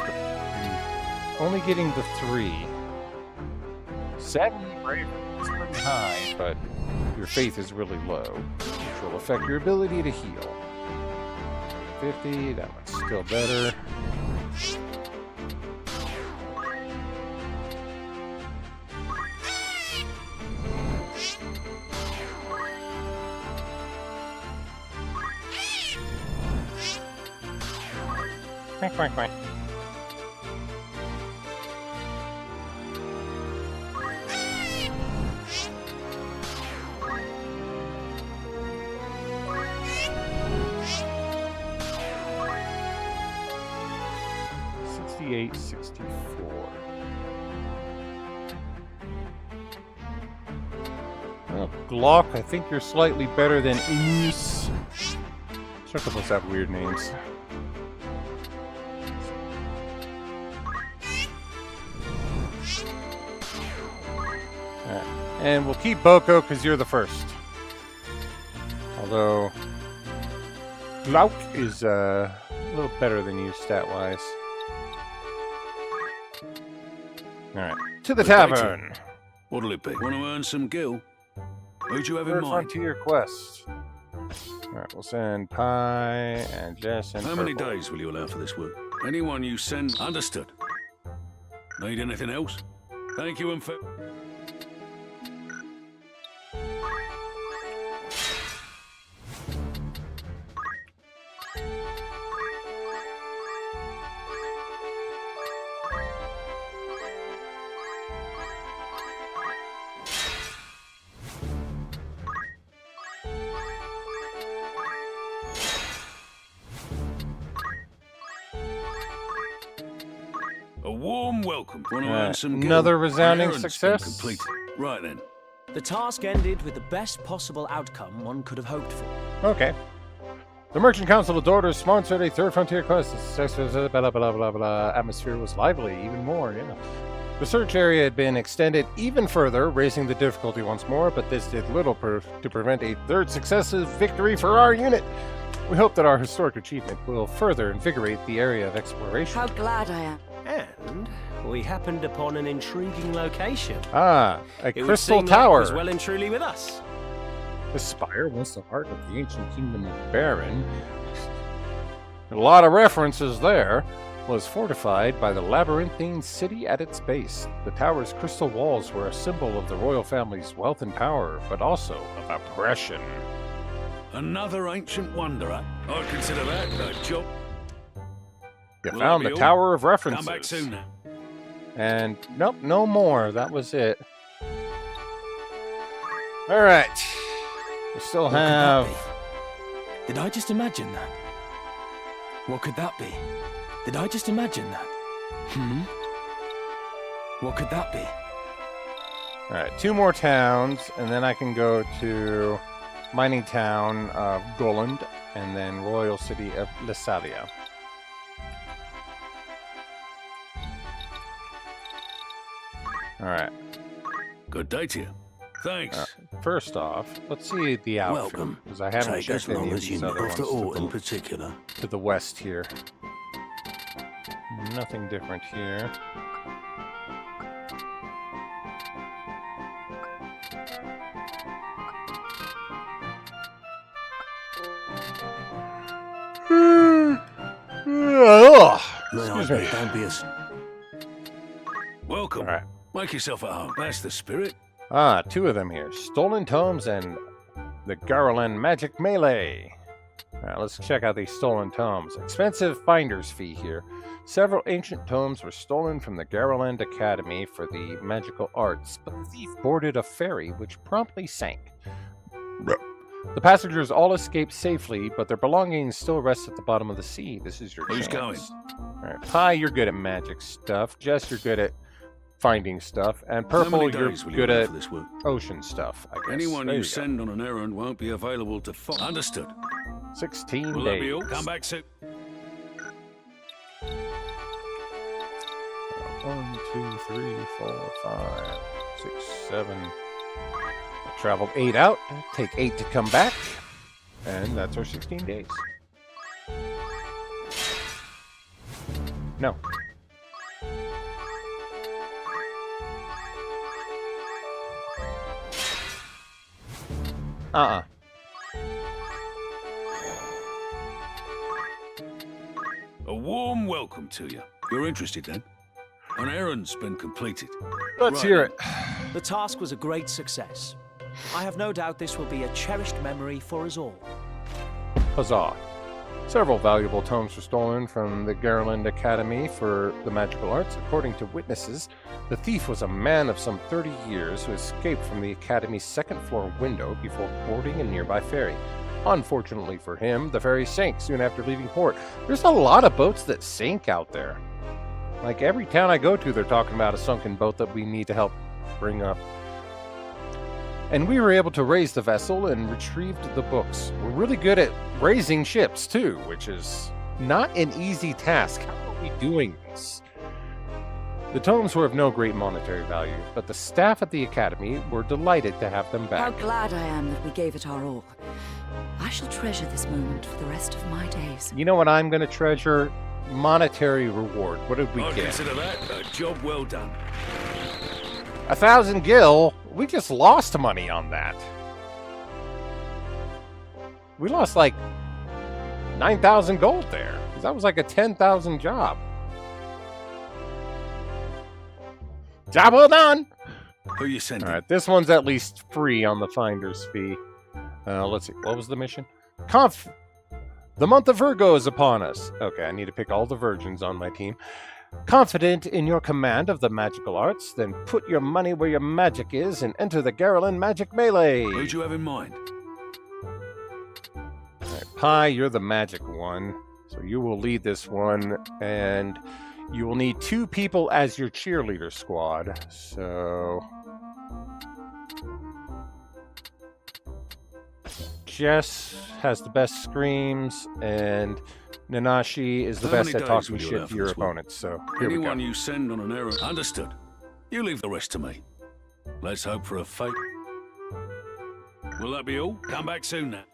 Only getting the 3. 70 bravery is pretty high, but your faith is really low, which will affect your ability to heal. 50, that one's still better. Quack, quack, quack. $68, 64. Well, Glock, I think you're slightly better than Eus. Chocobos have weird names. And we'll keep Boko because you're the first. Although Glauk is a little better than you stat-wise. Alright, to the tavern! What'll it be? Want to earn some gil? Who'd you have in Third mind? frontier quest. Alright, we'll send Pi and Jess and How many Purple. days will you allow for this work? Anyone you send... Understood. Need anything else? Thank you, and for... A warm welcome. Want to earn some gil? Another resounding Errand's been success. Complete. Right then. The task ended with the best possible outcome one could have hoped for. Okay. The Merchant Council of Daughters sponsored a third frontier quest. The success was blah blah blah blah. Atmosphere was lively, even more, yeah. The search area had been extended even further, raising the difficulty once more, but this did little to prevent a third successive victory for our unit. We hope that our historic achievement will further invigorate the area of exploration. How glad I am. And we happened upon an intriguing location. Ah, a It would crystal seem tower. luck was well and truly with us. The spire was the heart of the ancient kingdom of Baron. A lot of references there. was fortified by the labyrinthine city at its base. The tower's crystal walls were a symbol of the royal family's wealth and power, but also of oppression. Another ancient wonder, eh? I'd consider that a job. You found the Tower of References. Come back soon now. And nope, no more. That was it. All right. We still have... Did I just imagine that? What could that be? Did I just imagine that? What could that be? All right, 2 more towns, and then I can go to mining town of Goland, and then royal city of Lysalia. All right. Good day to you. Thanks. First off, let's see the outfit. Welcome. Because I haven't Take checked as any long of as you these know other of the ones ore in particular. to the west here. Nothing different here. Excuse me. Don't be a... Welcome. All right. Make yourself at home. That's the spirit. 2 of them here. Stolen tomes and the Garoland Magic Melee. Now let's check out these stolen tomes. Expensive finder's fee here. Several ancient tomes were stolen from the Garoland Academy for the magical arts, but the thief boarded a ferry which promptly sank. The passengers all escaped safely, but their belongings still rest at the bottom of the sea. This is your Who's chance. going? Alright, Pi, you're good at magic stuff. Jess, you're good at finding stuff. And Purple, you're good at this work? ocean stuff, I guess. Anyone There you you go. send on an errand won't be available to follow. Understood. 16 Will days. that be all? Come back soon. 1, 2, 3, 4, 5, 6, 7. I traveled 8 out. Take 8 to come back. And that's our 16 days. No. A warm welcome to you. You're interested then? An errand's been completed. Let's hear it. The task was a great success. I have no doubt this will be a cherished memory for us all. Huzzah. Several valuable tomes were stolen from the Garoland Academy for the magical arts. According to witnesses, the thief was a man of some 30 years who escaped from the Academy's second-floor window before boarding a nearby ferry. Unfortunately for him, the ferry sank soon after leaving port. There's a lot of boats that sink out there. Like every town I go to, they're talking about a sunken boat that we need to help bring up. And we were able to raise the vessel and retrieved the books. We're really good at raising ships, too, which is not an easy task. How are we doing this? The tomes were of no great monetary value, but the staff at the Academy were delighted to have them back. How glad I am that we gave it our all. I shall treasure this moment for the rest of my days. You know what I'm going to treasure? Monetary reward. What did we I'd get? consider that a job well done. 1,000 gil. We just lost money on that. We lost like 9,000 gold there. That was like a 10,000 job. Job well done. Who you sending? All right, this one's at least free on the finder's fee. Let's see. What was the mission? The month of Virgo is upon us. Okay, I need to pick all the virgins on my team. Confident in your command of the magical arts, then put your money where your magic is and enter the Garoland Magic Melee. Who'd you have in mind? All right, Pi, you're the magic one, so you will lead this one, and you will need 2 people as your cheerleader squad. So Jess has the best screams, and Nanashi is the How best many at days talking will you shit have to for your this one? opponents. So here we go. Anyone you send on an errand. Understood. You leave the rest to me. Let's hope for a fate. Will that be all? Come back soon now.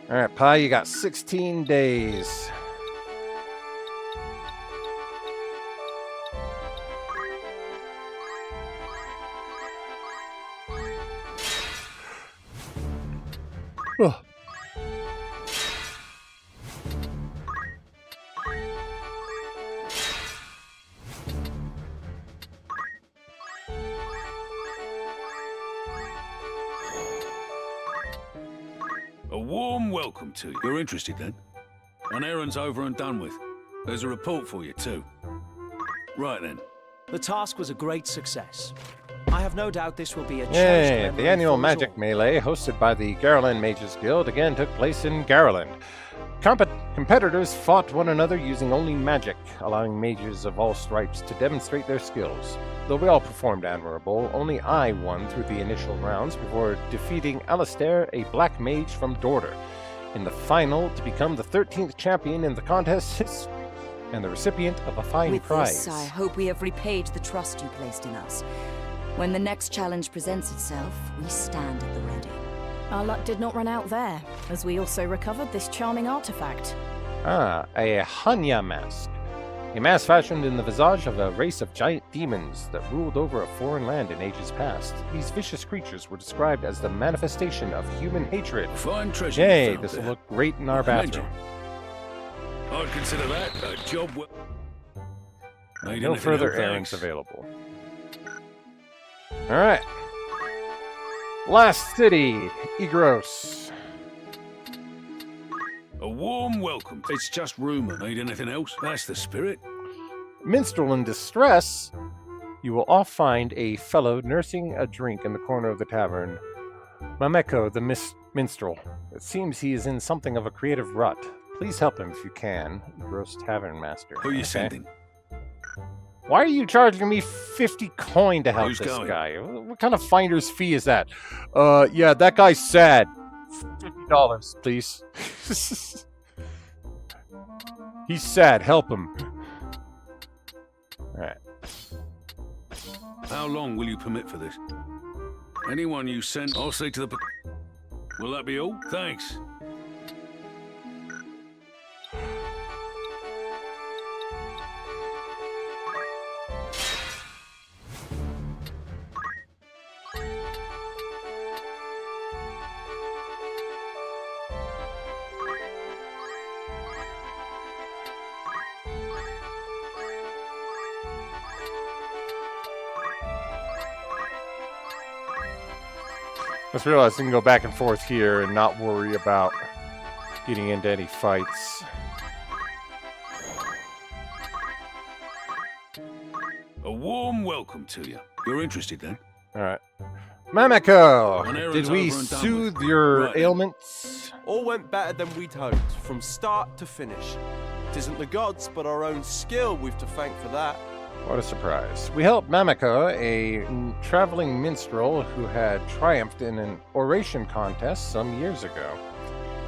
All right, Pi, you got 16 days. Ugh. A warm welcome to you. You're interested then? An errand's over and done with. There's a report for you too. Right then. The task was a great success. I have no doubt this will be a cherished Yay! memory The annual for us Magic all. Melee, hosted by the Garland Mages Guild, again took place in Garland. Competitors fought one another using only magic, allowing mages of all stripes to demonstrate their skills. Though we all performed admirable, only I won through the initial rounds before defeating Alistair, a black mage from Dorder, in the final to become the 13th champion in the contest and the recipient of a fine prize. With this, I hope we have repaid the trust you placed in us. When the next challenge presents itself, we stand at the ready. Our luck did not run out there, as we also recovered this charming artifact. Ah, a Hanya mask. A mask fashioned in the visage of a race of giant demons that ruled over a foreign land in ages past. These vicious creatures were described as the manifestation of human hatred. Fine treasure. Yay, this will look great in our bathroom. I'd consider that a job well... No further errands available. Alright. Last city, Igros. A warm welcome. It's just rumor. Need anything else? That's the spirit. Minstrel in distress. You will all find a fellow nursing a drink in the corner of the tavern. Mameko, the minstrel. It seems he is in something of a creative rut. Please help him if you can. Igros Tavern Master. Who are you sending? Why are you charging me 50 coin to help Who's this going? guy? What kind of finder's fee is that? Yeah, that guy's sad. $50, please. He's sad. Help him. Alright. How long will you permit for this? Anyone you send, I'll say to the... Will that be all? Thanks. Let's realize we can go back and forth here and not worry about getting into any fights. A warm welcome to you. You're interested then? Alright. Mameko! An errand's Did we over and done soothe with. your Right then. ailments? All went better than we'd hoped, from start to finish. It isn't the gods, but our own skill we've to thank for that. What a surprise. We helped Mameko, a traveling minstrel who had triumphed in an oration contest some years ago.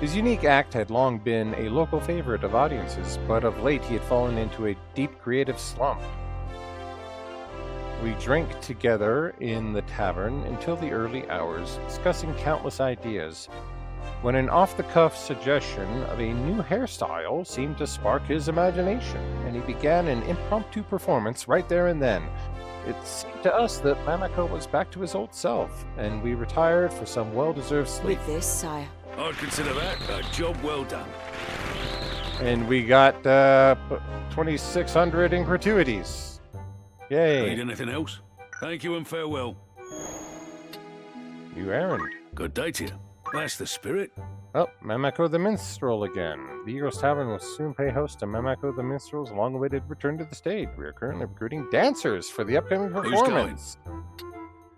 His unique act had long been a local favorite of audiences, but of late he had fallen into a deep creative slump. We drank together in the tavern until the early hours, discussing countless ideas, when an off-the-cuff suggestion of a new hairstyle seemed to spark his imagination, and he began an impromptu performance right there and then. It seemed to us that Mameko was back to his old self, and we retired for some well-deserved sleep. With this, sire. I'd consider that a job well done. And we got 2,600 in gratuities. Yay. Need anything else? Thank you and farewell. New errand. Good day to you. That's the spirit. Oh, Mameko the Minstrel again. The Eagles Tavern will soon pay host to Mameko the Minstrel's long-awaited return to the stage. We are currently recruiting dancers for the upcoming performance.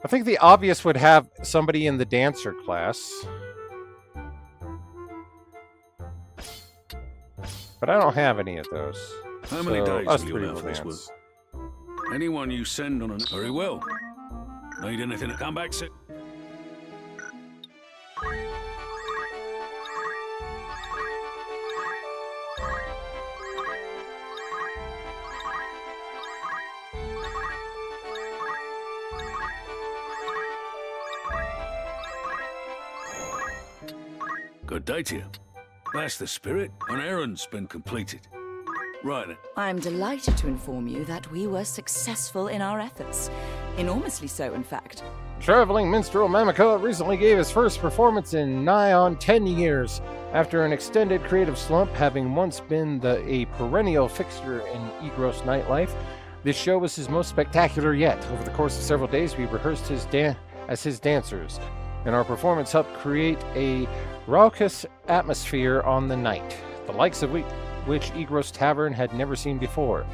I think the obvious would have somebody in the dancer class. But I don't have any of those. How many days us will three you allow will for this dance. work? Anyone you send on an... Very well. Need anything to come back soon? Good day to you. That's the spirit. An errand's been completed. Right then. I'm delighted to inform you that we were successful in our efforts. Enormously so, in fact. Traveling minstrel Mameko recently gave his first performance in nigh on 10 years. After an extended creative slump, having once been a perennial fixture in Igros nightlife, this show was his most spectacular yet. Over the course of several days, we rehearsed as his dancers. and our performance helped create a raucous atmosphere on the night, the likes of which Egros Tavern had never seen before.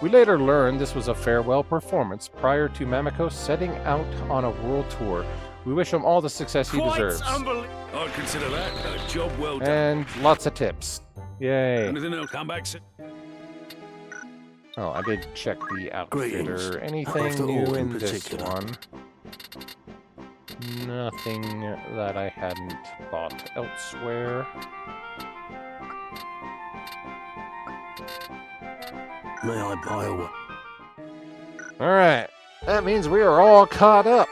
We later learned this was a farewell performance prior to Mamiko setting out on a world tour. We wish him all the success he deserves. I'd consider that a job well done. And lots of tips. Yay. Anything else? Come back soon. Oh, I did check the outfitter. Greetings. Anything After new all in in this particular. one? Nothing that I hadn't bought elsewhere. May I buy a... Alright, that means we are all caught up.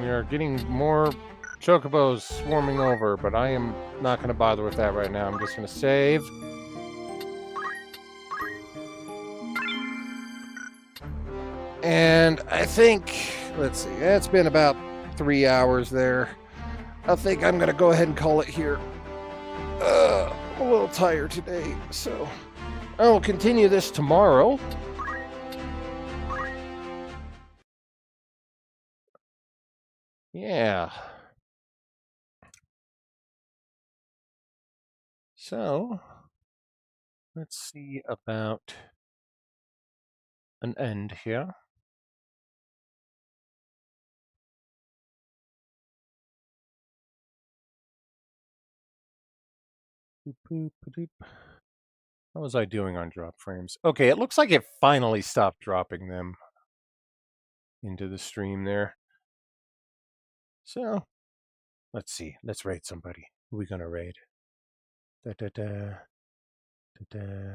We are getting more chocobos swarming over, but I am not going to bother with that right now. I'm just going to save. And I think, let's see, it's been about 3 hours there. I think I'm going to go ahead and call it here. I'm a little tired today, so I will continue this tomorrow. Yeah. So, let's see about an end here. How was I doing on drop frames? Okay, it looks like it finally stopped dropping them into the stream there. So, let's see. Let's raid somebody. Who are we gonna raid? Da da da. Da da.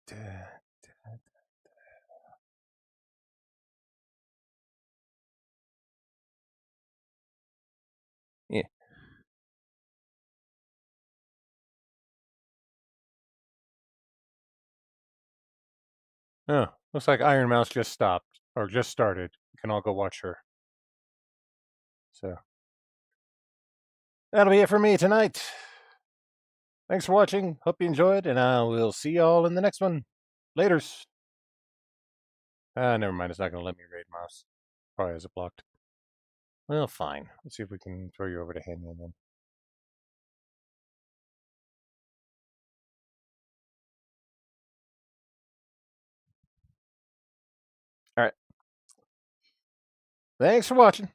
Da, da, da. Yeah. Oh, looks like Iron Mouse just stopped, or just started. You can all go watch her. So, that'll be it for me tonight. Thanks for watching. Hope you enjoyed, and I will see y'all in the next one. Laters. Never mind. It's not going to let me raid Mouse. Probably has it blocked. Well, fine. Let's see if we can throw you over to Hanya then. All right. Thanks for watching.